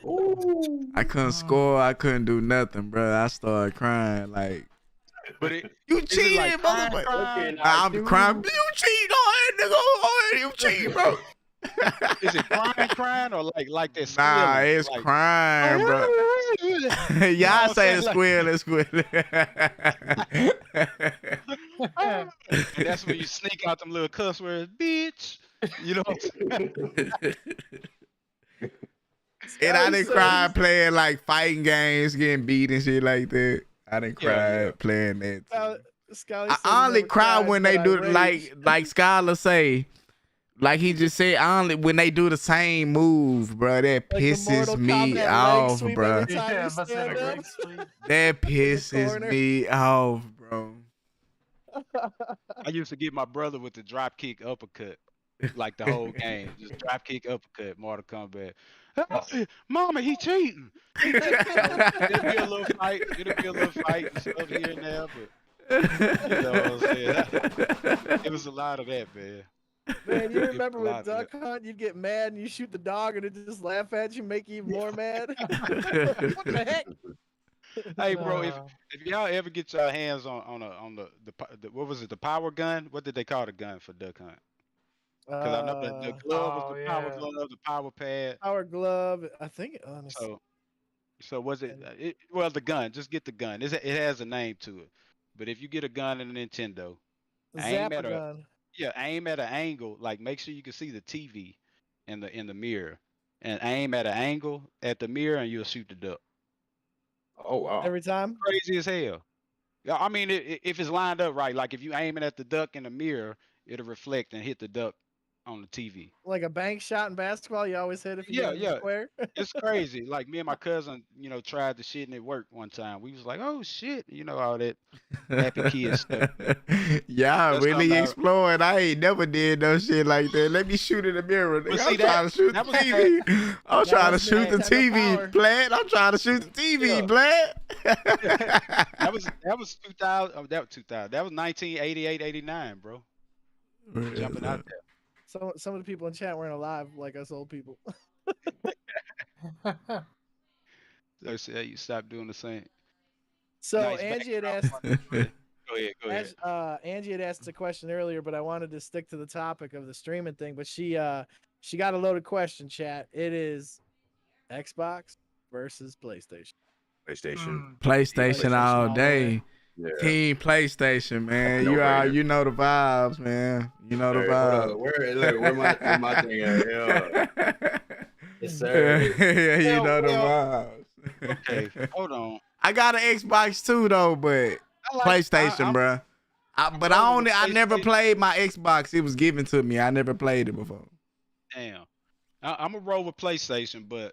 Ooh. I couldn't score. I couldn't do nothing, bro. I started crying like, But you cheated, like motherfucker. I'm crying. You cheated, nigga. You cheated, bro. is it crying or like that? Nah, squealing? it's Like, crying, bro. Y'all say it's squealing. And that's when you sneak out them little cuss words, bitch. You know what I'm saying? And I didn't cry playing like fighting games, getting beat and shit like that. I didn't cry playing that. I only cry when they do like Skylar say. Like he just said, only when they do the same move, bro. That Like pisses me off, bro. Yeah, that's a great sleep. That pisses me off, bro. I used to get my brother with the drop kick uppercut. like the whole game. Just drop kick, uppercut, Mortal Kombat. Mama, he cheating. He cheating. It'll be a little fight. It'll be a little fight and stuff here and there, but you know what I'm saying? It was a lot of that, man. Man, you It was remember a with lot of Duck that. Hunt, you'd get mad and you shoot the dog and it just laugh at you, make you even more mad? What the heck? Hey, bro, if Uh, y'all ever get your hands on the what was it, the power gun? What did they call the gun for Duck Hunt? Because I know the glove was oh the power yeah. glove, the power pad. Power glove. I think. Let me see. So was it, And well, the gun? Just get the gun. It has a name to it. But if you get a gun in a Nintendo, the aim Zapper at a gun. aim at an angle. Like make sure you can see the TV in the mirror, and aim at an angle at the mirror, and you'll shoot the duck. Oh wow. Every time. Crazy as hell. Yeah, I mean, if it's lined up right, like if you aiming at the duck in the mirror, it'll reflect and hit the duck on the TV. Like a bank shot in basketball, you always hit if you Yeah, get in the yeah. square. It's crazy. Like me and my cousin, tried the shit and it worked one time. We was like, oh shit, all that happy kid stuff. Y'all That's really something exploring. I ain't never did no shit like that. Let me shoot in the mirror. But Nigga. see, I'm trying to shoot the that was TV. I'm trying to was shoot the Nintendo TV, power. Blad. I'm trying to shoot the TV, Yeah. Blad. that was 2000. Oh, that was 2000. That was 1988, 89, bro. Jumping out there. Some of the people in chat weren't alive like us old people. So say you stop doing the same. So Nice Angie had backdrop. asked. Go ahead. Angie had asked a question earlier, but I wanted to stick to the topic of the streaming thing. But she got a loaded question, chat. It is Xbox versus PlayStation. PlayStation. PlayStation all day. Yeah. Team PlayStation, man. No brainer. You know the vibes, man. You know the Hey, hold vibes. on. Where my thing at? Yeah. Yes, sir. Yeah, you know the Well, vibes. Okay, hold on. I got an Xbox too though, but PlayStation, bruh. I never PlayStation. played my Xbox. It was given to me. I never played it before. Damn. I'm gonna roll with PlayStation, but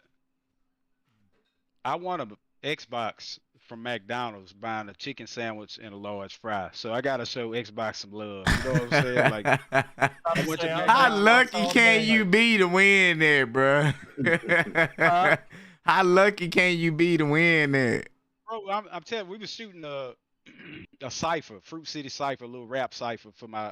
I want an Xbox from McDonald's buying a chicken sandwich and a large fry. So I gotta show Xbox some love. You know what I'm saying? Like, I went to How How McDonald's. lucky can you be to win that, bruh? How lucky can you be to win that? Bro, I'm telling you, we was shooting a cipher, Fruit City cipher, a little rap cipher for my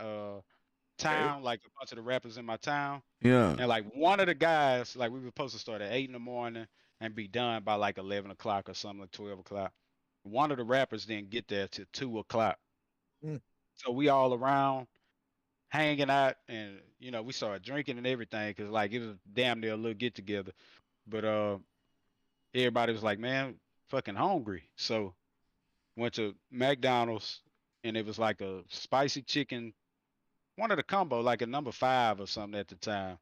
town, like a bunch of the rappers in my town. Yeah. And like one of the guys, like we were supposed to start at 8 in the morning and be done by like 11 o'clock or something, like 12 o'clock. One of the rappers didn't get there till 2 o'clock. Mm. So we all around hanging out, and we started drinking and everything, because like it was damn near a little get together. But everybody was like, man, fucking hungry. So went to McDonald's, and it was like a spicy chicken, one of the combo, like a number 5 or something at the time.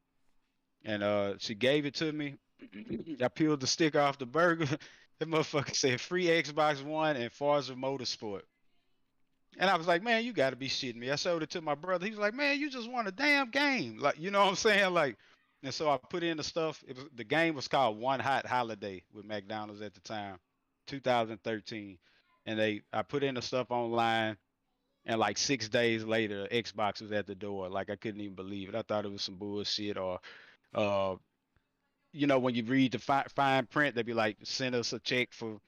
And she gave it to me. I peeled the sticker off the burger. That motherfucker said free Xbox One and Forza Motorsport. And I was like, man, you gotta be shitting me. I showed it to my brother. He was like, man, you just won a damn game. Like, you know what I'm saying? Like, and so I put in the stuff. The game was called One Hot Holiday with McDonald's at the time, 2013. And I put in the stuff online, and like 6 days later, Xbox was at the door. Like, I couldn't even believe it. I thought it was some bullshit, or when you read the fine print, they'd be like, send us a check for.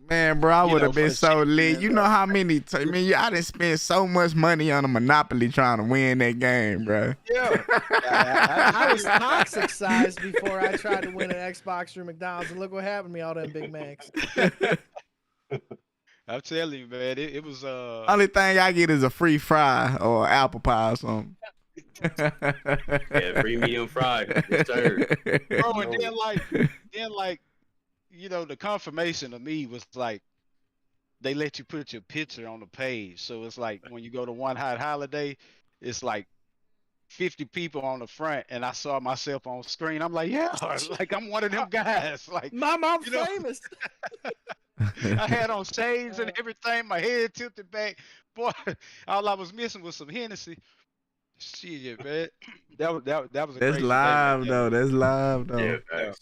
Man, bro, I would have for been the so chicken, lit. man. You know how many? I didn't spend so much money on a Monopoly trying to win that game, bro. Yeah. I was toxic sized before I tried to win an Xbox through McDonald's, and look what happened to me, all them Big Macs. I'm telling you, man, it was Only thing I get is a free fry or apple pie or something. Yeah, free medium fried. Yes, sir. bro, and then like the confirmation of me was like, they let you put your picture on the page. So it's like when you go to One Hot Holiday, it's like 50 people on the front, and I saw myself on screen. I'm like, yeah, like I'm one of them guys. Like, Mom, I'm You know- famous. I had on shades and everything, my head tilted back. Boy, all I was missing was some Hennessy. Shit, man. That was a That's crazy day, live man. though. That's live though. Yeah, facts.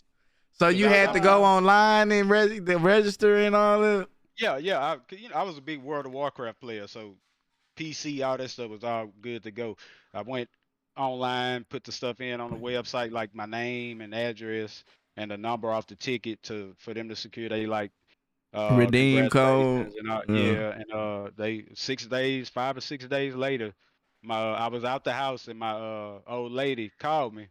So you had to go online and register and all that. Yeah. I was a big World of Warcraft player, so PC, all that stuff was all good to go. I went online, put the stuff in on the website, like my name and address and the number off the ticket for them to secure they like Redeem code. congratulations and Yeah. yeah, and they 6 days, 5 or 6 days later, I was out the house and my old lady called me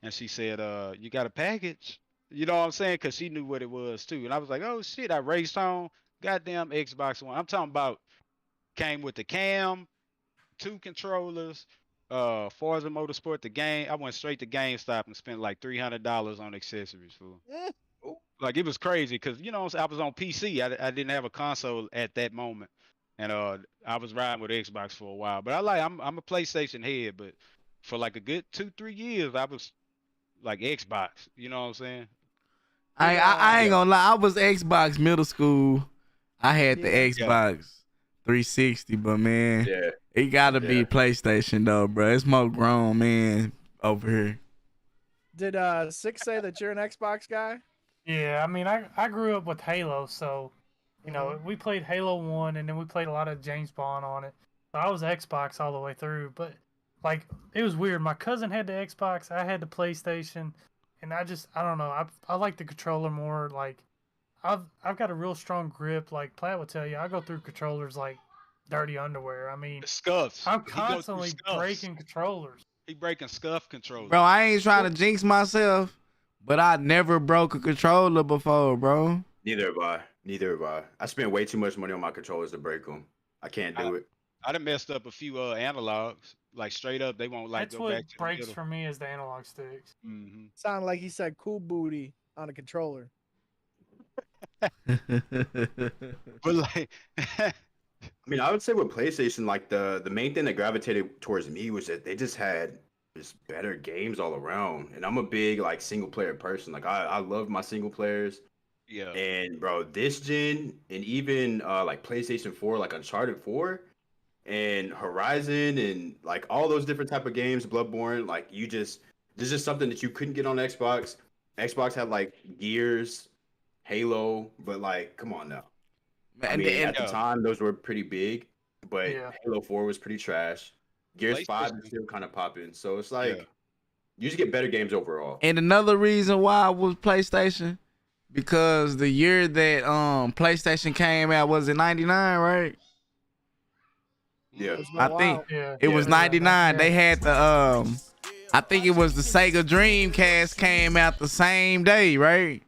and she said, you got a package? You know what I'm saying? Cause she knew what it was too. And I was like, oh shit, I raced home, goddamn Xbox One. I'm talking about came with the cam, 2 controllers, Forza Motorsport, the game. I went straight to GameStop and spent like $300 on accessories, fool. Like it was crazy because I was on PC. I didn't have a console at that moment, and I was riding with Xbox for a while. But I'm a PlayStation head, but for like a good 2-3 years I was like Xbox. You know what I'm saying? I ain't gonna lie. I was Xbox middle school. I had the Xbox 360, but man, it gotta be PlayStation though, bro. It's more grown man over here. Did Six say that you're an Xbox guy? Yeah, I mean, I grew up with Halo, so we played Halo 1, and then we played a lot of James Bond on it. So I was Xbox all the way through, but like it was weird. My cousin had the Xbox, I had the PlayStation, and I don't know. I like the controller more. Like I've got a real strong grip. Like Platt would tell you, I go through controllers like dirty underwear. I mean, scuffs. I'm constantly breaking controllers. He breaking scuff controllers. Bro, I ain't trying to jinx myself, but I never broke a controller before, bro. Neither have I. I spent way too much money on my controllers to break them. I can't do it. I done messed up a few analogs. Like straight up, they won't like That's go back to what breaks for me is the analog sticks. Mm-hmm. Sounded like he said "cool booty" on a controller. But like, I mean, I would say with PlayStation, like the main thing that gravitated towards me was that they just had just better games all around. And I'm a big like single player person. Like I love my single players. Yeah. And bro, this gen and even like PlayStation 4, like Uncharted 4 and Horizon and like all those different type of games, Bloodborne, like there's just something that you couldn't get on Xbox. Xbox had like Gears, Halo, but like, come on now. I mean, at the time, those were pretty big, but Halo 4 was pretty trash. Gears 5 is still kind of popping. So it's like, you just get better games overall. And another reason why I was PlayStation, because the year that PlayStation came out, was it 99, right? Yeah. I think it was 99. They had the, I think it was the Sega Dreamcast came out the same day, right?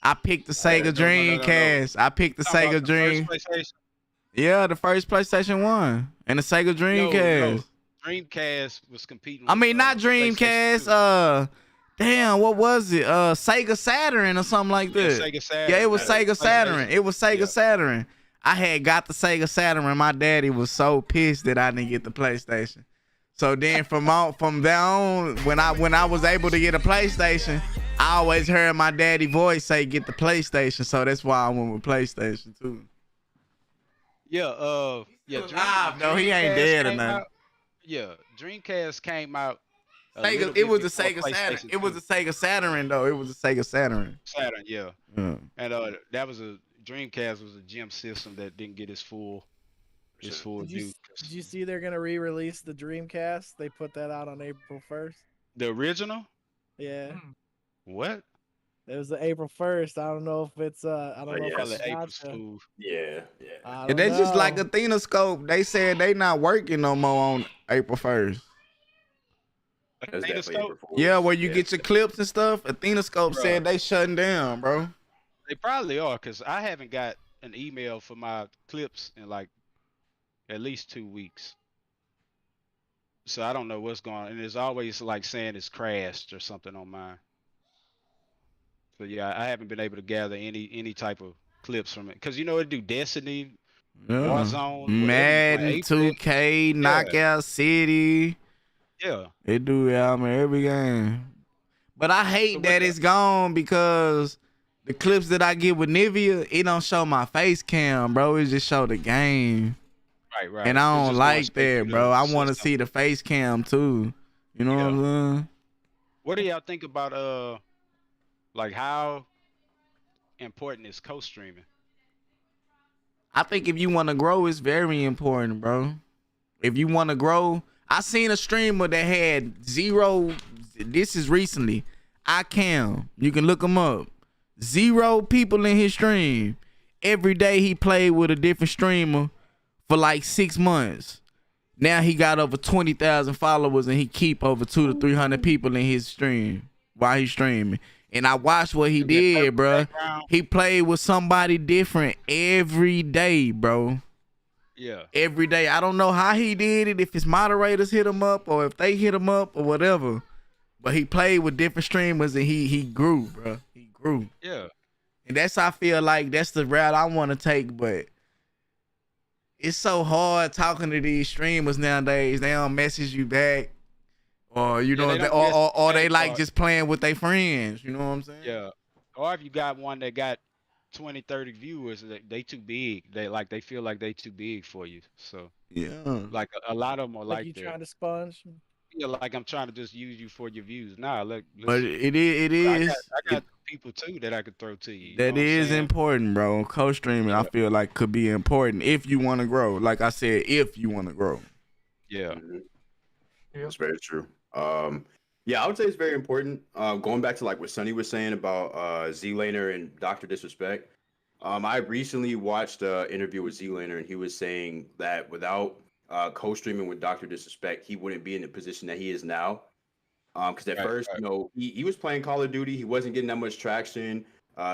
I picked the Sega Dreamcast. I picked the Sega Dream. Yeah, the first PlayStation 1 and the Sega Dreamcast. No. Dreamcast was competing. I mean, not Dreamcast. Damn, what was it? Sega Saturn or something like that. Sega Saturn. Yeah, it was Sega Saturn. It was Sega Saturn. I had got the Sega Saturn, and my daddy was so pissed that I didn't get the PlayStation. So then from there on, when I was able to get a PlayStation, I always heard my daddy voice say, "Get the PlayStation." So that's why I went with PlayStation too. Yeah, No, he ain't dead or nothing. Yeah, Dreamcast came out. It was the Sega Saturn. It was the Sega Saturn though. It was the Sega Saturn. Saturn, yeah. And that was Dreamcast was a gem system that didn't get its full due. Did you see they're gonna re-release the Dreamcast? They put that out on April 1st. The original? Yeah. What? It was the April 1st. I don't know if it's I don't know if it's April Fool. Yeah. They just like Athena-scope. They said they not working no more on April 1st. Yeah, where you get your clips and stuff. Athena-scope said they shutting down, bro. They probably are, because I haven't got an email for my clips in like at least 2 weeks. So I don't know what's going on. And it's always like saying it's crashed or something on mine. So yeah, I haven't been able to gather any type of clips from it. Because it do Destiny, Warzone, Madden, 2K, Knockout City. Yeah. They do every game. But I hate that it's gone because the clips that I get with Nivea, it don't show my face cam, bro. It just show the game. Right. And I don't like that, bro. I want to see the face cam too. You know what I'm saying? What do y'all think about like how important is co-streaming? I think if you want to grow, it's very important, bro. If you want to grow, I seen a streamer that had 0. This is recently. You can look him up. 0 people in his stream. Every day he played with a different streamer for like 6 months. Now he got over 20,000 followers and he keep over 200 to 300 people in his stream while he's streaming. And I watched what he did, bro. He played with somebody different every day, bro. Yeah. Every day. I don't know how he did it, if his moderators hit him up or if they hit him up or whatever. But he played with different streamers and he grew, bro. He grew. Yeah. And I feel like that's the route I want to take, but it's so hard talking to these streamers nowadays. They don't message you back. Or or they like just playing with their friends. You know what I'm saying? Yeah. Or if you got one that got 20, 30 viewers, they too big. They feel like they too big for you. So yeah, like a lot of them are like you that. trying to sponge? Yeah, like I'm trying to just use you for your views. Nah, look. But it is. I got people too that I could throw to you. That is important, bro. Co-streaming, I feel like could be important if you want to grow. Like I said, if you want to grow. Yeah. Mm-hmm. That's very true. Yeah, I would say it's very important. Going back to like what Sonny was saying about Z-Laner and Dr. Disrespect. I recently watched an interview with Z-Laner and he was saying that without co-streaming with Dr. Disrespect, he wouldn't be in the position that he is now. Because at first, he was playing Call of Duty. He wasn't getting that much traction.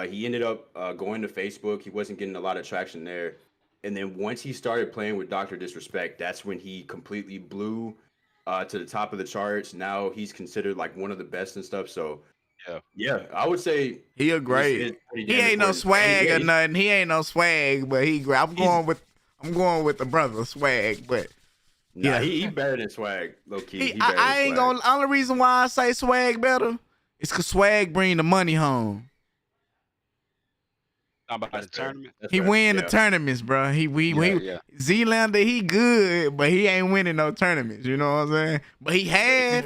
He ended up going to Facebook. He wasn't getting a lot of traction there. And then once he started playing with Dr. Disrespect, that's when he completely blew to the top of the charts. Now he's considered like one of the best and stuff. So yeah, I would say he a great. He ain't no swag or nothing. He ain't no swag, but I'm going with the brother swag, but yeah, he better than swag, low key. I ain't gonna. Only reason why I say swag better is cause swag bring the money home. About the tournament. He win the tournaments, bro. Z-Lander, he good, but he ain't winning no tournaments. You know what I'm saying? But he have.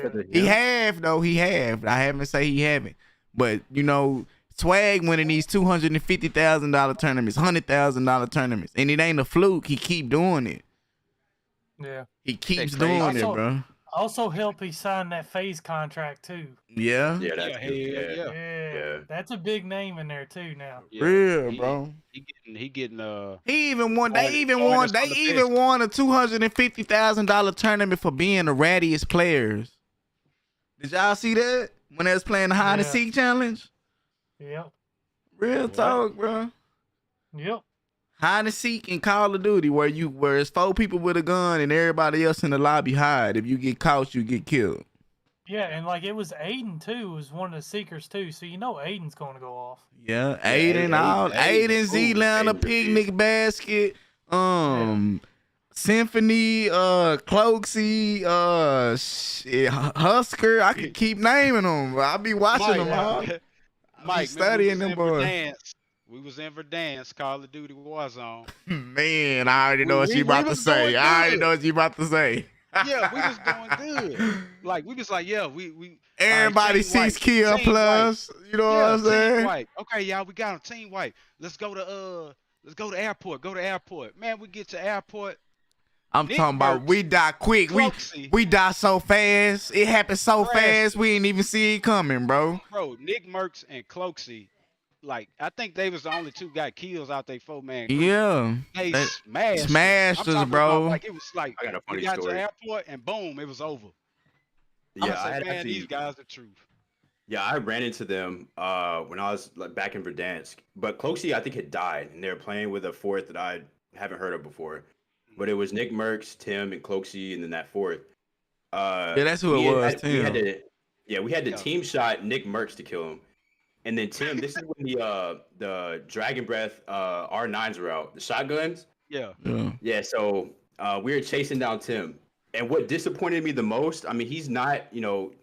I haven't say he haven't, but you know, swag winning these $250,000 tournaments, $100,000 tournaments, and it ain't a fluke. He keep doing it. Yeah, he keeps doing it, bro. Also help he sign that FaZe contract too. Yeah. Yeah, that's yeah. That's a big name in there too now. Yeah. Real, bro. He getting He even won a $250,000 tournament for being the rattiest players. Did y'all see that? When they was playing the hide and seek challenge? Yep. Real talk, bro. Yep. Hide and seek in Call of Duty where it's 4 people with a gun and everybody else in the lobby hide. If you get caught, you get killed. Yeah, and like it was Aiden too, was one of the seekers too. So you know Aiden's gonna go off. Yeah, Aiden, Z-Lander, Picnic Basket, Symphony, Cloaksy, Husker. I could keep naming them. I'll be watching them all. Mike, studying them boys. We was in Verdansk, Call of Duty Warzone. Man, I already know what you about to say. Yeah, we was doing good. Like we was like, we everybody sees kill plus. White. You know what I'm saying? White. Okay, y'all, we got him. Team White. Let's go to airport. Go to airport. Man, we get to airport. I'm talking about we die quick. We die so fast. It happened so fast. We didn't even see it coming, bro. Bro, Nick Merckx and Cloaksy. Like, I think they was the only 2 got kills out they 4-man group. Yeah. They smashed us, bro. Like, it was like, I got a funny we got story. to airport and boom, it was over. Yeah, these guys are truth. Yeah, I ran into them when I was like back in Verdansk. But Cloaksy, I think, had died, and they were playing with a 4th that I haven't heard of before. But it was Nick Merckx, Tim, and Cloaksy, and then that 4th. Yeah, that's who it was, Tim. We had the team shot Nick Merckx to kill him. And then Tim, this is when the Dragon Breath R9s were out, the shotguns. Yeah. So we were chasing down Tim, and what disappointed me the most, I mean, he's not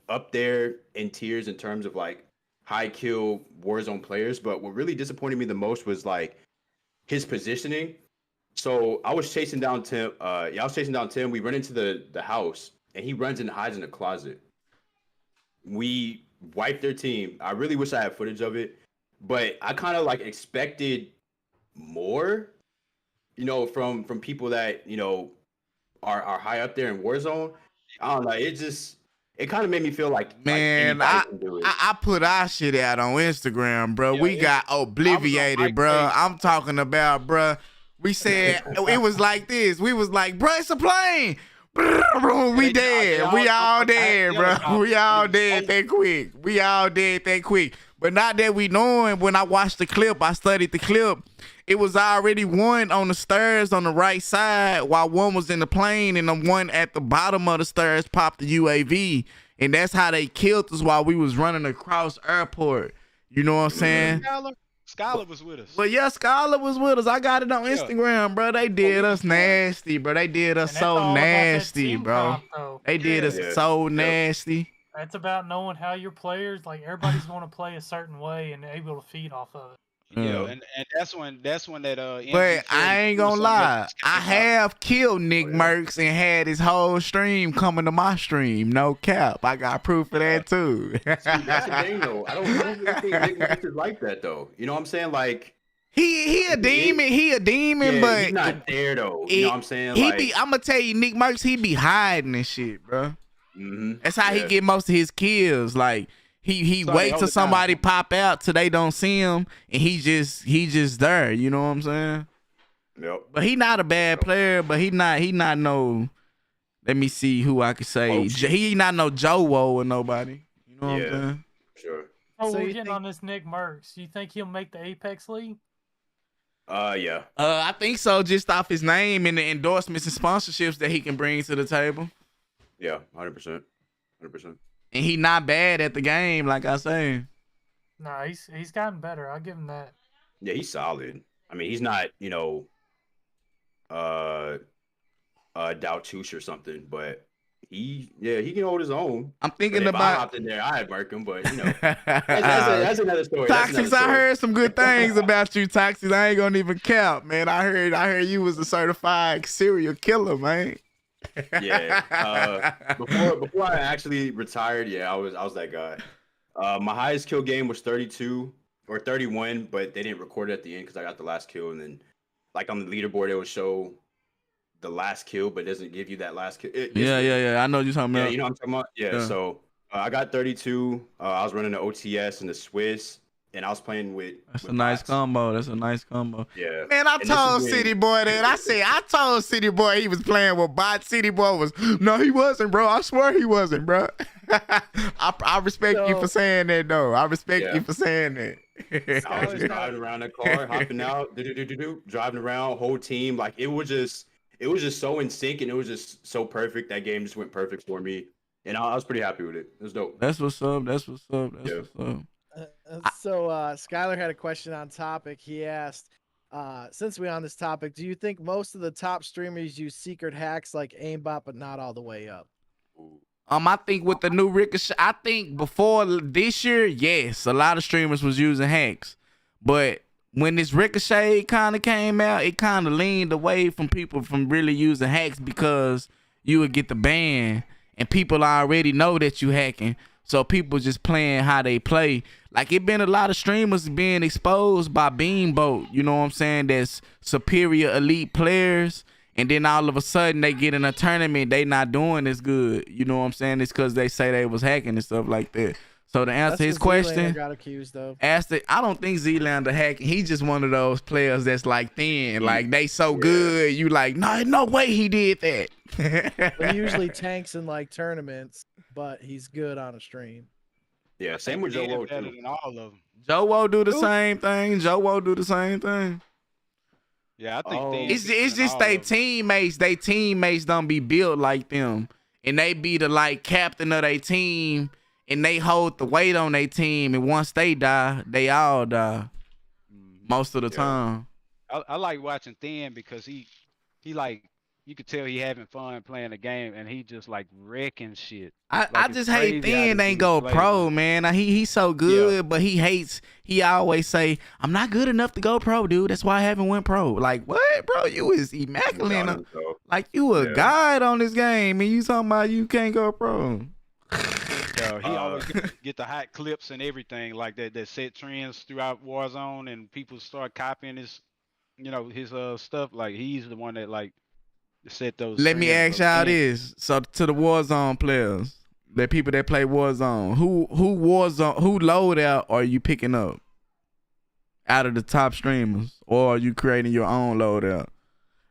up there in tiers in terms of like high kill Warzone players, but what really disappointed me the most was like his positioning. So I was chasing down Tim. We run into the house, and he runs and hides in a closet. We wiped their team. I really wish I had footage of it, but I kind of like expected more, from people that are high up there in Warzone. I don't know. It kind of made me feel like Man, anybody can do it. I put our shit out on Instagram, bro. Yeah, we got obliviated, bro. I'm talking about, bro. We said it was like this. We was like, bro, it's a plane. We dead. We all dead, bro. We all dead that quick. We all dead that quick. But not that we knowing, when I watched the clip, I studied the clip. It was already one on the stairs on the right side while one was in the plane, and the one at the bottom of the stairs popped the UAV. And that's how they killed us while we was running across airport. You know what I'm saying? Skylar was with us. But yeah, Skylar was with us. I got it on Instagram, bro. They did us nasty, bro. They did us so nasty, bro. They did us so nasty. That's about knowing how your players, like everybody's going to play a certain way and able to feed off of it. Yeah, and that's when that But I ain't gonna lie, I have killed Nick Merckx and had his whole stream coming to my stream. No cap, I got proof of that too. That's the thing though. I don't really think Nick Merckx is like that though. You know what I'm saying? Like he a demon, yeah, but he's not there though. You know what I'm saying? I'm gonna tell you, Nick Merckx, he be hiding and shit, bro. Mm-hmm. That's how he get most of his kills. Like he wait till somebody pop out till they don't see him, and he just there. You know what I'm saying? Yep. But he not a bad player, but he not no. Let me see who I could say. He not no Joe Woe or nobody. You know what I'm saying? Sure. Oh, so we're getting on this Nick Merckx. You think he'll make the Apex League? Yeah. I think so. Just off his name and the endorsements and sponsorships that he can bring to the table. Yeah, 100%. And he not bad at the game, like I say. Nah, he's gotten better. I'll give him that. Yeah, he's solid. I mean, he's not, Doubt-Touche or something, but he can hold his own. I'm thinking if about. I hopped in there, I'd work him, but that's another story. Toxics, I heard some good things about you, Toxics. I ain't gonna even count, man. I heard you was a certified serial killer, man. Yeah. Before I actually retired, I was that guy. My highest kill game was 32 or 31, but they didn't record it at the end because I got the last kill, and then like on the leaderboard it would show the last kill, but it doesn't give you that last kill. Yeah. I know what you're talking about. Yeah, you know what I'm talking about? Yeah. So I got 32. I was running the OTS and the Swiss. And I was playing with. That's a nice combo. Yeah. Man, I told City Boy that. I told City Boy he was playing with bots. City Boy was. No, he wasn't, bro. I swear he wasn't, bro. I respect you for saying that, though. I respect you for saying that. I was just driving around the car, hopping out, driving around, whole team. Like it was just so in sync, and it was just so perfect. That game just went perfect for me, and I was pretty happy with it. It was dope. That's what's up. What's up. So Skylar had a question on topic. He asked, since we're on this topic, do you think most of the top streamers use secret hacks like aimbot, but not all the way up? I think with the new Ricochet, I think before this year, yes, a lot of streamers was using hacks. But when this Ricochet kind of came out, it kind of leaned away from people from really using hacks because you would get the ban and people already know that you hacking. So people just playing how they play. Like it been a lot of streamers being exposed by Beamboat, you know what I'm saying? That's superior elite players. And then all of a sudden they get in a tournament, they not doing as good. You know what I'm saying? It's because they say they was hacking and stuff like that. So to answer his question, got accused of. I don't think Zlander hacking. He's just one of those players that's like thin. Like they so good, you like, no way he did that. But he usually tanks in like tournaments, but he's good on a stream. Yeah, same with Joe Woe too. All of them. Joe Woe do the same thing. Yeah, I think it's just they teammates. They teammates don't be built like them, and they be the like captain of their team, and they hold the weight on their team. And once they die, they all die. Most of the time. I like watching Thin because he like you could tell he having fun playing the game, and he just like wrecking shit. I just hate Thin ain't go pro, man. He's so good, but he always say, I'm not good enough to go pro, dude. That's why I haven't went pro. Like, what, bro? You is immaculate. Like, you a guide on this game, and you talking about you can't go pro. He always get the hot clips and everything like that set trends throughout Warzone, and people start copying his, his stuff. Like, he's the one that like set those. Let me streams ask up. y'all And this. So to the Warzone players, the people that play Warzone, who loadout are you picking up out of the top streamers, or are you creating your own loadout?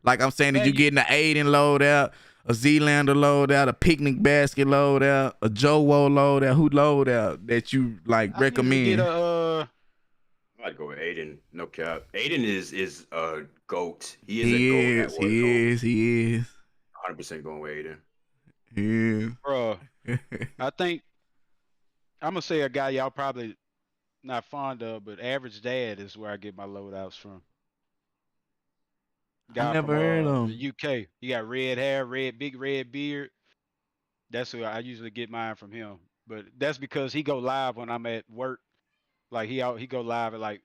Like I'm saying, Man, that you getting an Aiden loadout, a Zlander loadout, a picnic basket loadout, a Joe Wo loadout? Who loadout that you like I usually get recommend? I'd go with Aiden. No cap. Aiden is a goat. He is a He goat at is. Warzone. He is. 100% going with Aiden. Bruh, I think I'm gonna say a guy y'all probably not fond of, but Average Dad is where I get my loadouts from. I Guy never from heard of him. the UK. He got red hair, big red beard. That's who I usually get mine from him. But that's because he go live when I'm at work. Like he go live at like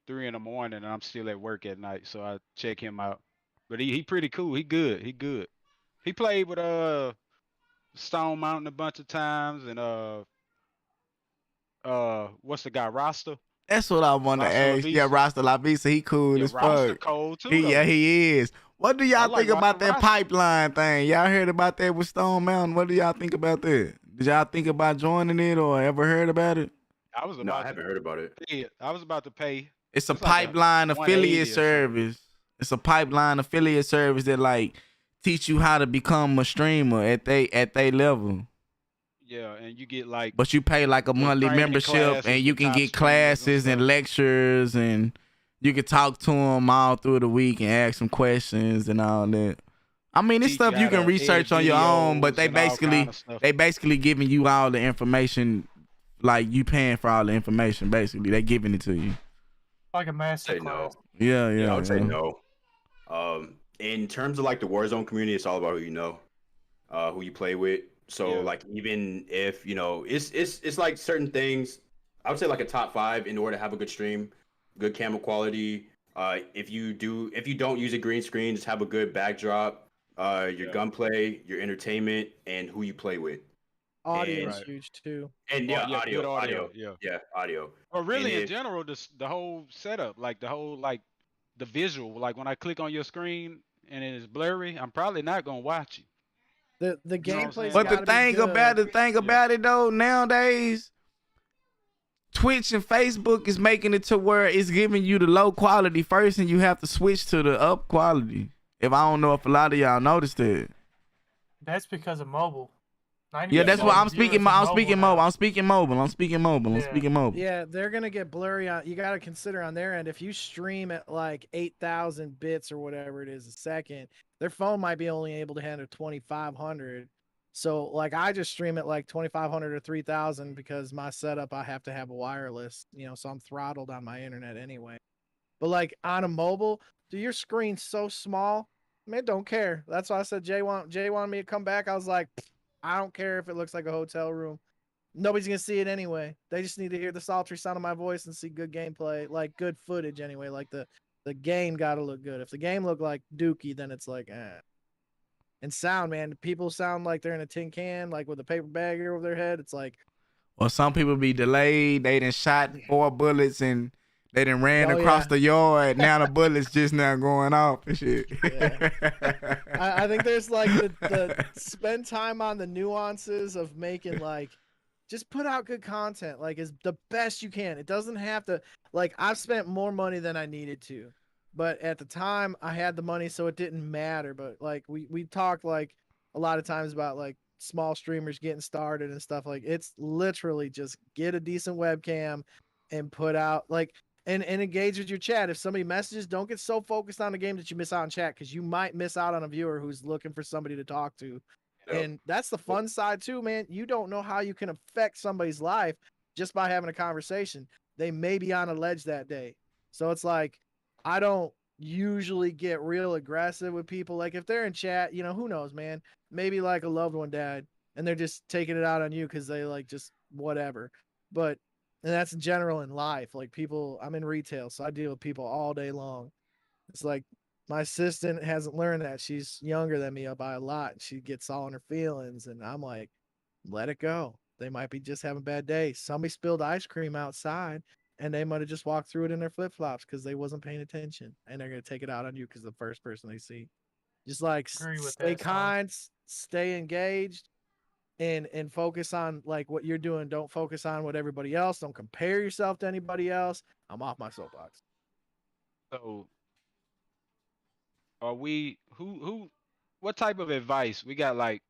3 in the morning and I'm still at work at night. So I check him out. But he pretty cool. He good. He good. He played with Stone Mountain a bunch of times and what's the guy, Rasta? That's what I want to Rasta ask. Yeah, Lavisa. Rasta Lavisa, he cool Yeah, as Rasta fuck. cold too though. He is. What do y'all like think about watching that Rasta. pipeline thing? Y'all heard about that with Stone Mountain? What do y'all think about that? Did y'all think about joining it or ever heard about it? I was No, about I haven't heard about it. pay it. I was about to pay. It's a It's like a pipeline affiliate 180 or something. service. It's a pipeline affiliate service that like teach you how to become a streamer at they level. Yeah, and you get like But you pay like a monthly training membership, classes and you with can top get streamers and classes and stuff. lectures, and you can talk to them all through the week and ask some questions and all that. I mean, it's teach stuff you you how can to research edit on your own, but videos they and all kind of stuff. basically giving you all the information, like you paying for all the information. Basically, they giving it to you. Like a master Say no. class. Yeah, Yeah, I would say yeah. no. In terms of like the Warzone community, it's all about who you know, who you play with. So Yeah. like even if it's like certain things, I would say like a top 5 in order to have a good stream, good camera quality. If you don't use a green screen, just have a good backdrop. Your gunplay, your entertainment, and who you play with. Audio is Right. huge too. And yeah, good audio. Yeah. Yeah, audio. Or really And in general, the whole setup, like the whole the visual. Like when I click on your screen and it is blurry, I'm probably not gonna watch you. The You know what I'm gameplay's saying? But the gotta be thing good. about it though, nowadays, Twitch and Facebook is making it to where it's giving you the low quality first, and you have to switch to the up quality. If I don't know if a lot of y'all noticed it. That's because of mobile. Yeah, that's what I'm viewers speaking. are I'm speaking now. mobile. I'm speaking mobile. I'm speaking mobile. I'm Yeah. speaking mobile. Yeah, they're gonna get blurry on. You gotta consider on their end if you stream at like 8,000 bits or whatever it is a second, their phone might be only able to handle 2,500. So like I just stream at like 2,500 or 3,000 because my setup I have to have a wireless, so I'm throttled on my internet anyway. But like on a mobile, dude, your screen's so small, man, don't care. That's why I said Jay wanted me to come back. I was like, I don't care if it looks like a hotel room. Nobody's gonna see it anyway. They just need to hear the sultry sound of my voice and see good gameplay, like good footage anyway. Like the game gotta look good. If the game look like Dookie, then it's like, eh. And sound, man, people sound like they're in a tin can, like with a paper bag over their head. It's like, Or some people be delayed. They done shot 4 bullets and they done ran Oh, across yeah. the yard. Now the bullets just now going off and shit. Yeah. I think there's like the spend time on the nuances of making like just put out good content like is the best you can. It doesn't have to like I've spent more money than I needed to, but at the time I had the money so it didn't matter. But like we talked like a lot of times about like small streamers getting started and stuff. Like it's literally just get a decent webcam and put out like and engage with your chat. If somebody messages, don't get so focused on the game that you miss out on chat because you might miss out on a viewer who's looking for somebody to talk to. Yep. And that's the fun side too, man. You don't know how you can affect somebody's life just by having a conversation. They may be on a ledge that day. So it's like, I don't usually get real aggressive with people. Like if they're in chat, who knows, man, maybe like a loved one died and they're just taking it out on you because they like just whatever. But and that's in general in life. Like people, I'm in retail, so I deal with people all day long. It's like my assistant hasn't learned that. She's younger than me by a lot. She gets all in her feelings, and I'm like, let it go. They might be just having a bad day. Somebody spilled ice cream outside, and they might have just walked through it in their flip flops because they wasn't paying attention, and they're gonna take it out on you because the first person they see. Just like Agree with stay that, Sonic. kind, stay engaged, and focus on like what you're doing. Don't focus on what everybody else. Don't compare yourself to anybody else. I'm off my soapbox. So, are we who? What type of advice we got? Like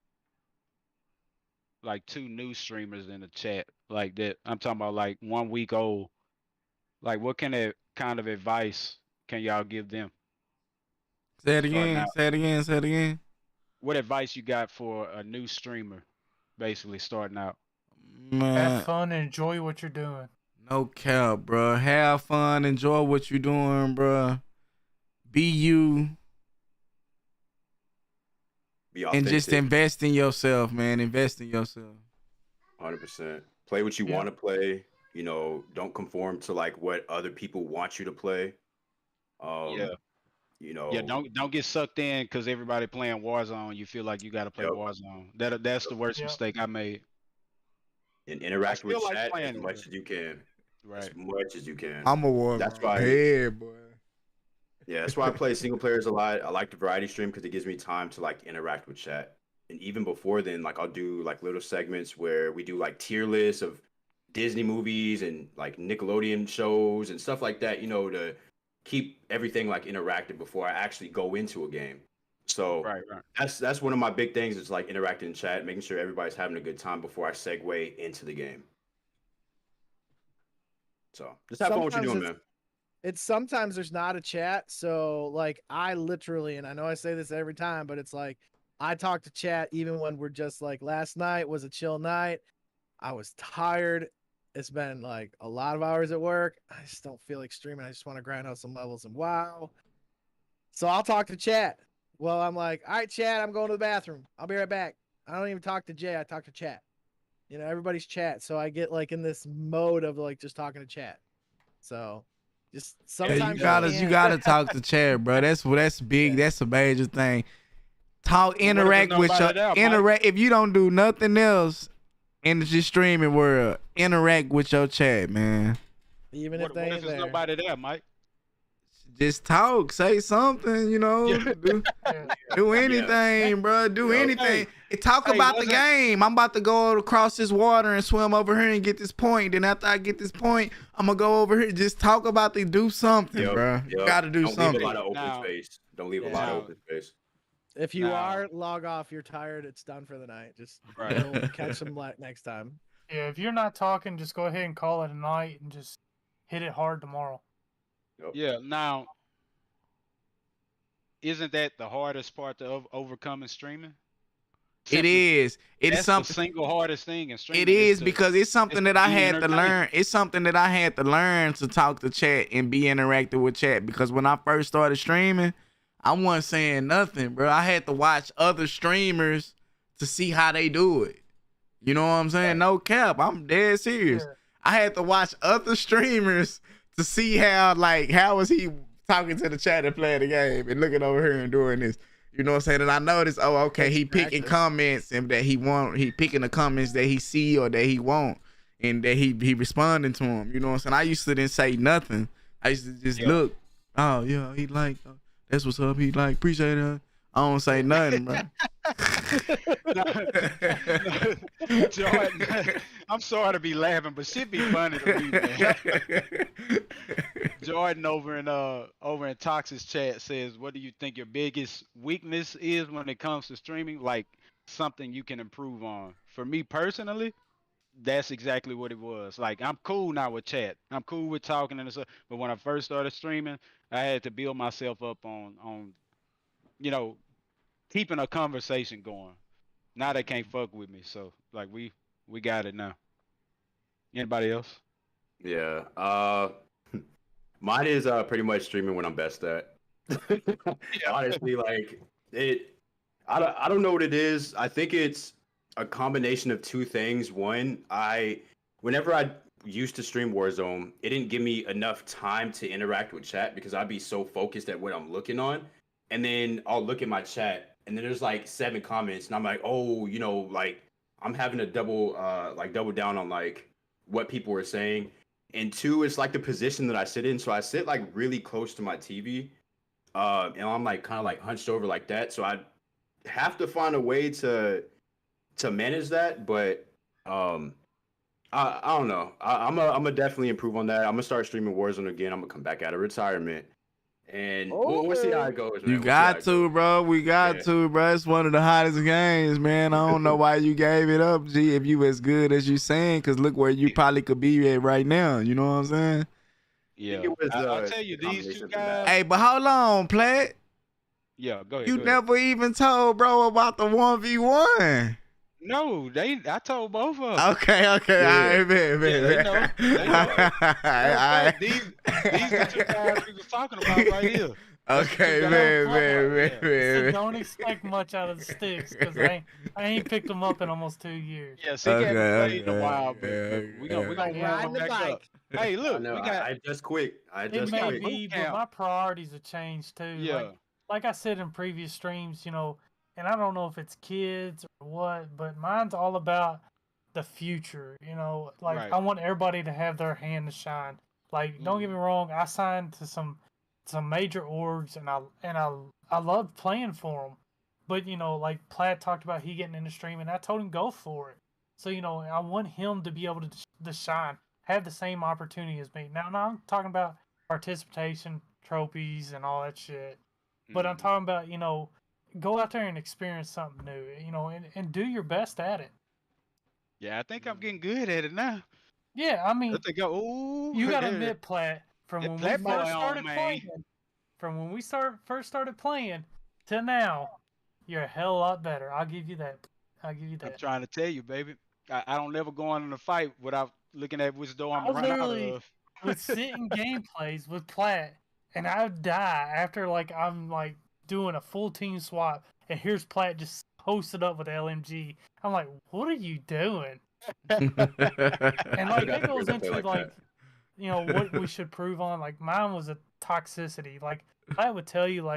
two new streamers in the chat like that. I'm talking about like 1 week old. Like, what kind of advice can y'all give them? Say it Starting again. out. Say it again. Say it again. What advice you got for a new streamer, basically starting out? Man, Have fun and enjoy what you're doing. no cap, bro. Have fun. Enjoy what you're doing, bro. Be you. Be And just authentic. invest in yourself, man. Invest in yourself. 100%. Play what you Yeah. want to play. You know, don't conform to like what other people want you to play. Yeah. You know. Yeah, don't get sucked in because everybody playing Warzone. You feel like you got to play Yep. Warzone. That's the worst Yep. mistake I made. And interact still with like chat playing as it, much but- as you can. Right. As much as you can. I'm a war. That's why. Head, boy. Yeah, that's why I play single players a lot. I like the variety stream because it gives me time to like interact with chat. And even before then, like I'll do like little segments where we do like tier lists of Disney movies and like Nickelodeon shows and stuff like that, you know, to keep everything like interactive before I actually go into a game. So Right. that's one of my big things is like interacting in chat, making sure everybody's having a good time before I segue into the game. So just have fun what you're Sometimes doing, man. It's sometimes there's not a chat. So like I literally, and I know I say this every time, but it's like I talk to chat even when we're just like last night was a chill night. I was tired. It's been like a lot of hours at work. I just don't feel like streaming. I just want to grind out some levels and WoW. So I'll talk to chat. Well, I'm like, all right, chat, I'm going to the bathroom. I'll be right back. I don't even talk to Jay. I talk to chat. You know, everybody's chat. So I get like in this mode of like just talking to chat. So just Yeah, sometimes you gotta talk to chat, bro. That's big. Yeah. That's a major thing. Talk, What if interact there's with nobody your there, Mike? interact. If you don't do nothing else in the streaming world, interact with your chat, man. even What if they if ain't there's there. nobody there, Mike? Just talk, say something, you know. Yeah. Do anything, bro. Do Yep. anything. And talk Hey, about the wasn't- game. I'm about to go across this water and swim over here and get this point. Then after I get this point, I'm gonna go over here. Just talk about do something, Yep, bro. You yep. gotta do Don't something. leave a lot of open Now- space. Don't leave a Yeah. lot of Now- open space. If you Now- are, log off. You're tired. It's done for the night. Just Right. you'll catch them next time. Yeah, if you're not talking, just go ahead and call it a night and just hit it hard tomorrow. Yeah. Now, isn't that the hardest part to overcome in streaming? It is. It That's is something. the single hardest thing in streaming. It is to- because it's something it's that to I be had to entertained. learn. It's something that I had to learn to talk to chat and be interactive with chat. Because when I first started streaming, I wasn't saying nothing, bro. I had to watch other streamers to see how they do it. You know what I'm saying? No cap. I'm dead serious. Yeah. I had to watch other streamers to see how is he talking to the chat and playing the game and looking over here and doing this. You know what I'm saying? And I noticed, oh, okay, he picking Practice. comments and that he picking the comments that he see or that he want and that he responding to him. You know what I'm saying? I used to didn't say nothing. I used to just look. Oh yeah, he like that's what's up. He like appreciate it. I don't say nothing, bro. Jordan, I'm sorry to be laughing, but shit be funny to me, man. Jordan over in Toxic's chat says, "What do you think your biggest weakness is when it comes to streaming? Like something you can improve on." For me personally, that's exactly what it was. Like I'm cool now with chat. I'm cool with talking and stuff. But when I first started streaming, I had to build myself up on keeping a conversation going. Now they can't fuck with me. So like we got it now. Anybody else? Yeah. Mine is pretty much streaming when I'm best at. Honestly, like I don't know what it is. I think it's a combination of two things. One, whenever I used to stream Warzone, it didn't give me enough time to interact with chat because I'd be so focused at what I'm looking on. And then I'll look at my chat and then there's like 7 comments and I'm like, oh, like I'm having to double down on like what people are saying. And 2, it's like the position that I sit in. So I sit like really close to my TV. and I'm like kind of like hunched over like that. So I have to find a way to manage that. But I don't know. I'm gonna definitely improve on that. I'm gonna start streaming Warzone again. I'm gonna come back out of retirement, and we'll see how it goes, man. You We'll see how got it to, goes. bro. We got to, bro. It's one of the hottest games, man. I don't know why you gave it up, G, if you as good as you saying, because look where you probably could be at right now. You know what I'm saying? Yeah, it was, I'll tell you, the these two combination of the map. guys. Hey, but hold on, Plat. Yeah, go ahead. You go ahead. never even told, bro, about the 1v1. No, I told both of them. Okay. All right, man. They know. They know. All right. These the two guys we was talking about right here. Okay, That's man. So don't expect much out of the sticks because I ain't picked them up in almost 2 years. Yeah, Sick haven't played in a while, but we gonna Like warm riding him the back up. bike. Hey, look, I know. we got I just quit. It may got be, boot but camp. my priorities have changed too. Yeah. Like I said in previous streams, and I don't know if it's kids or what, but mine's all about the future. Like Right. I want everybody to have their hand to shine. Like, don't get me wrong, I signed to some major orgs, and I love playing for them. But like Platt talked about, he getting in the stream, and I told him go for it. So I want him to be able to shine, have the same opportunity as me. Now I'm talking about participation trophies and all that shit. But I'm talking about, go out there and experience something new, and do your best at it. Yeah, I think I'm getting good at it now. Yeah, I mean, I think you gotta admit, Platt, from when we first started playing to now, you're a hell of a lot better. I'll give you that. I'm trying to tell you, baby. I don't never go on in a fight without looking at which door I'm I running out literally of. would sit in gameplays with Platt, and I would die after I'm doing a full team swap, and here's Platt just posted up with LMG. I'm like, what are you doing? And that goes into what we should prove on. Like mine was a toxicity. Like I would tell you,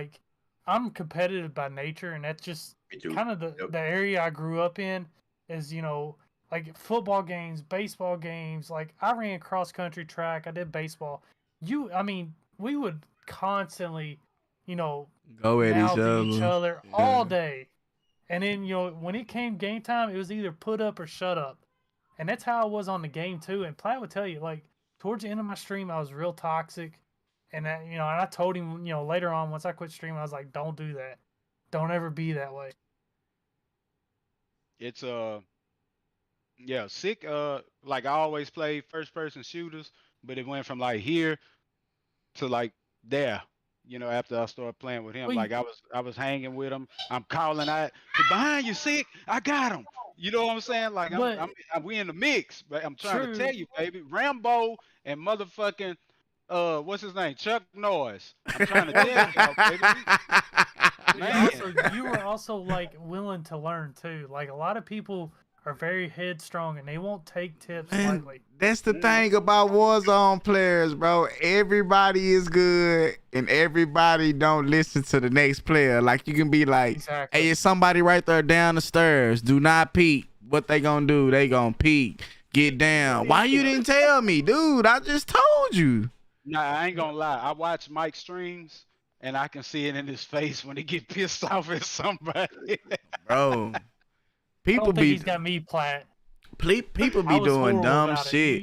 I'm competitive by nature, and that's just kind of the area I grew up in. Is like football games, baseball games. Like I ran cross country track. I did baseball. We would constantly, go at each other all day. And then when it came game time, it was either put up or shut up. And that's how I was on the game too. And Platt would tell you, towards the end of my stream, I was real toxic. And and I told him, later on, once I quit streaming, I was like, don't do that. Don't ever be that way. It's Sick. Like I always play first person shooters, but it went from here to there. After I started playing with him, I was hanging with him. I'm calling out, behind you, Sick. I got him. You know what I'm saying? We in the mix, but I'm trying to tell you, baby, Rambo and motherfucking what's his name, Chuck Norris. I'm trying to tell you, baby. Man. You were also willing to learn too. Like a lot of people are very headstrong and they won't take tips lightly. That's the thing about Warzone players, bro. Everybody is good and everybody don't listen to the next player. Like you can be like, exactly. Hey, it's somebody right there down the stairs. Do not peek. What they gonna do? They gonna peek. Get down. Why you didn't tell me? Dude, I just told you. Nah, I ain't gonna lie. I watch Mike's streams and I can see it in his face when he get pissed off at somebody. Bro. People he's got me Platt. People be doing dumb shit.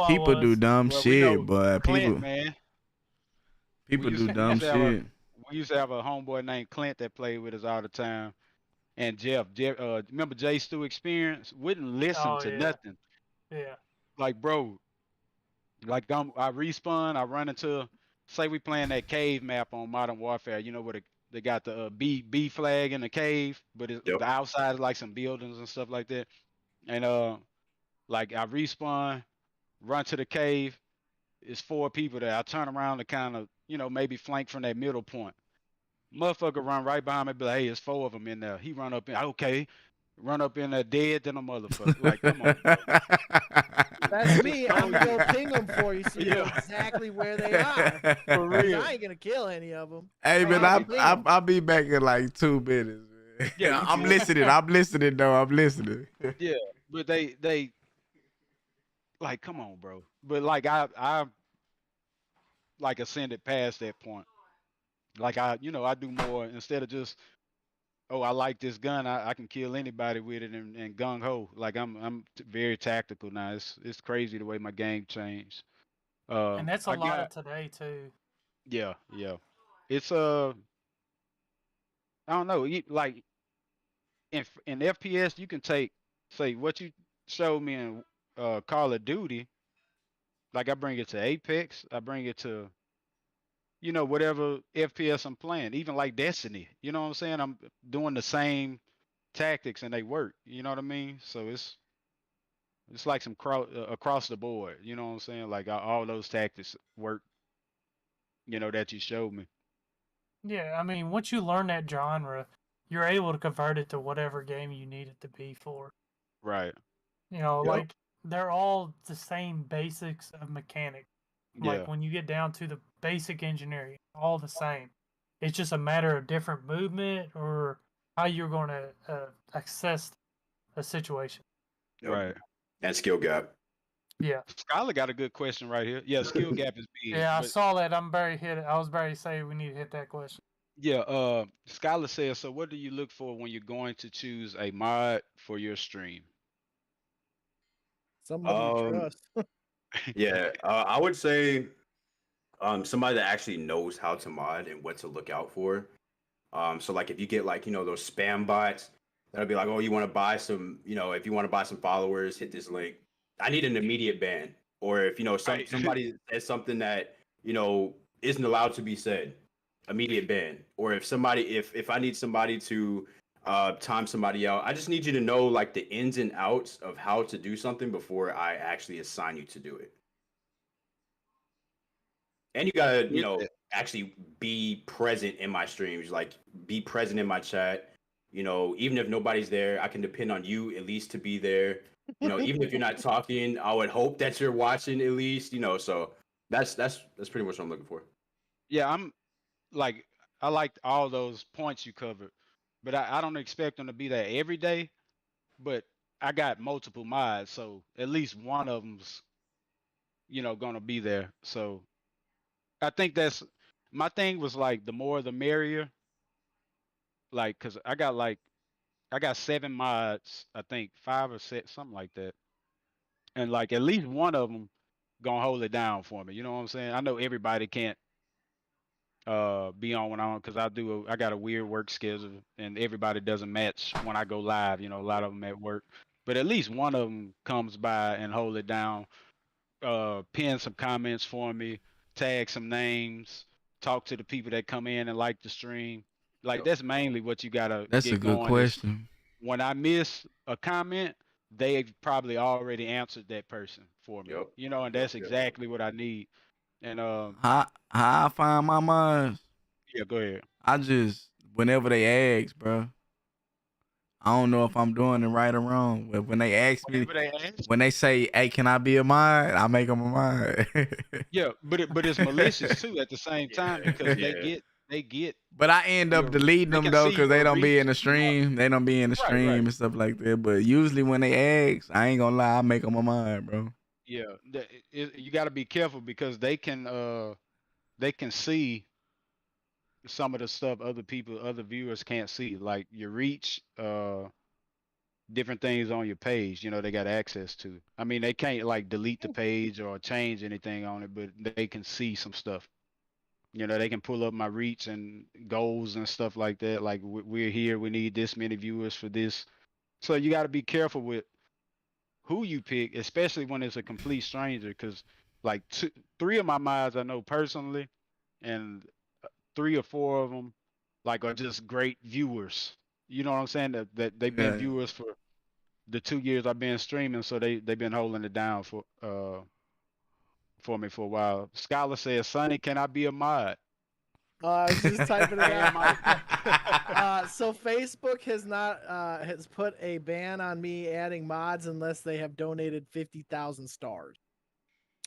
People do dumb shit, but Clint, man. People do dumb shit. We used to have a homeboy named Clint that played with us all the time. And Jeff, remember J Stu Experience? Wouldn't listen to nothing. Yeah. Like, bro, I respawn, I run into, say we playing that cave map on Modern Warfare, where they got the B flag in the cave, but the outside is like some buildings and stuff like that. And I respawn, run to the cave. It's 4 people there. I turn around to kind of, maybe flank from that middle point. Motherfucker run right behind me, be like, hey, it's 4 of them in there. He run up in, okay, run up in there dead than a motherfucker. Like, come on, bro. That's me. I'm gonna ping them for you so you know exactly where they are. For real. I ain't gonna kill any of them. Hey man, I'll be back in like 2 minutes. Man. Yeah, I'm listening. I'm listening though. I'm listening. Yeah, but they like, come on, bro. But I ascended past that point. Like I do more instead of just, oh, I like this gun, I can kill anybody with it and gung ho. Like very tactical now. It's crazy the way my game changed. And that's a I lot of got today too. yeah. It's I don't know. Like in FPS, you can say what you showed me in Call of Duty. Like I bring it to Apex, I bring it to whatever FPS I'm playing, even like Destiny. You know what I'm saying? I'm doing the same tactics and they work. You know what I mean? So it's like some across the board. You know what I'm saying? Like all those tactics work. That you showed me. Yeah, I mean, once you learn that genre, you're able to convert it to whatever game you need it to be for. Right. Yep. Like they're all the same basics of mechanics. Yeah. Like when you get down to the basic engineering, all the same. It's just a matter of different movement or how you're going to access a situation. Yep. Right. And skill gap. Yeah. Skylar got a good question right here. Yeah, skill gap is big. Yeah, I but saw that. I was very say we need to hit that question. yeah, Skylar says, so what do you look for when you're going to choose a mod for your stream? Somebody you Um, trust. yeah, I would say somebody that actually knows how to mod and what to look out for. So like if you get like those spam bots that'll be like, oh, you want to buy some, if you want to buy some followers, hit this link. I need an immediate ban. Or if Right. somebody says something that isn't allowed to be said, immediate ban. Or if I need somebody to time somebody out, I just need you to know like the ins and outs of how to do something before I actually assign you to do it. And you gotta, With that. actually be present in my streams, like be present in my chat. Even if nobody's there, I can depend on you at least to be there. Even if you're not talking, I would hope that you're watching at least. So that's pretty much what I'm looking for. Yeah, I liked all those points you covered, but I don't expect them to be there every day. But I got multiple mods, so at least one of them's gonna be there. So I think that's my thing was like the more the merrier. Like, cause I got 7 mods, I think 5 or 6, something like that, and like at least one of them gonna hold it down for me. You know what I'm saying? I know everybody can't be on when I'm on because I got a weird work schedule and everybody doesn't match when I go live. A lot of them at work, but at least one of them comes by and hold it down, pin some comments for me, tag some names, talk to the people that come in and like the stream. Like that's mainly what you gotta That's a get good going is question. when I miss a comment, they've probably already answered that person for me. Yep. And that's exactly what I need. And How I find my mods? yeah, go ahead. I just whenever they ask, bro. I don't know if I'm doing it right or wrong, but when they ask me, Whenever they ask. when they say, "Hey, can I be a mod?" I make them a mod. Yeah, but it's malicious too at the same time because Yeah. they get But I end up deleting they them can though, see cause they your don't be reach. in the stream. They don't be in the Right, stream and stuff like that. But usually when they ask, I ain't gonna lie, I make them a mod, bro. Yeah, you got to be careful because they can see some of the stuff other viewers can't see, like your reach, different things on your page. They got access to. I mean, they can't like delete the page or change anything on it, but they can see some stuff. They can pull up my reach and goals and stuff like that. Like we're here, we need this many viewers for this. So you got to be careful with who you pick, especially when it's a complete stranger. Because like 3 of my mods I know personally, and 3 or 4 of them like are just great viewers. You know what I'm saying? That they've been Yeah, viewers for the 2 years I've been streaming, so they've been holding it down for me for a while. Scholar says, "Sonny, can I be a mod?" I was just typing it Yeah, Mike. out. So Facebook has put a ban on me adding mods unless they have donated 50,000 stars.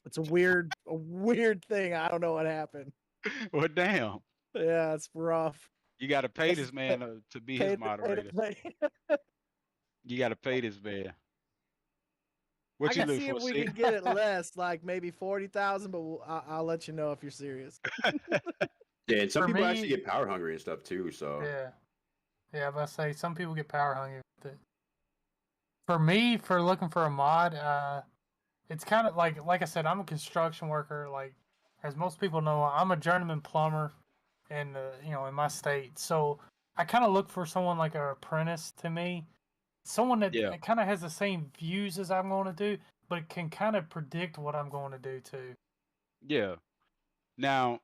It's a weird thing. I don't know what happened. Well, damn. Yeah, it's rough. You got to pay this man to be his Pay moderator. pay. You got to pay this man. I What you can look see for? if we See? can get it less, like maybe 40,000, but I'll let you know if you're serious. Yeah, and some For people me- actually get power hungry and stuff too. So Yeah, but I say some people get power hungry with it. For me, for looking for a mod, it's kind of like I said, I'm a construction worker. Like, as most people know, I'm a journeyman plumber in in my state. So I kind of look for someone like an apprentice to me, someone that Yeah. kind of has the same views as I'm going to do, but can kind of predict what I'm going to do too. Yeah. Now,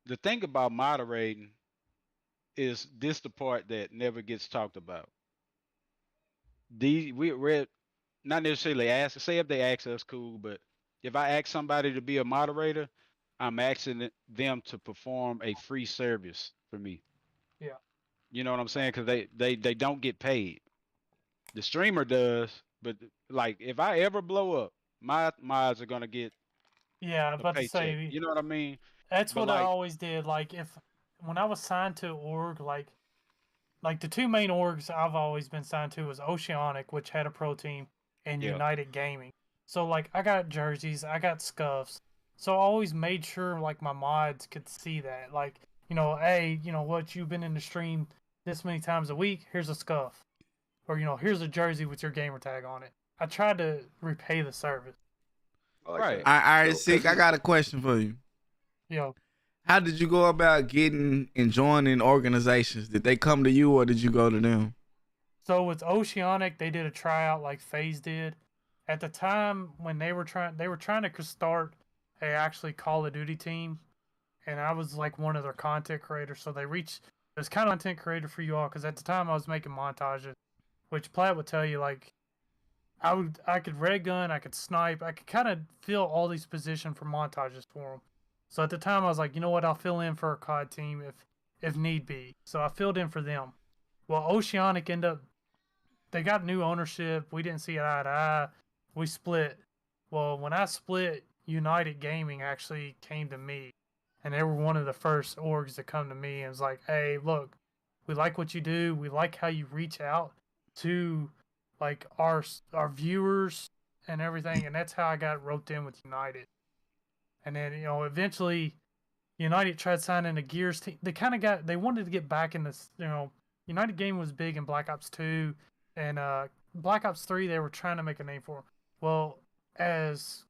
the thing about moderating is this the part that never gets talked about. We're not necessarily ask. Say if they ask us, cool. But if I ask somebody to be a moderator, I'm asking them to perform a free service for me. Yeah. You know what I'm saying? Because they don't get paid. The streamer does, but like if I ever blow up, my mods are gonna get Yeah, I was a about to paycheck. say You know what I mean? that's But what I like, always did. Like when I was signed to org, like the two main orgs I've always been signed to was Oceanic, which had a pro team, and Yeah. United Gaming. So like I got jerseys, I got scuffs. So I always made sure like my mods could see that. Like, hey, what, you've been in the stream this many times a week, here's a scuff. Or, here's a jersey with your gamer tag on it. I tried to repay the service. I like Right. that. All right, So, Sick, I got a question for you. How did you go about getting and joining organizations? Did they come to you or did you go to them? So with Oceanic, they did a tryout like FaZe did. At the time when they were trying to start a actually Call of Duty team, and I was like one of their content creators. So they reached, it was kind of content creator for you all, because at the time I was making montages, which Platt would tell you, like I could red gun, I could snipe, I could kind of fill all these positions for montages for them. So at the time I was like, you know what, I'll fill in for a COD team if need be. So I filled in for them. Well, Oceanic they got new ownership. We didn't see eye to eye. We split. Well, when I split, United Gaming actually came to me, and they were one of the first orgs to come to me and was like, "Hey, look, we like what you do. We like how you reach out to like our viewers and everything." And that's how I got roped in with United. And then eventually, United tried signing a Gears team. They wanted to get back in this. United Gaming was big in Black Ops 2. And Black Ops 3, they were trying to make a name for them. Well, as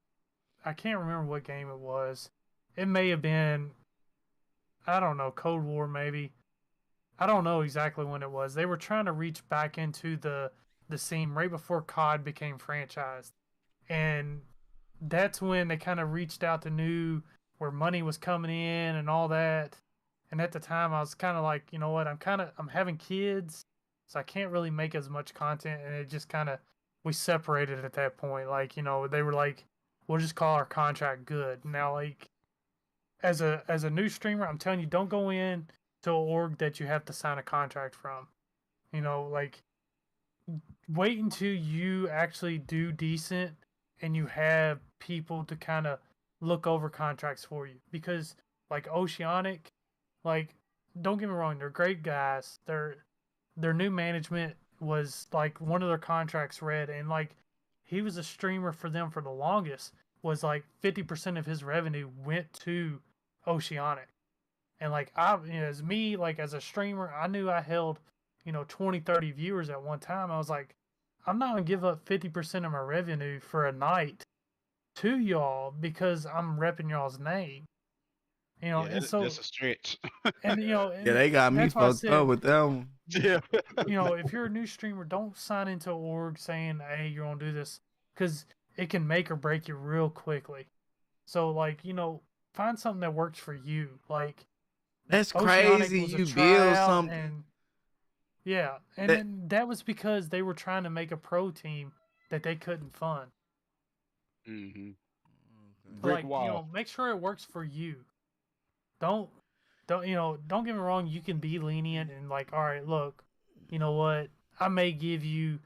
I can't remember what game it was. It may have been, I don't know, Cold War maybe. I don't know exactly when it was. They were trying to reach back into the scene right before COD became franchised. And that's when they kind of reached out to knew where money was coming in and all that. And at the time, I was kind of like, you know what, I'm having kids. So I can't really make as much content, and it just kind of, we separated at that point. Like, they were like, we'll just call our contract good. Now, like, as a new streamer, I'm telling you, don't go in to an org that you have to sign a contract from. Like, wait until you actually do decent and you have people to kind of look over contracts for you. Because, like, Oceanic, like, don't get me wrong, they're great guys. Their new management was like one of their contracts read, and like he was a streamer for them for the longest, was like 50% of his revenue went to Oceanic. And like as me, like as a streamer, I knew I held 20, 30 viewers at one time. I was like, I'm not gonna give up 50% of my revenue for a night to y'all because I'm repping y'all's name. And so that's a stretch. and Yeah, they got me fucked up with that one. Yeah. If you're a new streamer, don't sign into an org saying, "Hey, you're gonna do this," because it can make or break you real quickly. So, like, find something that works for you. Like, That's Oceanic crazy. was a You build tryout, something. and yeah, and That- then that was because they were trying to make a pro team that they couldn't fund. Mm-hmm. But, Brick like, wall. make sure it works for you. Don't get me wrong. You can be lenient and like, all right, look, you know what? I may give you,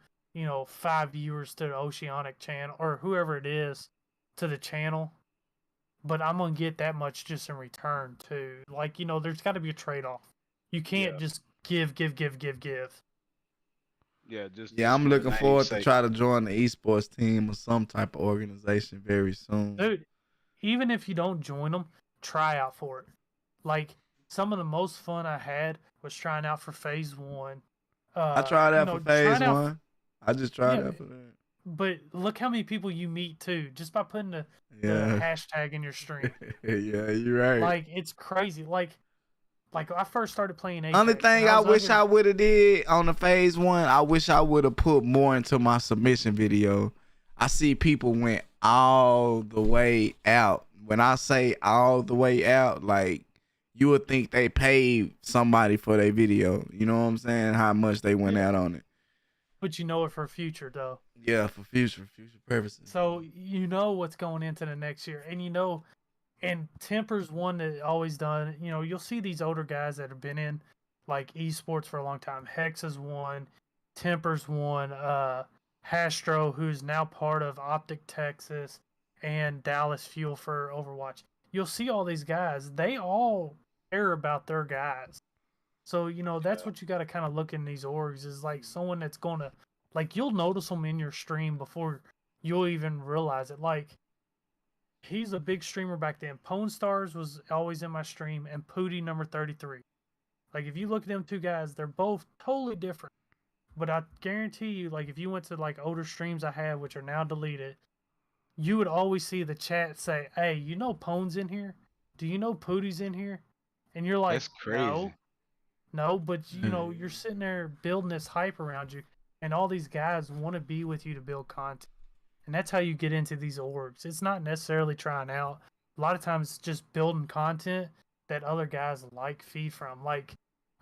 5 viewers to the Oceanic channel or whoever it is to the channel, but I'm gonna get that much just in return too. Like, there's got to be a trade-off. You can't just give. Yeah, just Yeah, I'm for the looking forward to namesake. try to join the esports team or some type of organization very soon. Dude, even if you don't join them, try out for it. Like some of the most fun I had was trying out for phase 1. I tried out for phase trying out 1. I just tried Yeah, out for that. But look how many people you meet too, just by putting the Yeah. hashtag in your stream. Yeah, you're right. Like it's crazy. Like I first started playing Apex. Only thing and I was wish under- I would have did on the phase 1, I wish I would have put more into my submission video. I see people went all the way out. When I say all the way out, like you would think they paid somebody for their video. You know what I'm saying? How much they went out on it. But you know it for future though. Yeah, for future purposes. So you know what's going into the next year, and you know, and Temper's one that always done. You know, you'll see these older guys that have been in like esports for a long time. Hex is one, Temper's one, Hastro, who's now part of Optic Texas and Dallas Fuel for Overwatch. You'll see all these guys. They all care about their guys. So, you know, that's what you got to kind of look in these orgs is like someone that's going to, like, you'll notice them in your stream before you'll even realize it. Like, he's a big streamer back then. Pwn Stars was always in my stream, and Pooty number 33. Like, if you look at them two guys, they're both totally different. But I guarantee you, like, if you went to, like, older streams I had, which are now deleted, you would always see the chat say, hey, you know Pwn's in here? Do you know Pooty's in here? And you're like, That's crazy. No, but you know, you're sitting there building this hype around you, and all these guys want to be with you to build content. And that's how you get into these orgs. It's not necessarily trying out. A lot of times it's just building content that other guys like feed from. Like,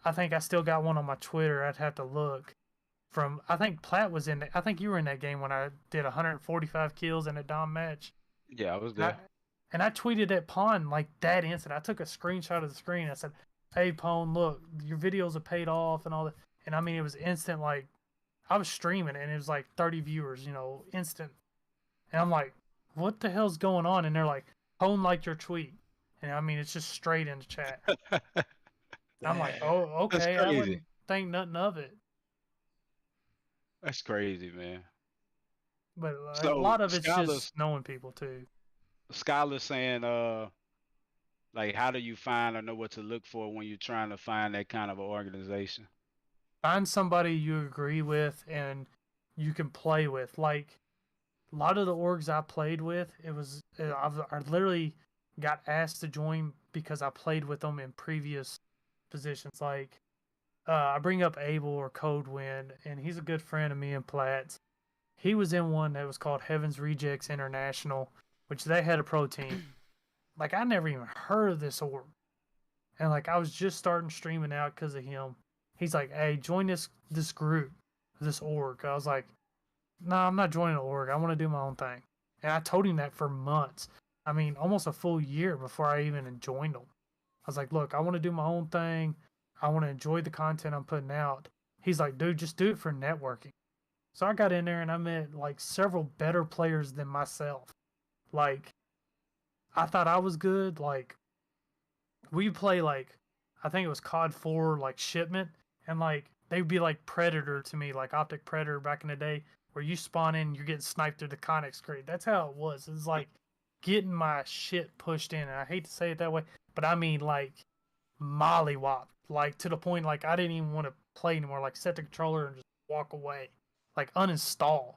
I think I still got one on my Twitter. I'd have to look. From, I think Platt was in it. I think you were in that game when I did 145 kills in a Dom match. Yeah, I was there. And I tweeted at Pond like that instant. I took a screenshot of the screen. I said, hey, Pwn, look, your videos have paid off and all that. And I mean, it was instant. Like, I was streaming and it was like 30 viewers, you know, instant. And I'm like, what the hell's going on? And they're like, Pwn liked your tweet. And I mean, it's just straight into chat. I'm like, oh, okay. I wouldn't think nothing of it. That's crazy, man. But So, a lot of it's Skylar's- just knowing people too. Skylar's saying, like, how do you find or know what to look for when you're trying to find that kind of an organization? Find somebody you agree with and you can play with. Like, a lot of the orgs I played with, I literally got asked to join because I played with them in previous positions. Like, I bring up Abel or Codewind, and he's a good friend of me and Platt's. He was in one that was called Heaven's Rejects International, which they had a pro team. Like, I never even heard of this org. And, like, I was just starting streaming out because of him. He's like, hey, join this group, this org. I was like, no, I'm not joining an org. I want to do my own thing. And I told him that for months. I mean, almost a full year before I even joined them. I was like, look, I want to do my own thing. I want to enjoy the content I'm putting out. He's like, dude, just do it for networking. So I got in there and I met, like, several better players than myself. Like, I thought I was good. Like, we play, like, I think it was COD 4, like, shipment. And, like, they'd be like Predator to me, like Optic Predator back in the day, where you spawn in and you're getting sniped through the Connex crate. That's how it was. It's like getting my shit pushed in. And I hate to say it that way, but I mean, like, mollywop. Like, to the point, like, I didn't even want to play anymore. Like, set the controller and just walk away. Like, uninstall.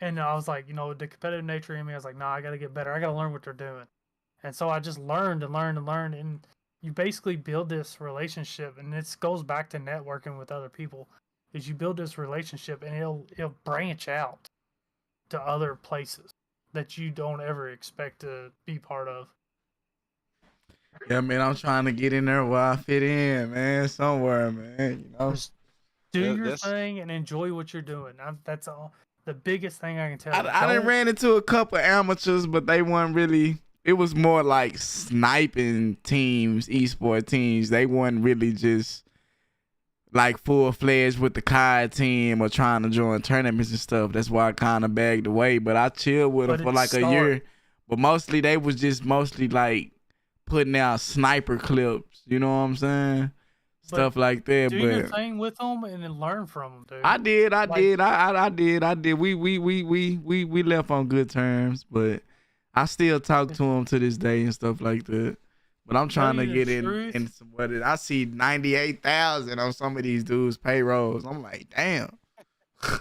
And I was like, you know, the competitive nature in me, I was like, nah, I got to get better. I got to learn what they're doing. And so I just learned and learned and learned. And you basically build this relationship. And this goes back to networking with other people. Is you build this relationship and it'll branch out to other places that you don't ever expect to be part of. Yeah, man, I'm trying to get in there where I fit in, man, somewhere, man. You know, Just do your thing and enjoy what you're doing. That's all. The biggest thing I can tell you. I done ran into a couple amateurs, but they weren't really. It was more like sniping teams, esport teams. They weren't really just like full-fledged with the COD team or trying to join tournaments and stuff. That's why I kind of bagged away. But I chilled with them for like a year. But mostly they was just like putting out sniper clips. You know what I'm saying? Stuff like that. Do your thing with them and then learn from them, dude. I did. I did. We left on good terms, but I still talk to them to this day and stuff like that. But I'm trying to Tell you get the in truth. in some what I see 98,000 on some of these dudes' payrolls. I'm like, damn.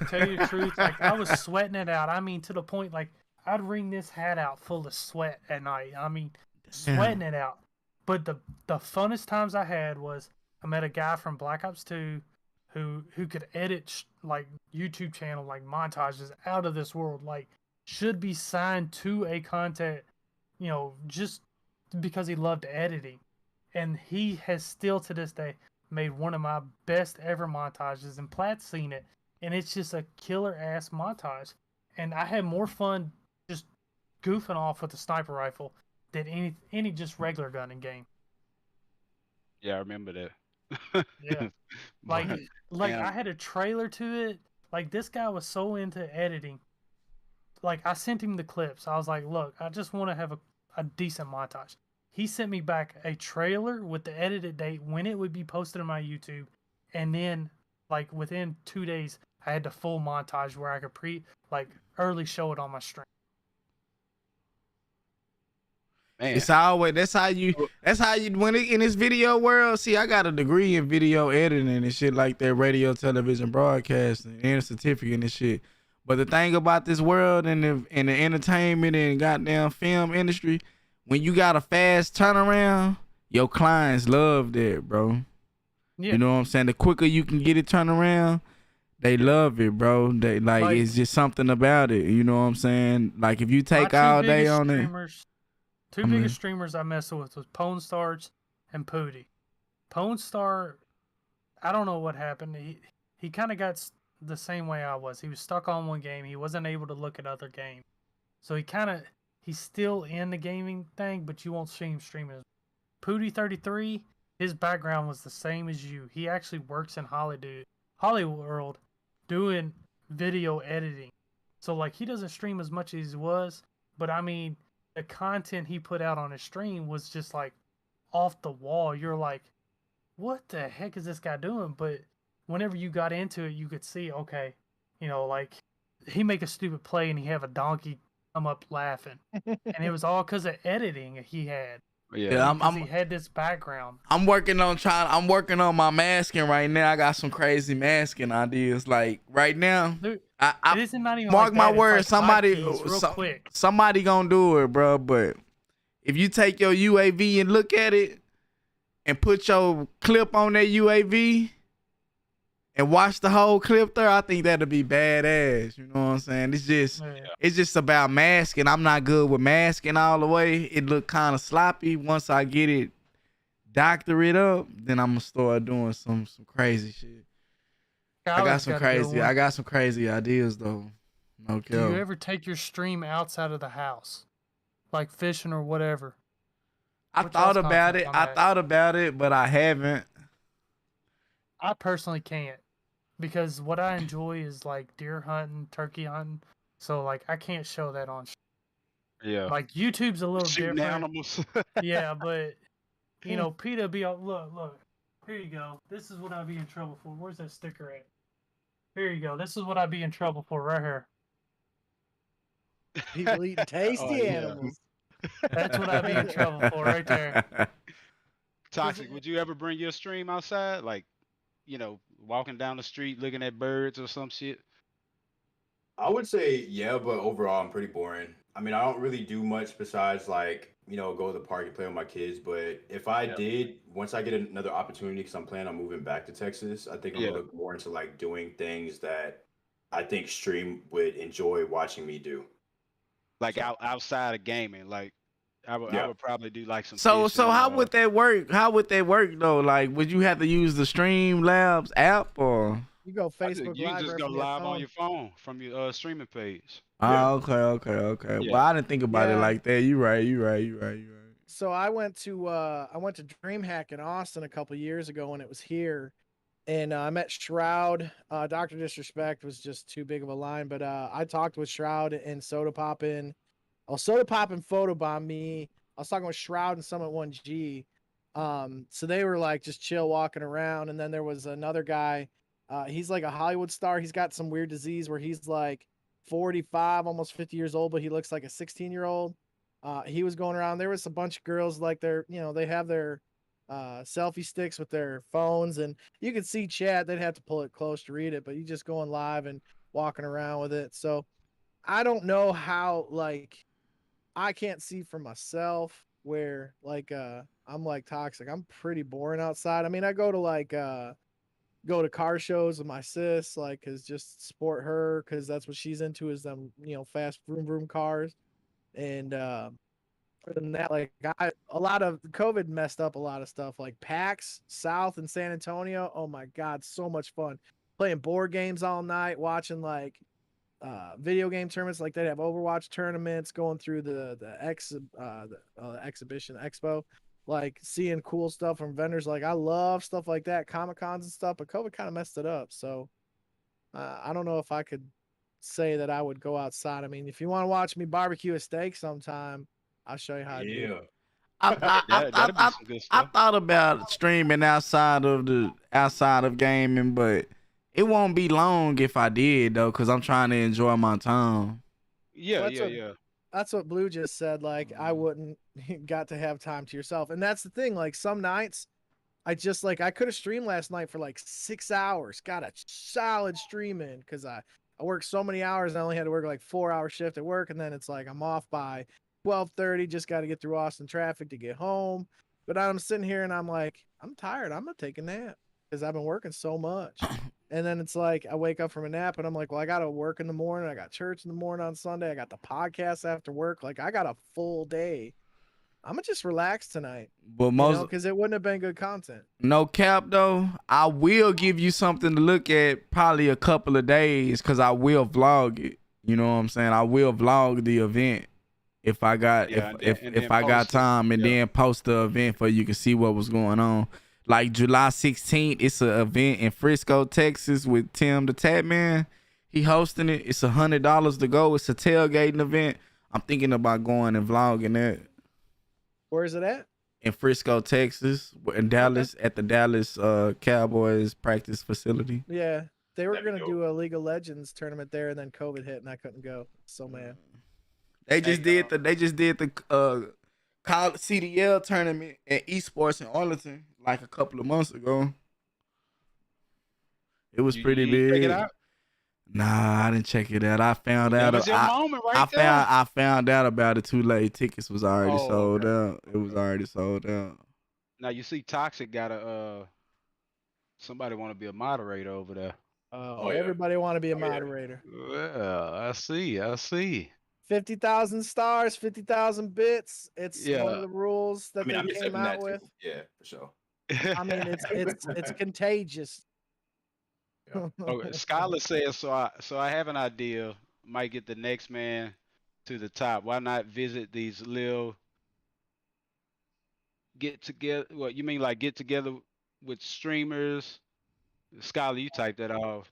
Tell you the truth, like I was sweating it out. I mean, to the point like I'd wring this hat out full of sweat at night. I mean, sweating it out. But the funnest times I had was I met a guy from Black Ops 2 who could edit like YouTube channel like montages out of this world. Like should be signed to a content, you know, just because he loved editing. And he has still to this day made one of my best ever montages, and Platt's seen it, and it's just a killer ass montage. And I had more fun just goofing off with the sniper rifle than any just regular gun in game. Yeah, I remember that. Yeah. Like Man, I had a trailer to it. Like this guy was so into editing. Like I sent him the clips. I was like, look, I just want to have a decent montage. He sent me back a trailer with the edited date when it would be posted on my YouTube, and then like within 2 days I had the full montage where I could early show it on my stream. man. It's always that's how you when it in this video world. See, I got a degree in video editing and shit like that, radio, television, broadcasting, and a certificate and shit. But the thing about this world and the entertainment and goddamn film industry, when you got a fast turnaround, your clients love that, bro. Yeah. You know what I'm saying? The quicker you can get it turned around, they love it, bro. They like it's just something about it. You know what I'm saying? Like if you take all day on it. Two biggest streamers I messed with was Pwn Stars and Pooty. Pwn Star, I don't know what happened. He kind of got the same way I was. He was stuck on one game. He wasn't able to look at other games. So he's still in the gaming thing, but you won't see him streaming. Pooty33, his background was the same as you. He actually works in Hollywood doing video editing. So like he doesn't stream as much as he was, but I mean the content he put out on his stream was just like off the wall. You're like, what the heck is this guy doing? But whenever you got into it, you could see, okay, you know, like he make a stupid play and he have a donkey come up laughing, and it was all because of editing he had. Yeah, He had this background. I'm working on my masking right now. I got some crazy masking ideas. Like right now, Dude, I it isn't not even mark like my that. words. It's like Somebody, somebody gonna do it, bro. But if you take your UAV and look at it, and put your clip on that UAV, and watch the whole clip there, I think that'll be badass. You know what I'm saying? It's just about masking. I'm not good with masking all the way. It look kind of sloppy. Once I get it, doctor it up, then I'm gonna start doing some crazy shit. I got some crazy ideas though. No cap. Do you ever take your stream outside of the house, like fishing or whatever? I thought about it, but I haven't. I personally can't, because what I enjoy is like deer hunting, turkey hunting. So like I can't show that on. Yeah. Like YouTube's a little Shooting different. animals. Yeah, but you know, PETA be all, look. Here you go. This is what I'd be in trouble for. Where's that sticker at? Here you go. This is what I'd be in trouble for right here. People eating tasty animals. That's what I'd be in trouble for right there. Toxic, would you ever bring your stream outside? Like, you know, walking down the street looking at birds or some shit? I would say yeah, but overall I'm pretty boring. I mean, I don't really do much besides like, you know, go to the park and play with my kids. But if I did, once I get another opportunity, because I'm planning on moving back to Texas, I think I'm gonna look more into like doing things that I think stream would enjoy watching me do. Like outside of gaming, like I would probably do like some. So fishing, how would that work? How would that work though? Like, would you have to use the Streamlabs app or? You go Facebook you Live. You just go live on your phone from your streaming page. Oh, okay. Yeah. Well, I didn't think about it like that. You right. So I went to DreamHack in Austin a couple years ago when it was here, and I met Shroud. Dr. Disrespect was just too big of a line, but I talked with Shroud and Soda Poppin'. Oh, Soda Poppin' photobombed me. I was talking with Shroud and Summit 1G. So they were like just chill walking around, and then there was another guy. He's like a Hollywood star. He's got some weird disease where he's like 45, almost 50 years old, but he looks like a 16-year-old. He was going around. There was a bunch of girls like they have their selfie sticks with their phones, and you could see chat. They'd have to pull it close to read it, but you just going live and walking around with it. So I don't know how, like, I can't see for myself where I'm like toxic. I'm pretty boring outside. I mean, I go to car shows with my sis, like, cause just support her, cause that's what she's into, is them, fast vroom vroom cars. And other than that, like, a lot of COVID messed up a lot of stuff, like PAX South in San Antonio. Oh my God, so much fun playing board games all night, watching like video game tournaments. Like, they'd have Overwatch tournaments, going through the exhibition expo, like seeing cool stuff from vendors. Like, I love stuff like that, Comic Cons and stuff, but COVID kind of messed it up. So I don't know if I could say that I would go outside. I mean, if you want to watch me barbecue a steak sometime, I'll show you how to do it. That'd be some good I stuff. thought about streaming outside of gaming, but it won't be long if I did though, because I'm trying to enjoy my time. Yeah, Well, that's what Blue just said. Like, I wouldn't got to have time to yourself. And that's the thing. Like, some nights I could have streamed last night for like 6 hours, got a solid stream in, because I worked so many hours. I only had to work like 4-hour shift at work. And then it's like, I'm off by 12:30, just got to get through Austin traffic to get home. But I'm sitting here and I'm like, I'm tired. I'm going to take a nap because I've been working so much. And then it's like, I wake up from a nap and I'm like, well, I got to work in the morning. I got church in the morning on Sunday. I got the podcast after work. Like, I got a full day. I'm going to just relax tonight. But because it wouldn't have been good content. No cap though, I will give you something to look at probably a couple of days, because I will vlog it. You know what I'm saying? I will vlog the event if I got if I got time, and then post the event for you can see what was going on. Like July 16th, it's an event in Frisco, Texas with Tim the Tat Man. He hosting it. It's $100 to go. It's a tailgating event. I'm thinking about going and vlogging that. Where is it at? In Frisco, Texas, in Dallas, at the Dallas Cowboys practice facility. Yeah, they were gonna do a League of Legends tournament there, and then COVID hit, and I couldn't go. So mad. They just did the CDL tournament at Esports in Arlington like a couple of months ago. It was pretty big. Check it out? Nah, I didn't check it out. I found out. I found out about it too late. Tickets was already sold out. It was already sold out. Now you see, Toxic got somebody want to be a moderator over there. Everybody want to be a moderator. Well, I see. 50,000 stars, 50,000 bits. It's one of the rules that they came out with. Yeah, for sure. I mean, it's contagious. Okay, Skylar says, so I have an idea. Might get the next man to the top. Why not visit these little get together? What you mean, like get together with streamers? Skylar, you type that off.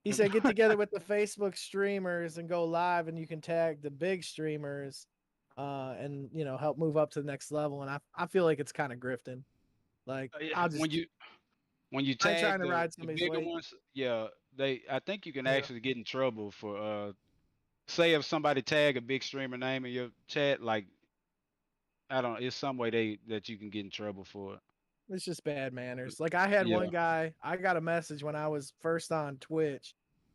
He said get together with the Facebook streamers and go live, and you can tag the big streamers, and help move up to the next level. And I feel like it's kind of grifting. Like, when you tag trying to the, ride the somebody's bigger weight. ones, I think you can actually get in trouble for say if somebody tag a big streamer name in your chat, like it's some way that you can get in trouble for it. It's just bad manners. Like, I had one guy, I got a message when I was first on Twitch.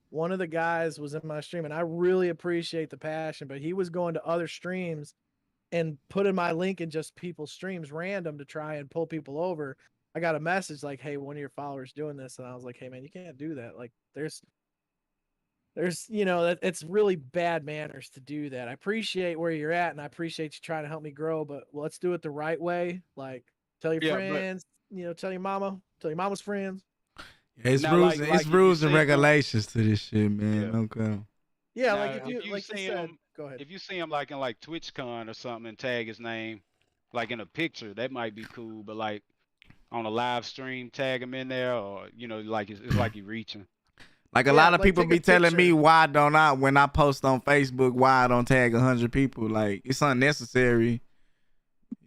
One of the guys was in my stream, and I really appreciate the passion, but he was going to other streams and putting my link in just people's streams random to try and pull people over. I got a message like, hey, one of your followers doing this. And I was like, hey man, you can't do that. Like, there's it's really bad manners to do that. I appreciate where you're at, and I appreciate you trying to help me grow, but let's do it the right way. Like, tell your friends, tell your mama's friends. It's rules and regulations to this shit, man. Yeah. Okay. Yeah, now, like if you see him, go ahead. If you see him like in like TwitchCon or something and tag his name, like in a picture, that might be cool. But like on a live stream, tag him in there, or like it's like you reaching. Like a lot of people be telling me why don't I, when I post on Facebook, why I don't tag 100 people? Like, it's unnecessary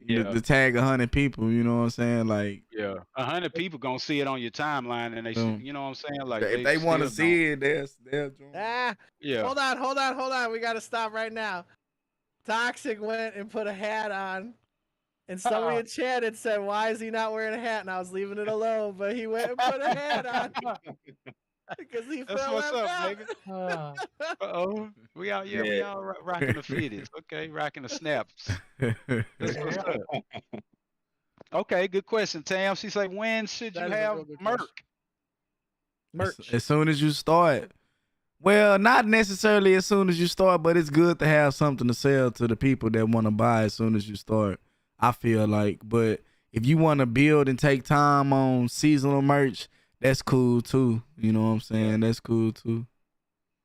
to tag 100 people. You know what I'm saying? Like, 100 people gonna see it on your timeline, and they should, you know what I'm saying? Like, if they want to see it, they'll join. Hold on. We gotta stop right now. Toxic went and put a hat on, and somebody in chat had said, "Why is he not wearing a hat?" And I was leaving it alone, but he went and put a hat on because he That's felt what's left up, out. baby. Uh, Uh-oh. We out, yeah, we all rocking the fitties. Okay, rocking the snaps. That's what's Yeah. up. Okay, good question, Tam. She say, when should you That is a have real good merch? question. Merch. As soon as you start. Well, not necessarily as soon as you start, but it's good to have something to sell to the people that want to buy as soon as you start. I feel like, but if you want to build and take time on seasonal merch, that's cool too. You know what I'm saying? Yeah. That's cool too.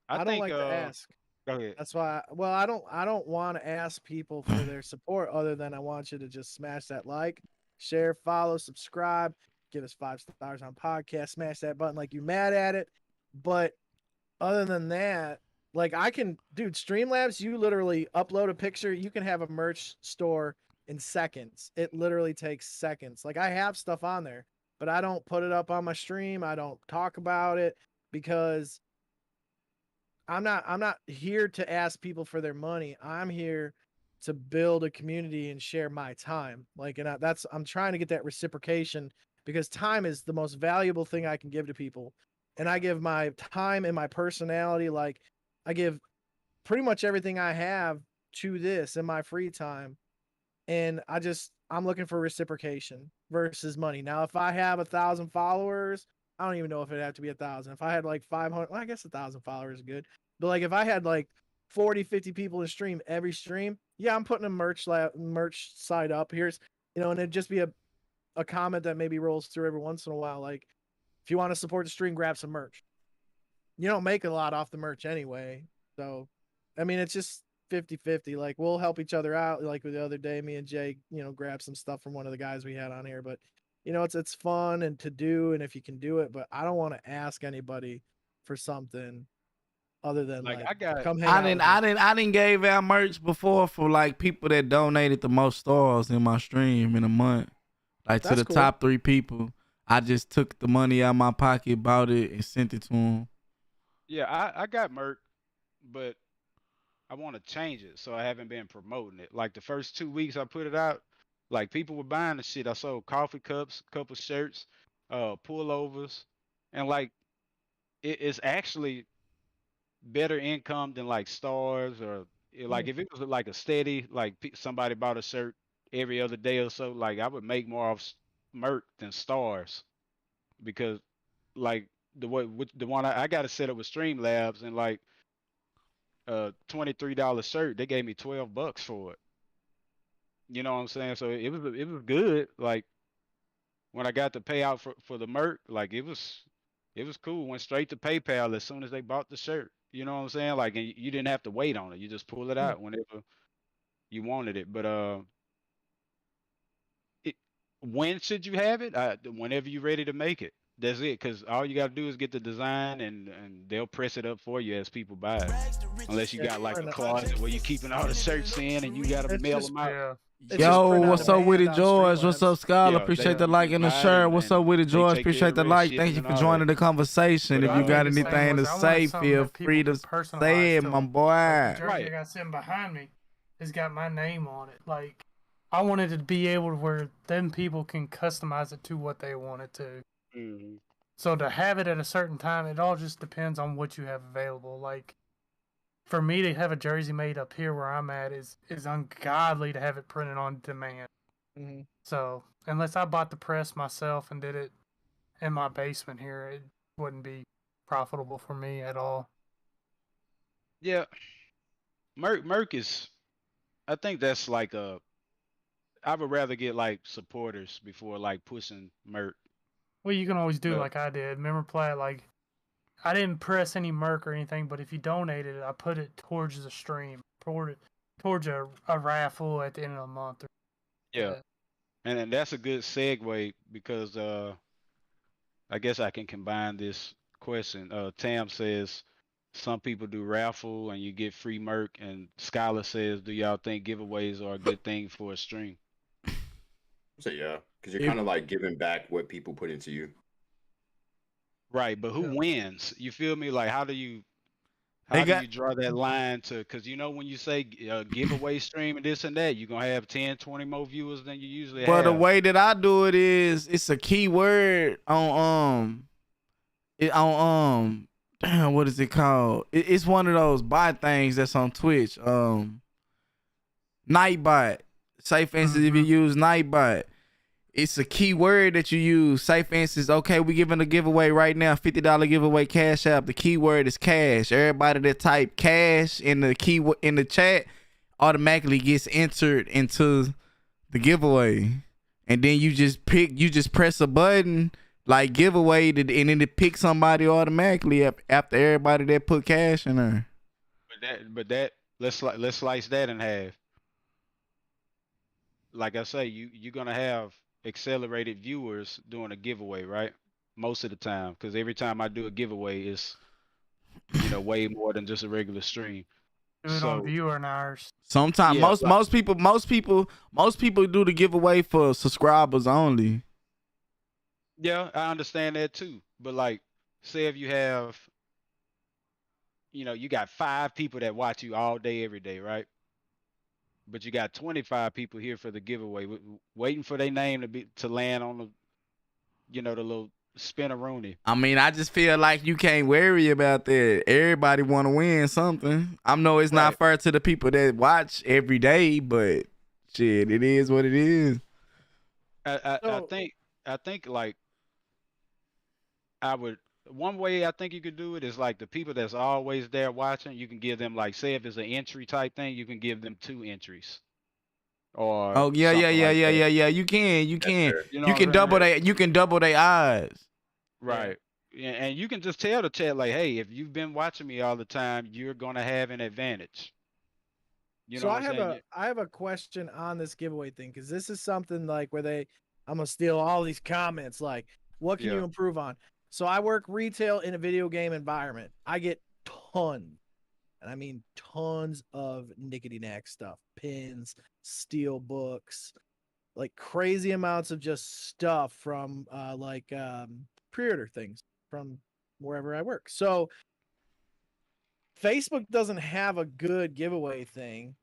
I don't think, like to ask. Go ahead. That's why. Well, I don't want to ask people for their support other than I want you to just smash that like, share, follow, subscribe, give us 5 stars on podcast, smash that button like you mad at it. But other than that, like I can, dude, Streamlabs, you literally upload a picture, you can have a merch store in seconds. It literally takes seconds. Like I have stuff on there, but I don't put it up on my stream. I don't talk about it because I'm not here to ask people for their money. I'm here to build a community and share my time. Like, and I'm trying to get that reciprocation because time is the most valuable thing I can give to people. And I give my time and my personality. Like I give pretty much everything I have to this in my free time. And I'm looking for reciprocation versus money. Now, if I have 1,000 followers, I don't even know if it'd have to be 1,000. If I had like 500, well, I guess 1,000 followers is good. But like if I had like 40, 50 people to stream every stream, yeah, I'm putting a merch site up. Here's, and it'd just be a comment that maybe rolls through every once in a while. Like, if you want to support the stream, grab some merch. You don't make a lot off the merch anyway. So, I mean, it's just 50-50. Like, we'll help each other out. Like the other day, me and Jay, grabbed some stuff from one of the guys we had on here. But, it's fun and to do, and if you can do it. But I don't want to ask anybody for something other than Like, like come hang out with me. I didn't gave out merch before for like people that donated the most stars in my stream in a month. Like to That's the cool. top 3 people. I just took the money out of my pocket, bought it, and sent it to them. Yeah, I got merch, but I want to change it, so I haven't been promoting it. Like the first 2 weeks I put it out, like people were buying the shit. I sold coffee cups, couple shirts, pullovers, and like it's actually better income than like stars or like if it was like a steady like somebody bought a shirt every other day or so, like I would make more off merch than stars because like the one I got to set up with Streamlabs and like $23 shirt, they gave me $12 for it. You know what I'm saying? So it was good. Like when I got the payout for the merch, like it was cool. Went straight to PayPal as soon as they bought the shirt. You know what I'm saying? Like and you didn't have to wait on it. You just pull it out whenever you wanted it. But when should you have it? Whenever you're ready to make it. That's it. Cause all you gotta do is get the design and they'll press it up for you as people buy it. Unless you got like a closet where you're keeping all the shirts in and you gotta mail them out. Yeah. Yo, what's up with it, George? What's up, Scholar? Yeah, Appreciate they the like and the buy it share. What's up with it, they George? take care Appreciate of the the like. shipping Thank you and for all joining that. the conversation. But If you my got biggest thing anything to was I wanted say, something feel that people free to could personalize say it, to my 'em. boy. Like the jersey Right. I got sitting behind me has got my name on it. Like I wanted it to be able to where then people can customize it to what they want it to. Mhm. So to have it at a certain time, it all just depends on what you have available. Like for me to have a jersey made up here where I'm at is ungodly to have it printed on demand. Mm-hmm. So unless I bought the press myself and did it in my basement here, it wouldn't be profitable for me at all. Yeah. Merc is I think that's like I would rather get like supporters before like pushing merc. Well, you can always do Yeah. like I did. Remember, Platt, like I didn't press any merc or anything, but if you donated it, I put it towards the stream, towards a raffle at the end of the month. Yeah. And that's a good segue because I guess I can combine this question. Tam says some people do raffle and you get free merc, and Skylar says, do y'all think giveaways are a good thing for a stream? So yeah, because you're kind of like giving back what people put into you. Right, but who wins? You feel me? Like how do you How do you draw that line to? Because when you say giveaway stream and this and that, you're gonna have 10, 20 more viewers than you usually have. Well, the way that I do it is it's a keyword on damn, what is it called? It's one of those bot things that's on Twitch. Nightbot. Say for instance, if you use Nightbot, it's a keyword that you use. Say for instance, okay, we giving a giveaway right now, $50 giveaway Cashapp. The keyword is cash. Everybody that type cash in the in the chat automatically gets entered into the giveaway. And then you just press a button like giveaway, and then it picks somebody automatically after everybody that put cash in there. But that let's slice that in half. Like I say, you're gonna have accelerated viewers doing a giveaway, right? Most of the time, because every time I do a giveaway, it's way more than just a regular stream. Do it on viewer hours. Sometimes most people do the giveaway for subscribers only. Yeah, I understand that too. But like, say if you have, you got 5 people that watch you all day, every day, right? But you got 25 people here for the giveaway, waiting for their name to land on the little spin-a-rooney. I mean, I just feel like you can't worry about that. Everybody want to win something. I know it's not fair to the people that watch every day, but shit, it is what it is. I think like one way I think you could do it is like the people that's always there watching, you can give them, like, say if it's an entry type thing, you can give them 2 entries. Or yeah. You can you can double their odds. Right. Yeah. And you can just tell the chat, like, hey, if you've been watching me all the time, you're gonna have an advantage. I have a question on this giveaway thing, because this is something like where I'm gonna steal all these comments, like, what can you improve on? So I work retail in a video game environment. I get tons, and I mean tons of nickety-knack stuff, pins, steel books, like crazy amounts of just stuff from pre-order things from wherever I work. So Facebook doesn't have a good giveaway thing.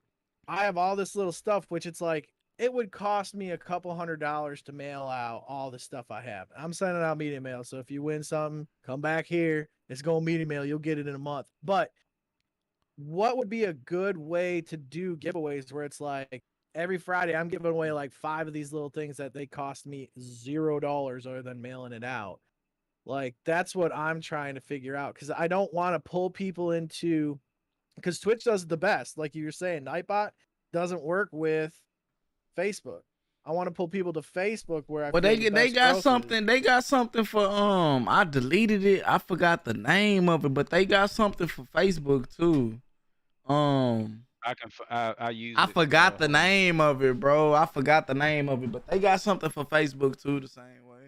I have all this little stuff, which it's like, it would cost me a couple $100s to mail out all the stuff I have. I'm sending out media mail. So if you win something, come back here. It's going media mail. You'll get it in a month. But what would be a good way to do giveaways where it's like every Friday I'm giving away like 5 of these little things that they cost me $0 other than mailing it out? Like, that's what I'm trying to figure out, because I don't want to pull people into, because Twitch does the best. Like you were saying, Nightbot doesn't work with Facebook. I want to pull people to Facebook where they got something for I deleted it. I forgot the name of it, but they got something for Facebook too. I forgot the name of it, bro. I forgot the name of it, but they got something for Facebook too the same way.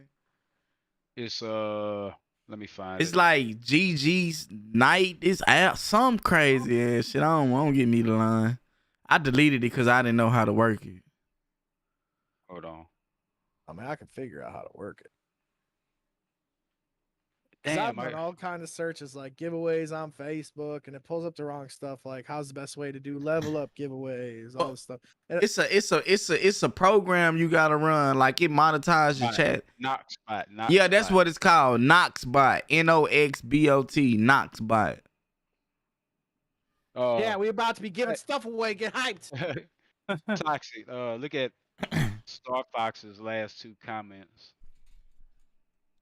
It's let me find it. It's like GG's Night. It's out some crazy ass shit. I don't get me the line. I deleted it because I didn't know how to work it. Hold on. I mean, I can figure out how to work it. Damn, I've done all kinds of searches like giveaways on Facebook, and it pulls up the wrong stuff. Like, how's the best way to do level up giveaways? All this stuff. And it's a program you gotta run. Like, it monetizes your chat. Noxbot. Yeah, that's what it's called. Noxbot. NOXBOT. Noxbot. Yeah, we're about to be giving stuff away. Get hyped. Toxic. Look at Star Fox's last 2 comments.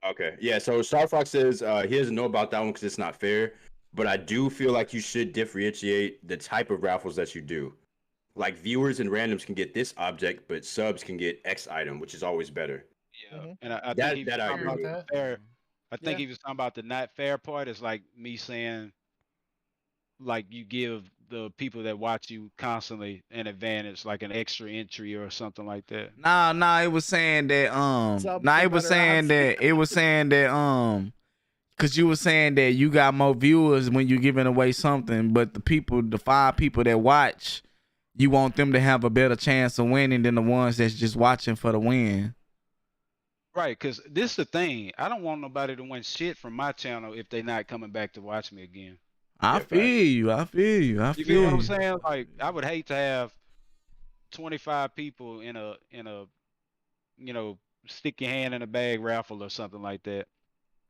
Okay, yeah, so Star Fox says he doesn't know about that one because it's not fair, but I do feel like you should differentiate the type of raffles that you do. Like, viewers and randoms can get this object, but subs can get X item, which is always better. Yeah, and I think he was talking about that. fair. I think he was talking about the not fair part. Is like me saying, like, you give the people that watch you constantly an advantage, like an extra entry or something like that. Nah, it was saying that because you were saying that you got more viewers when you're giving away something, but the 5 people that watch, you want them to have a better chance of winning than the ones that's just watching for the win. Right, because this is the thing. I don't want nobody to win shit from my channel if they're not coming back to watch me again. I feel you. I feel you. I You feel feel what I'm you. saying? Like I would hate to have 25 people in a stick your hand in a bag raffle or something like that,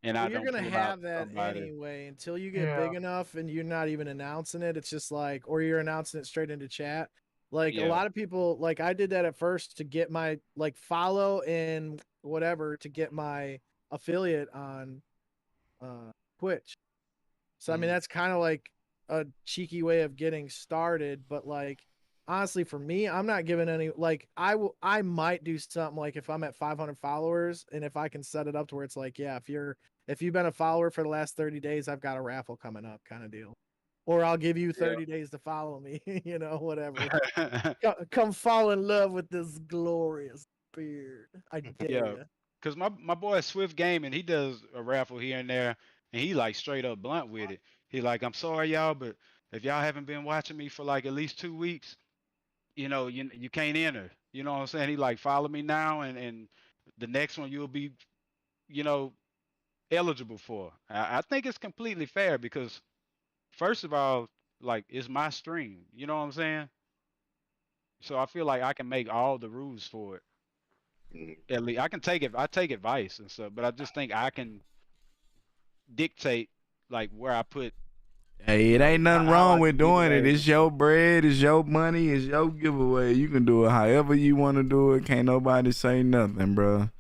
and Well, I you're don't gonna pull out have that somebody. anyway until you get Yeah. big enough and you're not even announcing it. It's just like, or you're announcing it straight into chat. Like a Yeah. lot of people, like I did that at first to get my like follow and whatever to get my affiliate on Twitch. So I mean Mhm. that's kind of like a cheeky way of getting started, but like honestly for me, I'm not giving any like I might do something like if I'm at 500 followers and if I can set it up to where it's like, yeah, if you've been a follower for the last 30 days, I've got a raffle coming up kind of deal. Or I'll give you 30 days to follow me, whatever. Come fall in love with this glorious beard. I dare Yeah. you. Cause my boy Swift Gaming, he does a raffle here and there, and he like straight up blunt with it. He like, I'm sorry y'all, but if y'all haven't been watching me for like at least 2 weeks, you can't enter. You know what I'm saying? He like, follow me now, and the next one you'll be, you know, eligible for. I think it's completely fair because first of all, like it's my stream. You know what I'm saying? So I feel like I can make all the rules for it. Mhm. At least I can take it. I take advice and stuff, but I just think I can dictate like where I put. Hey, it ain't nothing How wrong I with do doing it. giveaways. It's your bread, it's your money, it's your giveaway. You can do it however you want to do it. Can't nobody say nothing, bro.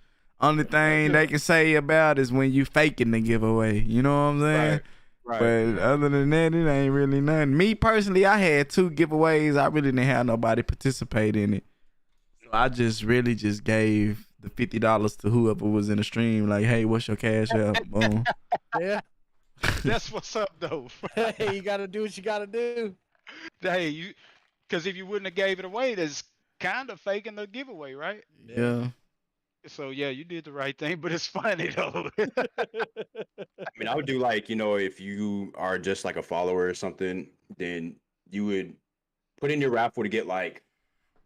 Only thing they can say about is when you faking the giveaway. You know what I'm saying? Right. But other than that, it ain't really nothing. Me personally, I had 2 giveaways. I really didn't have nobody participate in it. So I just really just gave the $50 to whoever was in the stream. Like, hey, what's your cash app? Boom. Yeah. That's what's up though. Hey, you gotta do what you gotta do. Hey, because if you wouldn't have gave it away, that's kind of faking the giveaway, right? Yeah. So yeah, you did the right thing, but it's funny though. I mean, I would do like, if you are just like a follower or something, then you would put in your raffle to get like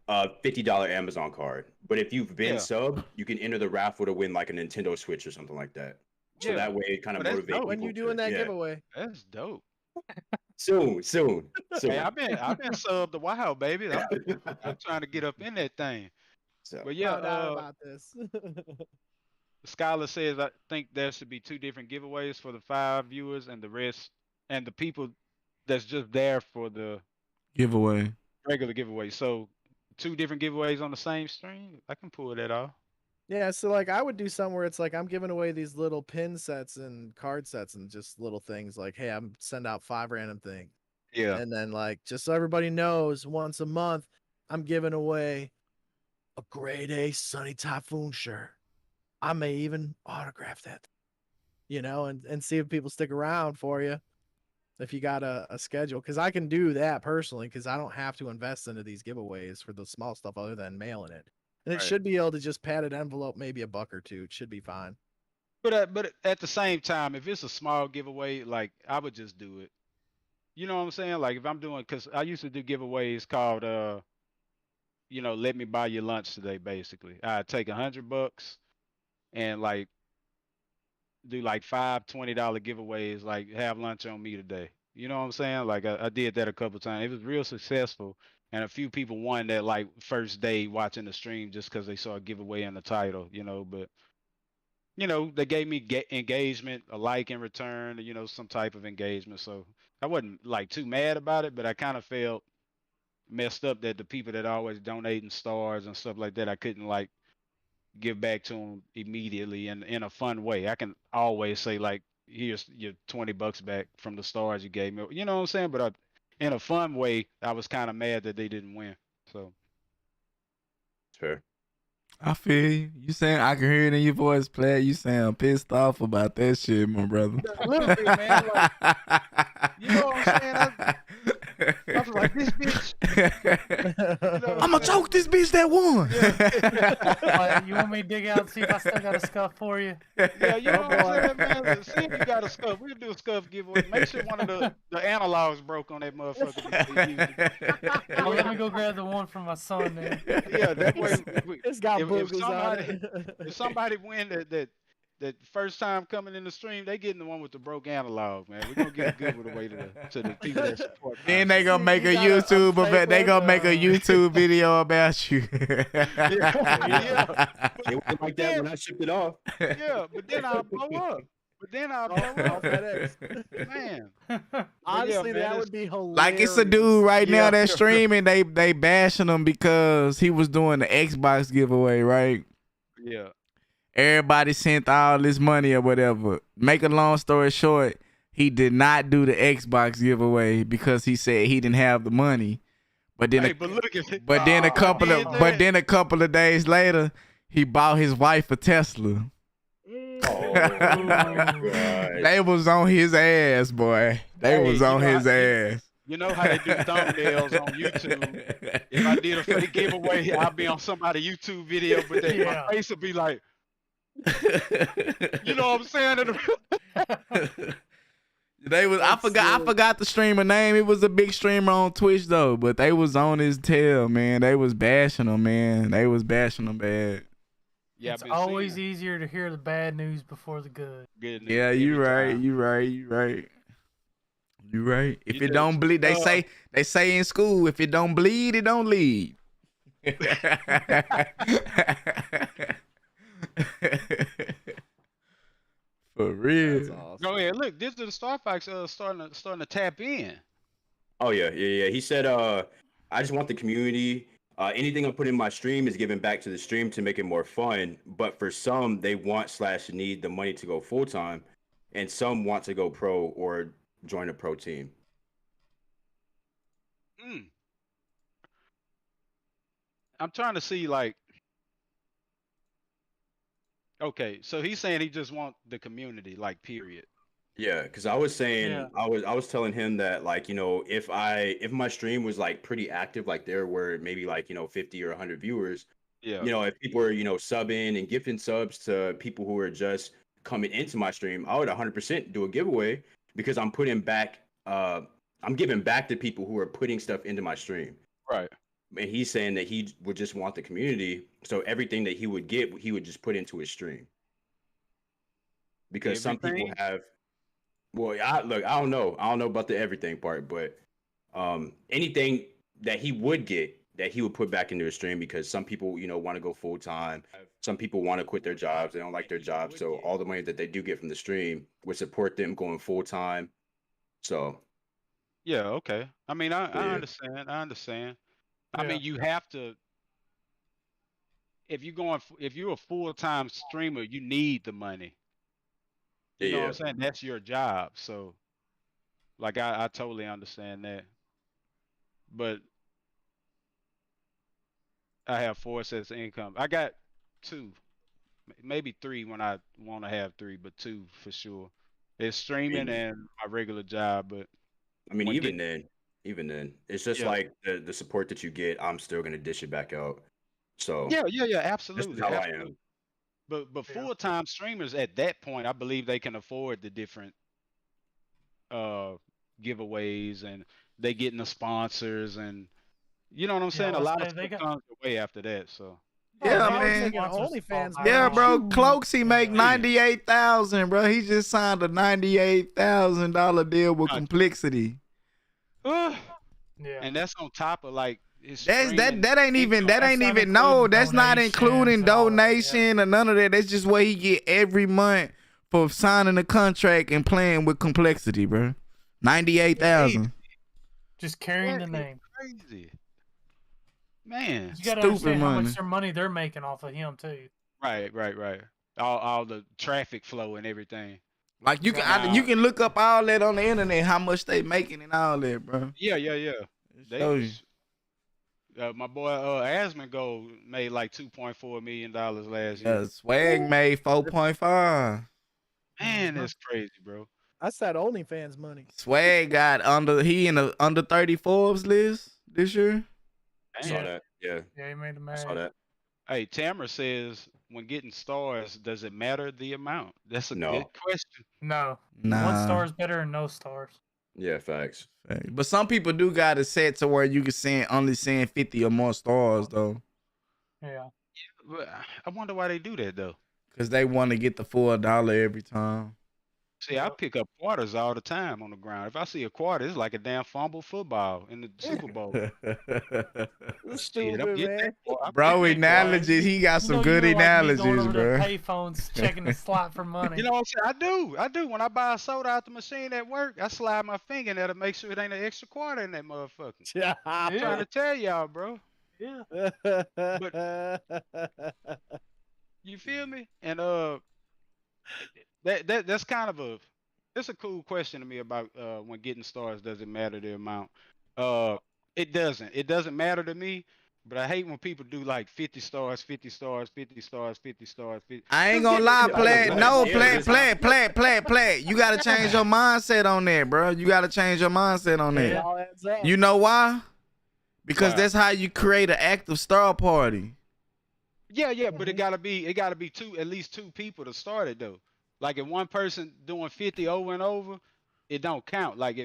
a $50 Amazon card. But if you've been Yeah. sub, you can enter the raffle to win like a Nintendo Switch or something like that. So Yeah. that way it kind of Well, that's motivates dope. people. When you doing that yeah. giveaway? That's dope. Soon. Hey, I've been subbed a while, baby. I'm trying to get up in that thing. So But yeah, Found out about this. Skylar says I think there should be 2 different giveaways for the 5 viewers and the rest, and the people that's just there for the Giveaway. regular giveaway. So 2 different giveaways on the same stream. I can pull that off. Yeah, so like I would do something where it's like I'm giving away these little pin sets and card sets and just little things like, hey, I'm send out 5 random things. Yeah. And then like just so everybody knows, once a month, I'm giving away a grade A Sunny Typhoon shirt. I may even autograph that, and see if people stick around for you if you got a schedule. Because I can do that personally because I don't have to invest into these giveaways for the small stuff other than mailing it. And it Right. should be able to just padded envelope, maybe $1 or $2. It should be fine. But at the same time, if it's a small giveaway, like I would just do it. You know what I'm saying? Like if I'm doing, because I used to do giveaways called let me buy you lunch today. Basically, I'd take $100 and like do like 5 $20 giveaways, like have lunch on me today. You know what I'm saying? Like I did that a couple times. It was real successful, and a few people won that like first day watching the stream just because they saw a giveaway in the title. But they gave me engagement, a like in return, some type of engagement. So I wasn't like too mad about it, but I kind of felt messed up that the people that always donating stars and stuff like that, I couldn't like give back to them immediately and in a fun way. I can always say like, here's your $20 back from the stars you gave me. You know what I'm saying? But in a fun way, I was kind of mad that they didn't win. So fair. I feel you. You saying I can hear it in your voice, play. You sound pissed off about that shit, my brother. A little bit, man. Like, you know what I'm saying? I was like, this bitch. I'ma choke this bitch that won. You want me to dig out and see if I still got a scuff for you? Yeah, you know what I'm saying, man? See if you got a scuff. We'll do a scuff giveaway. Make sure one of the analogs broke on that motherfucker. Well, let me go grab the one from my son then. Yeah, that way. It's got If boogers on somebody, it. if somebody win that that first time coming in the stream, they getting the one with the broke analog, man. We're gonna get a good one away to the people that support. Then they constantly. gonna make You a got a YouTube fake event. They one, gonna make a YouTube video about you. Yeah. It wasn't like that when I shipped it off. Yeah, but then I'll blow up. But then I'll blow off up. FedEx. Man. Honestly, man, that would be hilarious. Like it's a dude right now Yeah. that's streaming. They bashing him because he was doing the Xbox giveaway, right? Yeah. Everybody sent all this money or whatever. Make a long story short, he did not do the Xbox giveaway because he said he didn't have the money. But then, Hey, but look at it. then a couple did of, that. but then a couple of days later, he bought his wife a Tesla. Oh my God. They was on his ass, boy. They Hey, was you on know, his ass. You know how they do thumbnails on YouTube. If I did a fake giveaway, I'd be on somebody's YouTube video, but then Yeah. my face would be like, you know what I'm saying? They was I forgot the streamer name. It was a big streamer on Twitch though, but they was on his tail, man. They was bashing him, man. They was bashing him bad. Yeah, It's always easier to hear the bad news before the good. Yeah, you right. You right. If You it just, don't bleed, they say in school, if it don't bleed, it don't lead. For real. That's awesome. Go ahead. Look, this is the Star Fox starting to tap in. Oh yeah. He said, I just want the community. Anything I put in my stream is given back to the stream to make it more fun. But for some, they want/need the money to go full time, and some want to go pro or join a pro team. I'm trying to see like. Okay, so he's saying he just want the community, like period. Yeah, because I was saying, Yeah. I was telling him that, like, you know, if my stream was like pretty active, like there were maybe like, you know, 50 or 100 viewers, Yeah. you know, if people were, you know, subbing and gifting subs to people who are just coming into my stream, I would 100% do a giveaway because I'm putting back, I'm giving back to people who are putting stuff into my stream. Right. And he's saying that he would just want the community, so everything that he would get, he would just put into his stream. Because some people Everything? have, well, I don't know about the everything part, but anything that he would get, that he would put back into his stream, because some people, you know, want to go full time. Some people want to quit their jobs. They don't like their jobs. So all the money that they do get from the stream would support them going full time. So. Yeah. Okay. I mean, I Yeah. understand. I understand. I Yeah. mean, you have to. If you're a full-time streamer, you need the money. You know what I'm saying? That's your job. So, like, I totally understand that. But I have 4 sets of income. I got 2, maybe 3 when I want to have 3, but 2 for sure. It's streaming and my regular job. But I mean, when even then, it's just Yeah. like the support that you get, I'm still gonna dish it back out. So yeah, this absolutely. is how I absolutely. am. But Yeah. full-time streamers at that point, I believe they can afford the different giveaways, and they getting the sponsors, and you know what I'm saying? A let's lot say of they stuff got- comes away after that. So Yeah, Oh, I was man. thinking OnlyFans. Yeah, money. bro. Cloaks, he make Yeah. 98,000, bro. He just signed a $98,000 deal with Nice. Complexity. Yeah. and that's on top of like his That streaming ain't even income. That's not no. including That's not donations including and all that, yeah. donation or none of that. That's just what he get every month for signing a contract and playing with Complexity, bro. 98,000. Just carrying That the is name. crazy, man. You gotta Stupid understand how money. much their money they're making off of him too. Right. All the traffic flow and everything. Like you can look up all that on the internet, how much they making and all that, bro. Yeah. It They shows you. was, my boy Asmongold made like $2.4 million last year. Yeah, Swag made 4.5. Man, that's crazy, bro. That's that OnlyFans money. Swag got he in the under 30 Forbes list this year. I saw that. Yeah, Yeah, he made a I man. saw that. Hey, Tamara says, when getting stars, does it matter the amount? That's a No. good question. No. Nah. 1 star is better than no stars. Yeah, facts. But some people do got it set to where you can only send 50 or more stars though. Yeah. But I wonder why they do that though. because they want to get the full dollar every time. See, I pick up quarters all the time on the ground. If I see a quarter, it's like a damn fumble football in the Super Bowl. Shit, I'm Stupid, getting man. that. Bro, analogies. He got some good you like me going analogies, over bro. to payphones checking the slot for money. You know what I'm saying? I do. When I buy a soda out the machine at work, I slide my finger in there to make sure it ain't an extra quarter in that motherfucker. Yeah. I'm trying to tell y'all, bro. Yeah. You feel me? And that's kind of it's a cool question to me about when getting stars. Does it matter the amount? It doesn't. It doesn't matter to me. But I hate when people do like 50 stars, 50 stars, 50 stars, 50 stars, 50. I ain't gonna lie, play. No, Yeah, play. You gotta change your mindset on that, bro. You gotta change your mindset on It that. all adds up. You know why? Because Why? that's how you create an active star party. Yeah, but it gotta be at least two people to start it though. Like if one person doing 50 over and over, it don't count. Like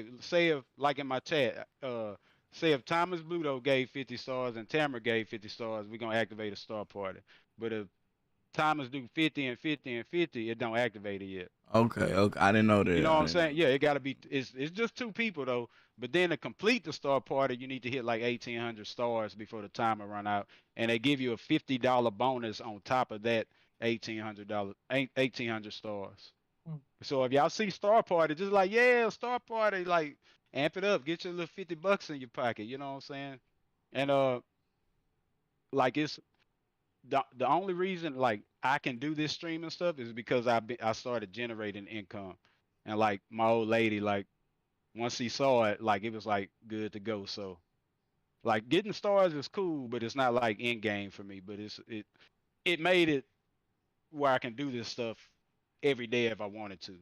like in my chat, say if Thomas Bluto gave 50 stars and Tamara gave 50 stars, we're gonna activate a star party. But if Thomas do 50 and 50 and 50, it don't activate it yet. Okay. I didn't know that. You know what I'm saying? Yeah, it gotta be. It's just two people though. But then to complete the star party, you need to hit like 1,800 stars before the timer run out, and they give you a $50 bonus on top of that $1,800 stars. So if y'all see star party, just like star party, like amp it up, get your little $50 in your pocket. You know what I'm saying? And like it's the only reason like I can do this streaming stuff is because I started generating income, and like my old lady, like once she saw it, like it was like good to go. So like getting stars is cool, but it's not like in game for me. But it made it where I can do this stuff every day if I wanted to.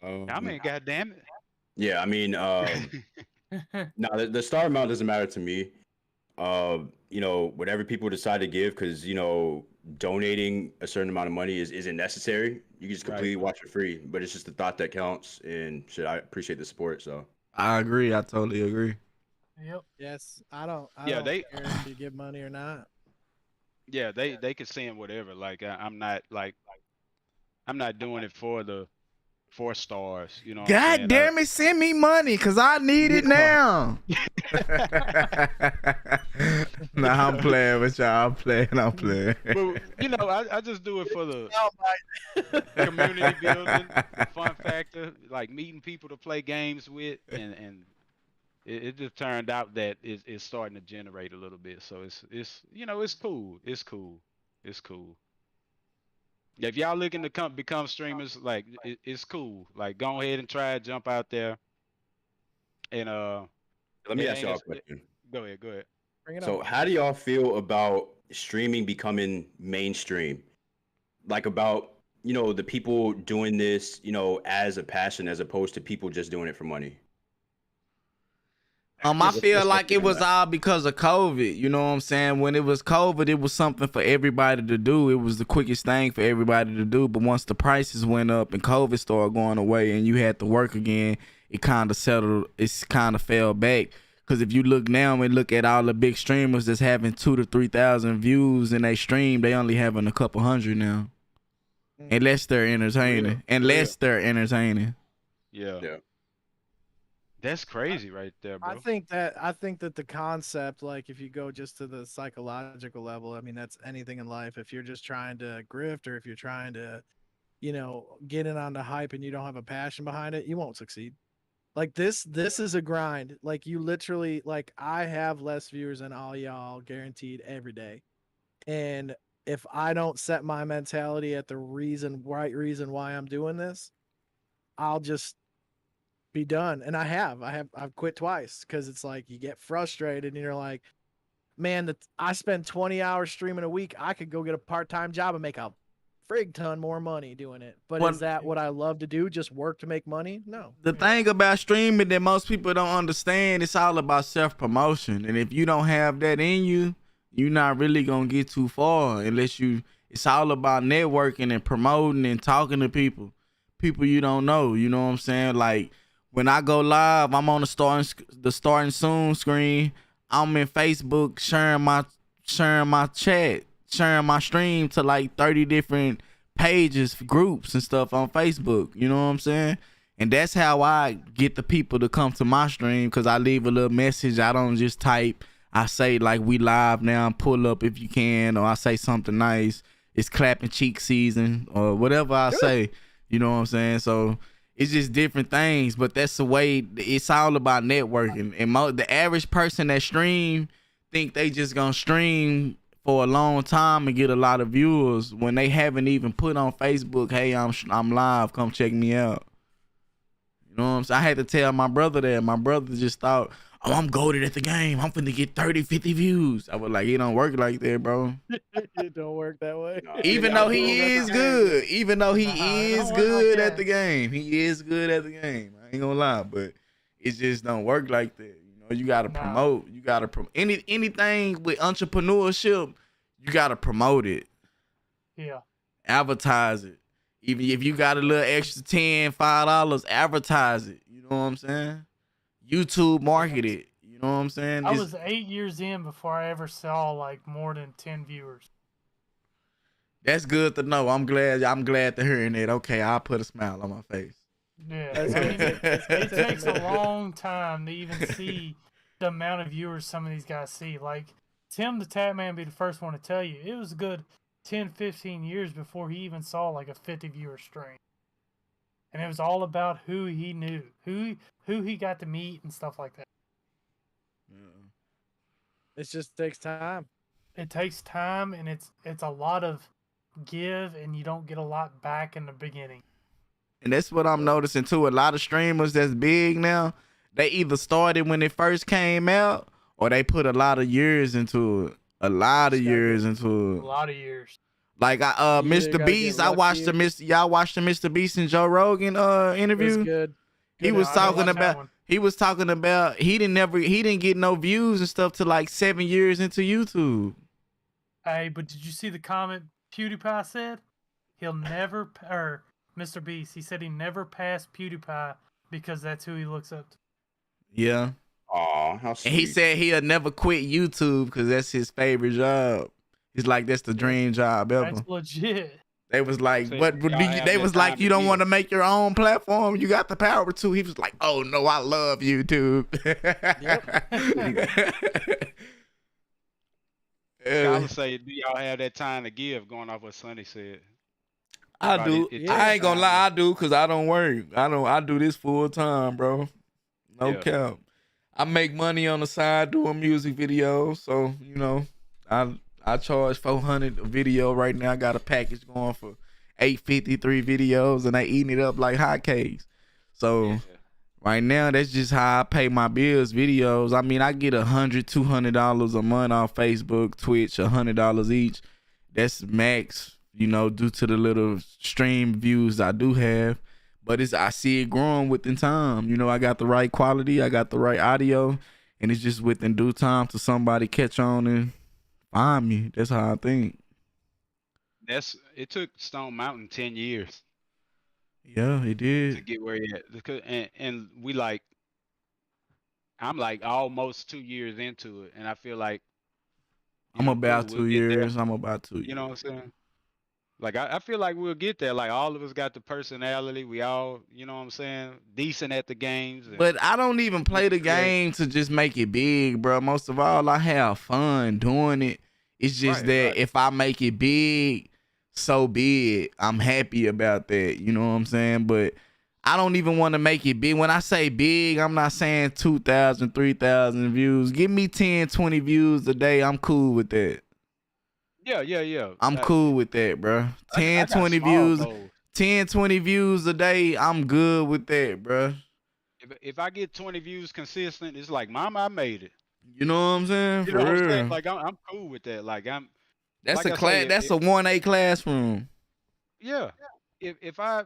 I mean, goddamn it. Yeah, I mean, no, the star amount doesn't matter to me. Whatever people decide to give, because donating a certain amount of money isn't necessary. You can just completely watch it free, but it's just the thought that counts. And shit, I appreciate the support. So I agree. I totally agree. Yep. Yes, I don't Yeah, care if you give money or not. Yeah, they could send whatever. Like I'm not doing it for the 4 stars. You know what I'm saying? God damn it, send me money, cause I need it now. Nah, I'm playing with y'all. I'm playing. But I just do it for the community building, fun factor, like meeting people to play games with, and it just turned out that it's starting to generate a little bit. So it's cool. It's cool. If y'all looking to become streamers, like it's cool. Like go ahead and try it, jump out there. And let me ask y'all a question. Go ahead. Bring it So on. how do y'all feel about streaming becoming mainstream? Like about, the people doing this, as a passion as opposed to people just doing it for money? I feel like it was all because of COVID. You know what I'm saying? When it was COVID, it was something for everybody to do. It was the quickest thing for everybody to do. But once the prices went up and COVID started going away and you had to work again, it kind of settled. It's kind of fell back. Because if you look now and look at all the big streamers that's having 2,000 to 3,000 views in their stream, they only having a couple hundred now. Unless they're entertaining. Yeah. That's crazy right there, bro. I think that the concept, like if you go just to the psychological level, I mean that's anything in life. If you're just trying to grift, or if you're trying to, get in on the hype and you don't have a passion behind it, you won't succeed. Like this is a grind. Like you literally, like I have less viewers than all y'all guaranteed every day. And if I don't set my mentality at the right reason why I'm doing this, I'll just be done. And I've quit twice, because it's like you get frustrated and you're like, man, I spend 20 hours streaming a week. I could go get a part-time job and make a frig ton more money doing it. But is that what I love to do? Just work to make money? No. The thing about streaming that most people don't understand, it's all about self-promotion. And if you don't have that in you, you're not really gonna get too far it's all about networking and promoting and talking to people you don't know. You know what I'm saying? Like when I go live, I'm on the starting soon screen. I'm in Facebook sharing sharing my chat, sharing my stream to like 30 different pages, groups and stuff on Facebook. You know what I'm saying? And that's how I get the people to come to my stream, because I leave a little message. I don't just type. I say like, we live now, pull up if you can, or I say something nice. It's clapping cheek season or whatever I say. You know what I'm saying? So it's just different things, but that's the way. It's all about networking. And the average person that stream think they just gonna stream for a long time and get a lot of viewers when they haven't even put on Facebook, hey, I'm live, come check me out. You know what I'm saying? I had to tell my brother that. My brother just thought, oh, I'm goated at the game. I'm finna get 30, 50 views. I was like, it don't work like that, bro. It don't work that way. Even though he is good. Even though he is good at the game. He is good at the game. I ain't gonna lie, but it just don't work like that. You know, you gotta promote. You gotta promote. Anything with entrepreneurship, you gotta promote it. Yeah. Advertise it. Even if you got a little extra $10, $5, advertise it. You know what I'm saying? YouTube market it. You know what I'm saying? I was 8 years in before I ever saw like more than 10 viewers. That's good to know. I'm glad to hearing that. Okay, I'll put a smile on my face. Yeah, I mean, it takes a long time to even see the amount of viewers some of these guys see. Like Tim the Tatman be the first one to tell you it was a good 10, 15 years before he even saw like a 50 viewer stream. And it was all about who he knew, who he got to meet and stuff like that. It just takes time. It takes time, and it's a lot of give, and you don't get a lot back in the beginning. And that's what I'm noticing too. A lot of streamers that's big now, they either started when it first came out, or they put a lot of years into it. A lot of years. Like Mr. Beast, y'all watched the Mr. Beast and Joe Rogan interview. It's good. He was talking about he didn't get no views and stuff till like 7 years into YouTube. Hey, but did you see the comment PewDiePie said? He'll never, or Mr. Beast, he said he never passed PewDiePie because that's who he looks up to. Yeah. Aw, how sweet. And he said he'll never quit YouTube because that's his favorite job. He's like, that's the dream job ever. That's legit. They was like, So what? They was like, you don't want to make your own platform? You got the power to. He was like, oh no, I love YouTube. I would say, do y'all have that time to give? Going off what Sonny said. I do. I ain't gonna lie, I do, cause I don't work. I do this full time, bro. No cap. I make money on the side doing music videos, so you know, I charge $400 a video right now. I got a package going for $853 videos, and they eating it up like hotcakes. So right now, that's just how I pay my bills. Videos. I mean, I get $100, $200 a month on Facebook, Twitch, $100 each. That's max, you know, due to the little stream views I do have. But I see it growing within time. You know, I got the right quality, I got the right audio, and it's just within due time to somebody catch on and find me. That's how I think. It took Stone Mountain 10 years. Yeah, it did. To get where he at. And we like, I'm like almost 2 years into it, and I feel like I'm about 2 years. I'm about 2 years. You know what I'm saying? Like I feel like we'll get there. Like all of us got the personality. We all, you know what I'm saying, decent at the games. But I don't even play the game to just make it big, bro. Most of all, I have fun doing it. It's just if I make it big, so be it. I'm happy about that. You know what I'm saying? But I don't even want to make it big. When I say big, I'm not saying 2,000, 3,000 views. Give me 10, 20 views a day. I'm cool with that. Yeah. I'm cool with that, bro. 10, 20 views. Goals. 10, 20 views a day. I'm good with that, bro. If I get 20 views consistent, it's like, Mama, I made it. You know what I'm saying? You know what I'm saying? Like I'm cool with that. Like that's like a class. That's a 1A classroom. Yeah. If I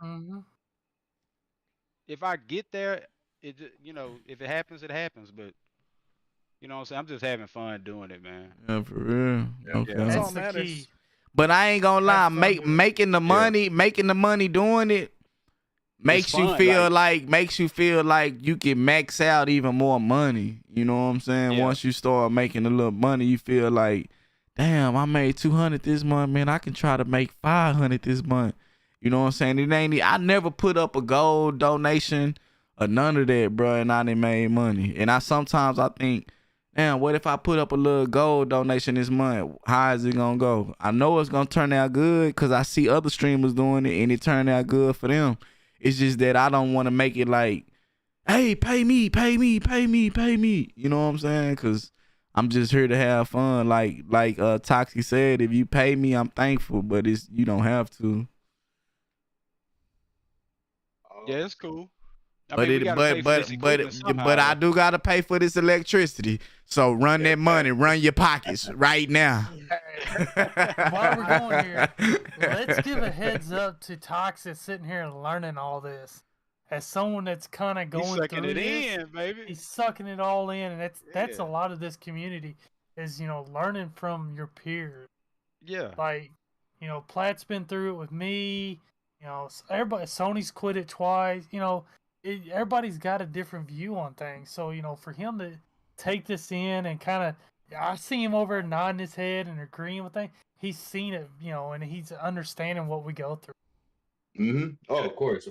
get there, it, you know, if it happens, it happens. But you know what I'm saying? I'm just having fun doing it, man. Yeah, for real. Okay. That's all the key. But I ain't gonna lie, making the money doing it makes you feel like you can max out even more money. You know what I'm saying? Yeah. Once you start making a little money, you feel like damn, I made 200 this month, man. I can try to make 500 this month. You know what I'm saying? I never put up a gold donation or none of that, bro, and I done made money. And sometimes I think, damn, what if I put up a little gold donation this month? How is it gonna go? I know it's gonna turn out good because I see other streamers doing it and it turned out good for them. It's just that I don't want to make it like, hey, pay me. You know what I'm saying? Because I'm just here to have fun. Like Toxic said, if you pay me, I'm thankful, but you don't have to. Yeah, it's cool. But I do gotta pay for this electricity. So run that money, run your pockets right now. While we're going here, let's give a heads up to Toxic sitting here and learning all this. As someone that's kind of going through it this, in, baby. He's sucking it all in, and that's a lot of this community is learning from your peers. Yeah. Like, Platt's been through it with me. Everybody. Sony's quit it twice. Everybody's got a different view on things. So for him to take this in and kind of, I see him over nodding his head and agreeing with things. He's seen it, and he's understanding what we go through. Mm-hmm. Oh, of course.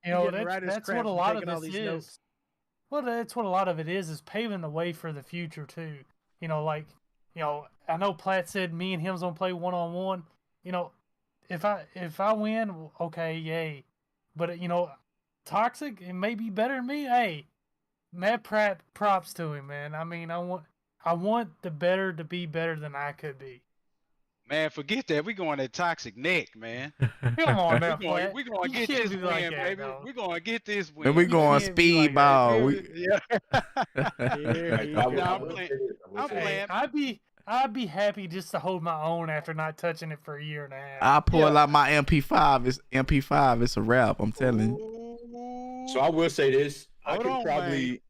That's what a lot of this is. Notes. Well, that's what a lot of it is paving the way for the future too. I know Platt said me and him's gonna play 1-on-1. If I win, okay, yay. But Toxic, it may be better than me. Hey, Matt Pratt, props to him, man. I mean, I want the better to be better than I could be. Man, forget that. We going at Toxic neck, man. Come on now, we going to get this win, like baby. No. We going to get this win. And we going speedball. I'm playing. I'd be happy just to hold my own after not touching it for a year and a half. I pull out my MP5. It's a wrap. I'm telling you. So I will say this. I Hold could on, probably,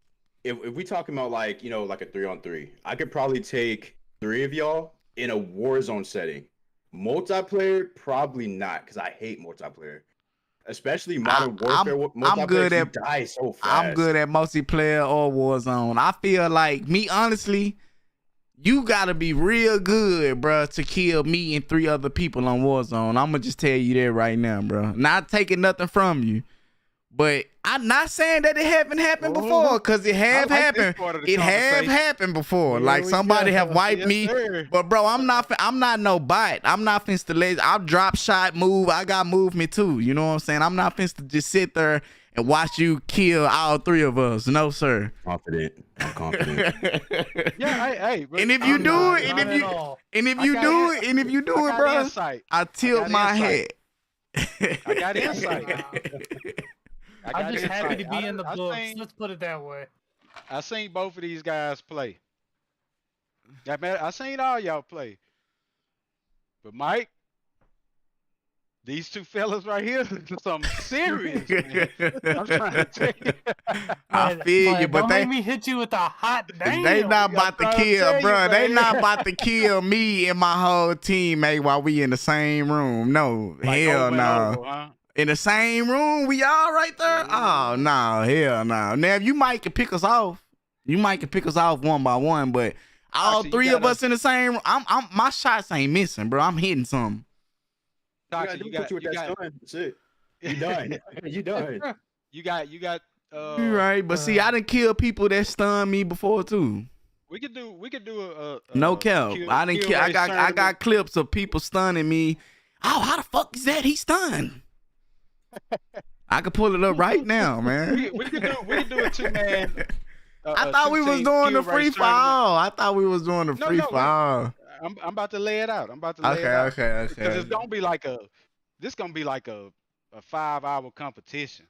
if we talking about like a 3-on-3, I could probably take 3 of y'all in a Warzone setting. Multiplayer, probably not, because I hate multiplayer. Especially Modern Warfare multiplayer. I'm good at die so fast. I'm good at multiplayer or Warzone. I feel like honestly, you gotta be real good, bro, to kill me and 3 other people on Warzone. I'm gonna just tell you that right now, bro. Not taking nothing from you. But I'm not saying that it haven't happened before, because it have happened. It have happened before. Like somebody have wiped me. Sir. But bro, I'm not no bot. I'm not finna to lazy. I'll drop shot move. I got movement too. You know what I'm saying? I'm not finna to just sit there and watch you kill all 3 of us. No, sir. I'm confident. Yeah, hey. And if you do it, and if you do it, bro, I tilt my head. I got insight. I'm just happy to be in the books. Let's put it that way. I seen both of these guys play. I seen all y'all play. But Mike, these 2 fellas right here, something serious, man. I'm trying to tell you. I feel you, but don't make me hit you with a hot damn. They not about to kill, bro. They not about to kill me and my whole teammate while we in the same room. No, hell no. In the same room, we all right there? Oh, no, hell no. Now, if you might can pick us off. You might can pick us off one by one, but all 3 of us in the same room, my shots ain't missing, bro. I'm hitting something. You got That's it. You done. You done. You got you right, but see, I done kill people that stunned me before too. We could do a no cap. I got clips of people stunning me. Oh, how the fuck is that? He stunned. I could pull it up right now, man. We could do a 2-man. I thought we was doing the free fall. I thought we was doing the free fall. I'm about to lay it out. Okay. Because it's gonna be like a 5-hour competition.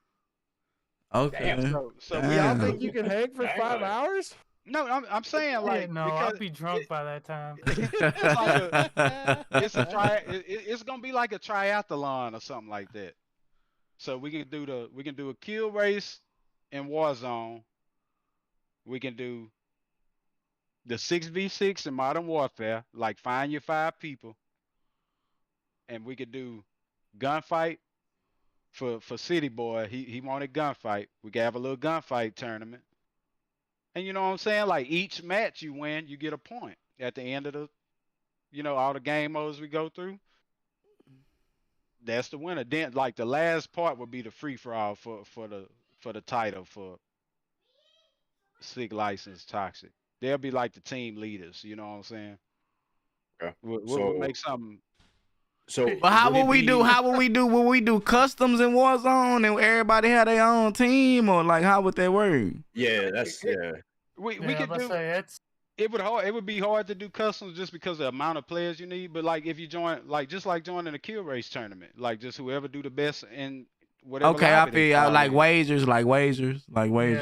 Okay. So we all think you can hang for 5 hours? No, I'm saying like no, I'll be drunk by that time. It's gonna be like a triathlon or something like that. So we can do a kill race in Warzone. We can do the 6v6 in Modern Warfare, like find your 5 people. And we could do gunfight for City Boy. He wanted gunfight. We could have a little gunfight tournament. And you know what I'm saying? Like each match you win, you get a point at the end of all the game modes we go through, that's the winner. Then like the last part would be the free for all for the title for Sick License Toxic. They'll be like the team leaders. You know what I'm saying? Okay. We'll make something. So, But how would would it we do? be- How would we do? Will we do customs in Warzone and everybody have their own team, or like how would that work? Yeah, that's yeah. We Yeah, could let's do. say it's It would be hard to do customs just because of the amount of players you need. But like if you join, like just like joining a kill race tournament, like just whoever do the best in whatever. Okay, I lobby they feel fall like in. wagers, like wagers.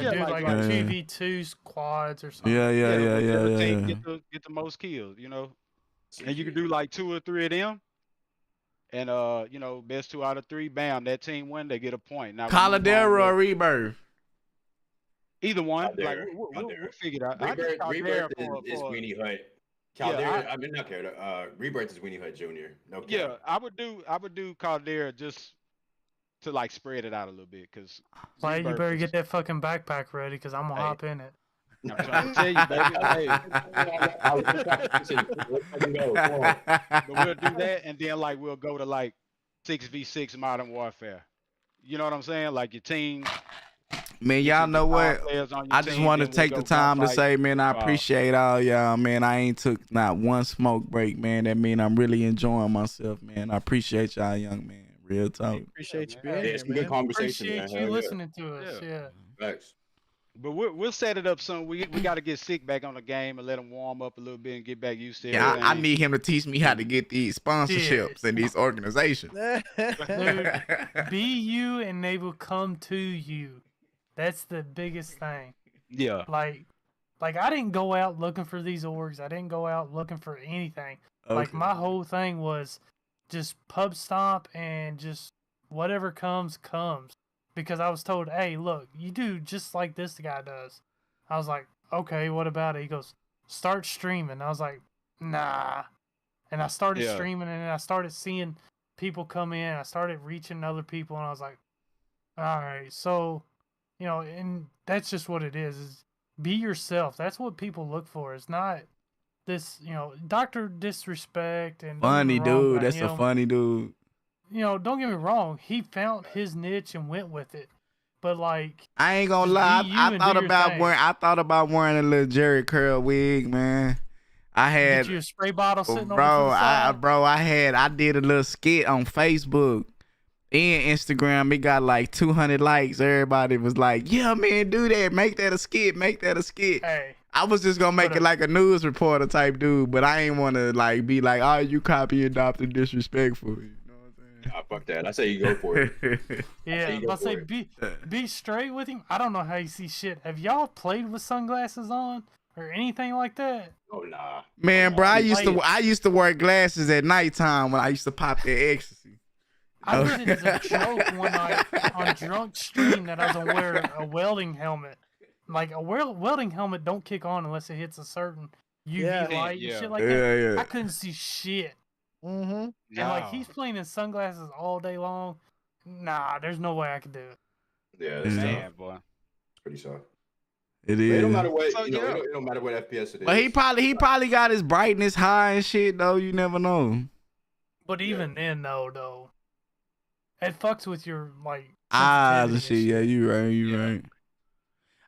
yeah, dude, like- like a yeah. 2v2 squads or something. Yeah, whichever team yeah. get the most kills, and you can do like 2 or 3 of them, and best 2 out of 3, bam, that team win, they get a point. Now we move on Caldera or to Rebirth? either one, Caldera, we'll Caldera. figure it out. I think Rebirth Caldera is for- Weenie Hut. Yeah, Caldera, I mean not Caldera. Rebirth is Weenie Hut Jr. No cap. Yeah, I would do Caldera just to like spread it out a little bit, because Like, you better get that fucking backpack ready, because I'm gonna Hey. hop in it. I'm trying to tell you, baby. But we'll do that, and then like we'll go to like 6v6 Modern Warfare. You know what I'm saying? Like your team. Man, y'all know what? I just want to take the time to say, man, I appreciate all y'all, man. I ain't took not one smoke break, man. That mean I'm really enjoying myself, man. I appreciate y'all, young man. Real talk. Appreciate you Yeah, being Yeah, here, it's a man. good conversation, Appreciate man. you Hell yeah. listening to us. Yeah. Facts. But we'll set it up soon. We got to get Sick back on the game and let him warm up a little bit and get back used to Yeah, I everything. need him to teach me how to get these sponsorships and these organizations. Dude, be you and they will come to you. That's the biggest thing. Yeah. Like I didn't go out looking for these orgs. I didn't go out looking for anything. Like my whole thing was just pub stomp and just whatever comes. Because I was told, hey, look, you do just like this guy does. I was like, okay, what about it? He goes, start streaming. I was like, nah. And I started streaming, and I started seeing people come in. I started reaching other people, and I was like, all right. So, and that's just what it is be yourself. That's what people look for. It's not this, Dr. Disrespect and Funny dude. That's a funny dude. Don't get me wrong. He found his niche and went with it. But like, I ain't gonna just lie. be you I and thought do your about thing. wearing. I thought about wearing a little Jerry curl wig, man. I had, get you a spray bottle sitting over to bro. the side. I did a little skit on Facebook and Instagram. It got like 200 likes. Everybody was like, "Yeah, man, do that. Make that a skit. Make that a skit." Hey, I was just gonna make it like a news reporter type dude, but I ain't want to like be like, "Oh, you copying Dr. Disrespectful." You know what I'm saying? Nah, fuck that. I say you go for it. yeah, you go let's say for be straight with him. I don't know how you see shit. Have y'all played with sunglasses on or anything like that? Oh nah. Man, bro, I Like- used to wear glasses at nighttime when I used to pop that ecstasy. I did it as a joke one night on drunk stream that I was gonna wear a welding helmet. Like a welding helmet don't kick on unless it hits a certain UV Yeah. light and Yeah. shit like that. Yeah. I couldn't see shit. Mm-hmm. And like he's playing in sunglasses all day long. Nah, there's no way I could do it. Yeah, that's Yeah. tough. Man, boy. It's pretty soft. It But it don't is. matter what So, it don't matter what FPS it is. But he probably got his brightness high and shit though. You never know. But even then, though, it fucks with your like Eyes and sensitivity shit. Yeah, you right. You Yeah. right.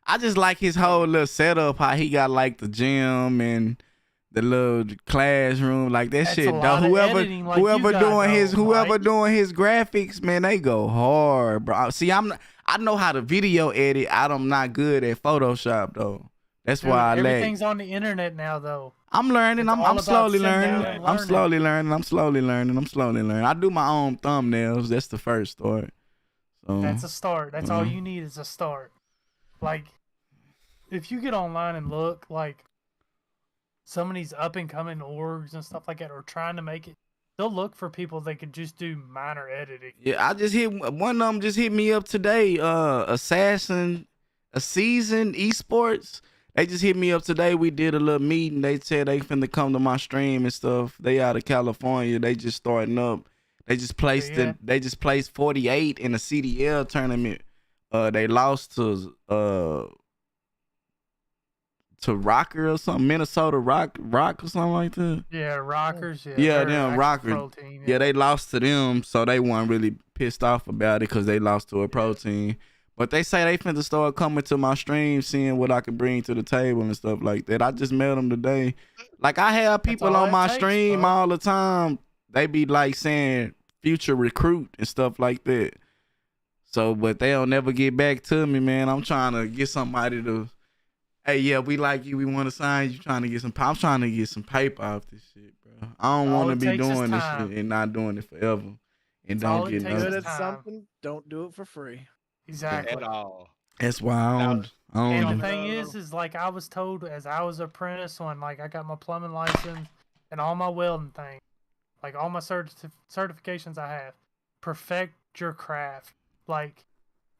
I just like his whole little setup. How he got like the gym and the little classroom, like that That's shit. a Though lot of whoever editing like you whoever got, doing though, whoever Mike. doing his graphics, man, they go hard, bro. See, I know how to video edit. I'm not good at Photoshop though. That's Dude, why I lack. everything's on the internet now, though. I'm learning. It's all I'm about slowly sitting down learning. and I'm learning. slowly learning. I do my own thumbnails. That's the first start. So That's a start. That's all Mhm. you need is a start. Like, if you get online and look, like, some of these up and coming orgs and stuff like that are trying to make it, they'll look for people that could just do minor editing. yeah, I just hit one of them. Just hit me up today. Season Esports. They just hit me up today. We did a little meeting. They said they finna come to my stream and stuff. They out of California. They just starting up. They just placed Yeah. They just placed 48 in a CDL tournament. They lost to to Rocker or something, Minnesota Rock or something like that. Yeah, Rockers. Yeah, Yeah, they're them actual Rockers. pro team, Yeah, they lost to them, so they weren't really pissed off about it because they lost to a pro team. But they say they finna start coming to my stream, seeing what I can bring to the table and stuff like that. I just met them today. Like, I have people all on it my takes, stream bro. all the time. They be like saying future recruit and stuff like that. So, but they'll never get back to me, man. I'm trying to get somebody to, hey, yeah, we like you. We want to sign you. Trying to get some, I'm trying to get some paper off this shit, bro. I don't All want to it be takes is doing this time. shit and not doing it forever. And all don't it get takes is Good nothing. at time. something, don't do it for free. Exactly. At all. That's why I don't And the do. thing is like I was told as I was an apprentice when like I got my plumbing license and all my welding things, like all my certifications I have, perfect your craft. Like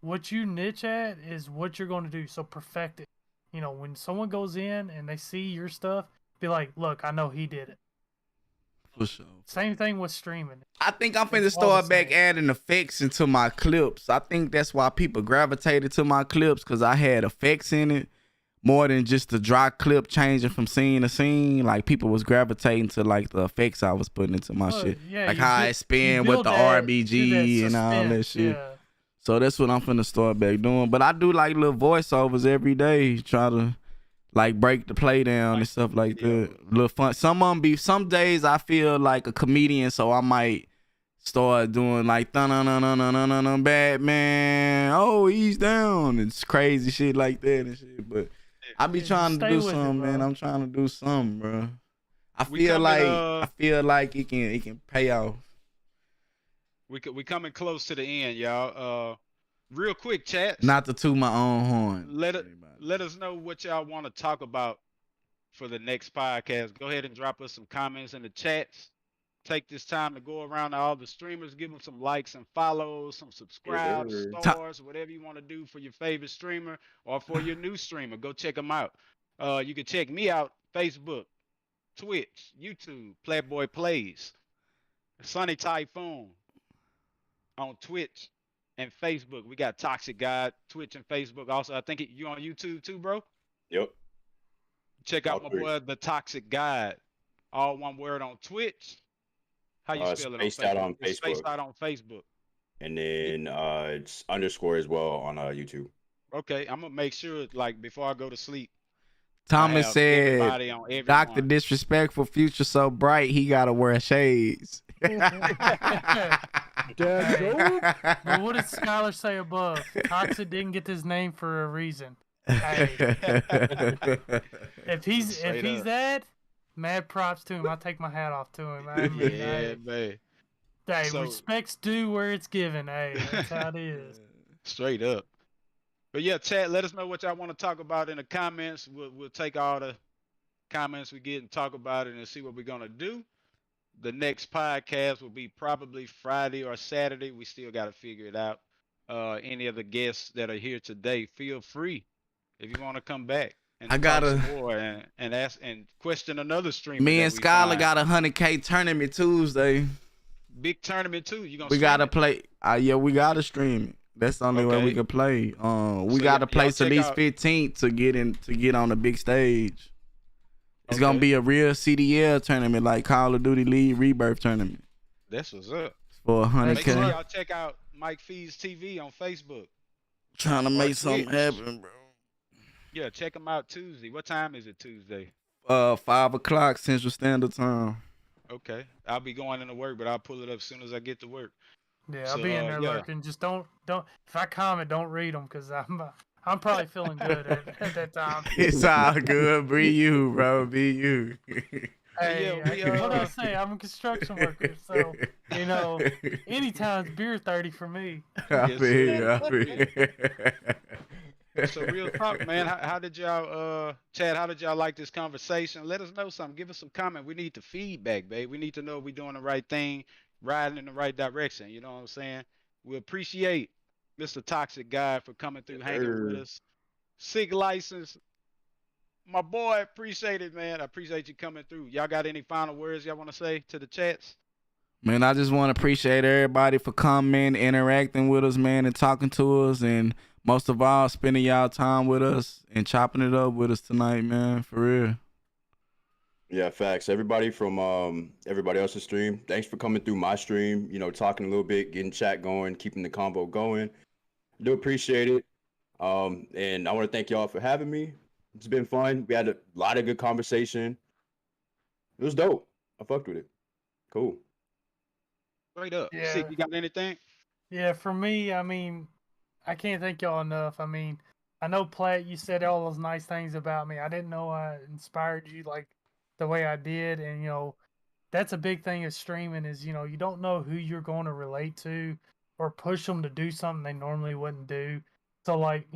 what you niche at is what you're going to do. So perfect it. You know, when someone goes in and they see your stuff, be like, look, I know he did it. For sure. Same thing with streaming. I think I'm finna It's all start the back same. adding effects into my clips. I think that's why people gravitated to my clips, because I had effects in it more than just the dry clip changing from scene to scene. Like, people was gravitating to like the effects I was putting into my shit. Yeah, Like you how bu- I spin you with build the that- RBG do that and all that suspense, shit. Yeah. So that's what I'm finna start back doing. But I do like little voiceovers every day, try to like break the play down and stuff like that. Little fun. Some days I feel like a comedian, so I might start doing like Batman. Oh, he's down. It's crazy shit like that and shit. But I be Yeah, trying just to stay do with it, something, man. bro. I'm trying to do something, bro. I We feel coming, like it can pay off. We coming close to the end, y'all. Real quick, chat. Not to toot my own horn. Let us know what y'all want to talk about for the next podcast. Go ahead and drop us some comments in the chats. Take this time to go around to all the streamers, give them some likes and follows, some subscribes, sir. stars, whatever you want to do for your favorite streamer or for your new streamer. Go check them out. You can check me out, Facebook, Twitch, YouTube, Playboy Plays, Sunny Typhoon on Twitch and Facebook. We got Toxic God, Twitch and Facebook. Also, I think you on YouTube too, bro? Yep. Check out All my three. boy, The Toxic God. All one word on Twitch. How you spell it on Spaced out Facebook? on It's spaced Facebook. out on Facebook. And then it's underscore as well on YouTube. Okay, I'm gonna make sure, like, before I go to sleep, Thomas have said, everybody on everyone. Dr. Disrespectful Future so bright, he gotta wear shades. But what did Skylar say above? Toxic didn't get his name for a reason. Hey, if he's Straight up. that, mad props to him. I'll take my hat off to him. I mean, Yeah, hey, man. hey, So- respect's due where it's given. Hey, that's how it is. Straight up. But yeah, chat, let us know what y'all want to talk about in the comments. We'll take all the comments we get and talk about it and see what we're gonna do. The next podcast will be probably Friday or Saturday. We still gotta figure it out. Any of the guests that are here today, feel free if you want to come back and I talk gotta- some more and ask and question another streamer. Me that and we Skylar find. got a 100K tournament Tuesday. Big tournament too. You gonna We stream gotta it? play. Yeah, we gotta stream it. That's the only way we Okay. can play. We So gotta y'all place at check least out- 15 to get on the big stage. It's gonna Okay. be a real CDL tournament, like Call of Duty League Rebirth tournament That's what's up. for Make sure 100K. y'all check out MikeFeezTv on Facebook. Trying to or make something Twitch. happen, bro. Yeah, check them out Tuesday. What time is it Tuesday? 5 o'clock Central Standard Time. Okay, I'll be going into work, but I'll pull it up as soon as I get to work. Yeah, So, I'll be in there yeah. lurking. Just don't. If I comment, don't read them because I'm probably feeling good at that time. It's all good. Be you, bro. Be you. Hey, yeah, we, what I say? I'm a construction worker, so you know, anytime's beer 30 for me. I Yes, feel you, sir. I feel you. So real talk, man. How did y'all, Chad? How did y'all like this conversation? Let us know something. Give us some comment. We need the feedback, babe. We need to know if we're doing the right thing, riding in the right direction. You know what I'm saying? We appreciate Mr. Toxic Guy for coming through, hanging with sir. us. SIG license. My boy, appreciate it, man. I appreciate you coming through. Y'all got any final words y'all want to say to the chats? Man, I just want to appreciate everybody for coming, interacting with us, man, and talking to us, and most of all, spending y'all time with us and chopping it up with us tonight, man, for real. Yeah, facts. Everybody from everybody else's stream, thanks for coming through my stream, talking a little bit, getting chat going, keeping the convo going. Do appreciate it. And I want to thank y'all for having me. It's been fun. We had a lot of good conversation. It was dope. I fucked with it. Cool. Straight up. Yeah. Sick, you got anything? Yeah, for me, I mean, I can't thank y'all enough. I mean, I know Platt, you said all those nice things about me. I didn't know I inspired you like the way I did, and that's a big thing of streaming is you don't know who you're going to relate to or push them to do something they normally wouldn't do. So like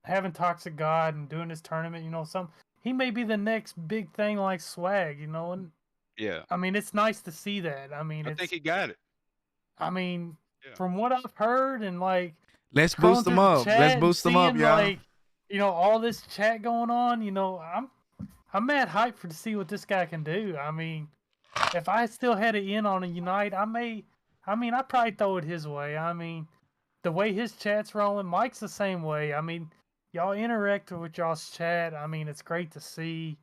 having Toxic God and doing this tournament, he may be the next big thing like Swag, and Yeah. I mean it's nice to see that. I mean I think he got it. I mean, Yeah. from what I've heard and like, let's boost them up. Let's boost them up, y'all. Like, all this chat going on. I'm mad hyped to see what this guy can do. I mean, if I still had it in on a Unite, I'd probably throw it his way. I mean, the way his chat's rolling, Mike's the same way. I mean, y'all interact with y'all's chat. I mean, it's great to see.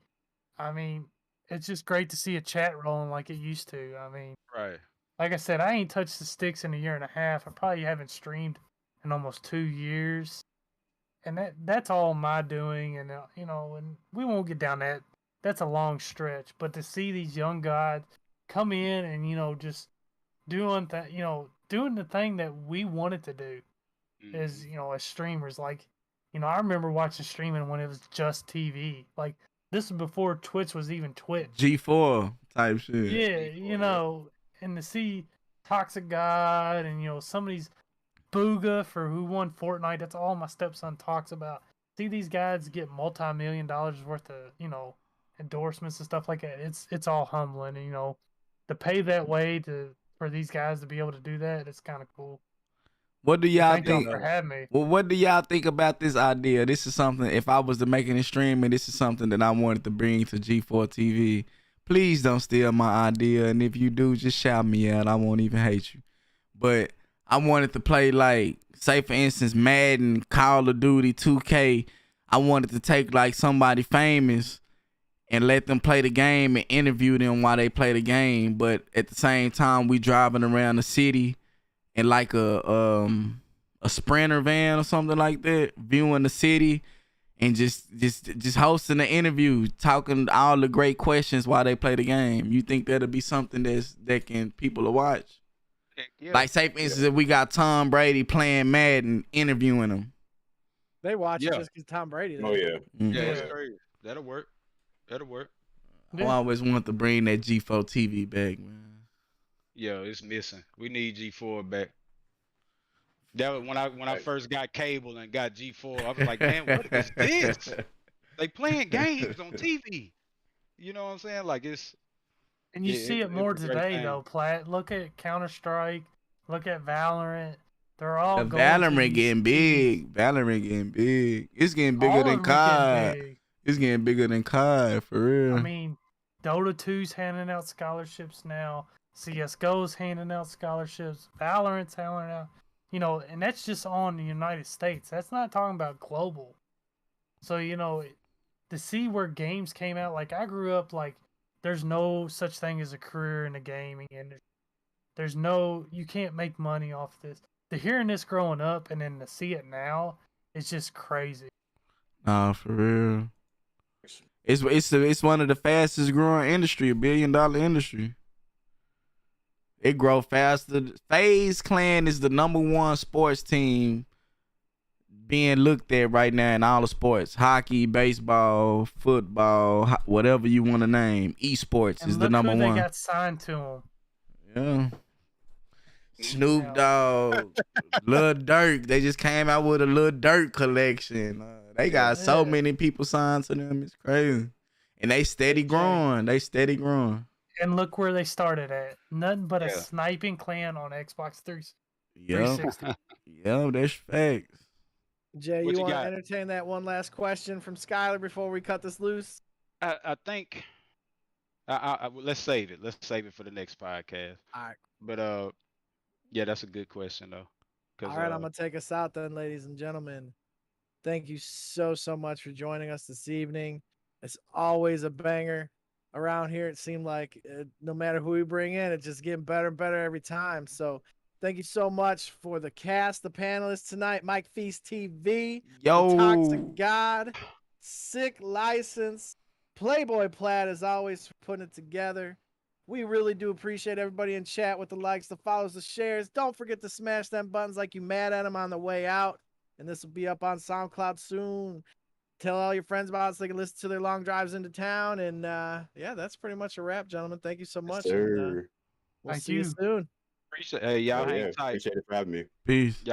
I mean, it's just great to see a chat rolling like it used to. I mean, Right. like I said, I ain't touched the sticks in a year and a half. I probably haven't streamed in almost 2 years, and that's all my doing. And and we won't get down that. That's a long stretch. But to see these young guys come in and just doing that, doing the thing that we wanted to do, as as streamers. Like, I remember watching streaming when it was just TV. Like this was before Twitch was even Twitch. G4 type shit. Yeah, G4, and to see Toxic God and some of these Booga for who won Fortnite, that's all my stepson talks about. See these guys get multi-million dollars worth of endorsements and stuff like that. It's all humbling, and to pay that way for these guys to be able to do that, it's kind of cool. What do y'all think? Thank y'all for having me. Well, what do y'all think about this idea? This is something, if I was to make an stream, and this is something that I wanted to bring to G4 TV. Please don't steal my idea, and if you do, just shout me out. I won't even hate you. But I wanted to play, like, say for instance, Madden, Call of Duty, 2K. I wanted to take like somebody famous and let them play the game and interview them while they play the game. But at the same time, we driving around the city in like a Sprinter van or something like that, viewing the city. And just hosting an interview, talking all the great questions while they play the game. You think that'll be something that people will watch? Yeah. Like, say for instance, if we got Tom Brady playing Madden, interviewing him. They watch it just because Tom Brady. Oh yeah. Mm-hmm. Yeah, that's crazy. That'll work. I always want to bring that G4 TV back, man. Yeah, it's missing. We need G4 back. That was when I first got cable and got G4. I was like, man, what is this? They playing games on TV. You know what I'm saying? Like it's. And you see it more today though, Platt. Look at Counter-Strike. Look at Valorant. They're all going Valorant getting big. Valorant getting big. It's getting bigger than COD. It's getting bigger than COD, for real. I mean, Dota 2's handing out scholarships now. CSGO's handing out scholarships. Valorant's handing out. And that's just on the United States. That's not talking about global. So, to see where games came out, like I grew up, like there's no such thing as a career in the gaming industry. You can't make money off this. To hearing this growing up and then to see it now, it's just crazy. Nah, for real. It's one of the fastest growing industry, $1 billion industry. It grow faster. FaZe Clan is the #1 sports team being looked at right now in all the sports. Hockey, baseball, football, whatever you want to name. Esports and is the #1. They got signed to them. Yeah. Snoop Dogg, Lil Durk. They just came out with a Lil Durk collection. They got so many people signed to them. It's crazy. And they steady growing. And look where they started at. Nothing but a sniping clan on Xbox 360. Yeah, that's facts. Jay, you want to entertain that one last question from Skylar before we cut this loose? I think Let's save it. Let's save it for the next podcast. All right. But yeah, that's a good question though. All right, I'm gonna take us out then, ladies and gentlemen. Thank you so much for joining us this evening. It's always a banger around here. It seemed like no matter who we bring in, it's just getting better and better every time. So thank you so much for the cast, the panelists tonight. MikeFeezTv, Yo. the Toxic God, Sick License, Playboy Plaid, as always, for putting it together. We really do appreciate everybody in chat with the likes, the follows, the shares. Don't forget to smash them buttons like you mad at them on the way out. And this will be up on SoundCloud soon. Tell all your friends about it so they can listen to their long drives into town. And yeah, that's pretty much a wrap, gentlemen. Thank you so much. Yes, and sir. we'll Thank see you you. soon. Appreciate. Hey, y'all Oh, hang yeah. tight. Appreciate it for having me. Peace.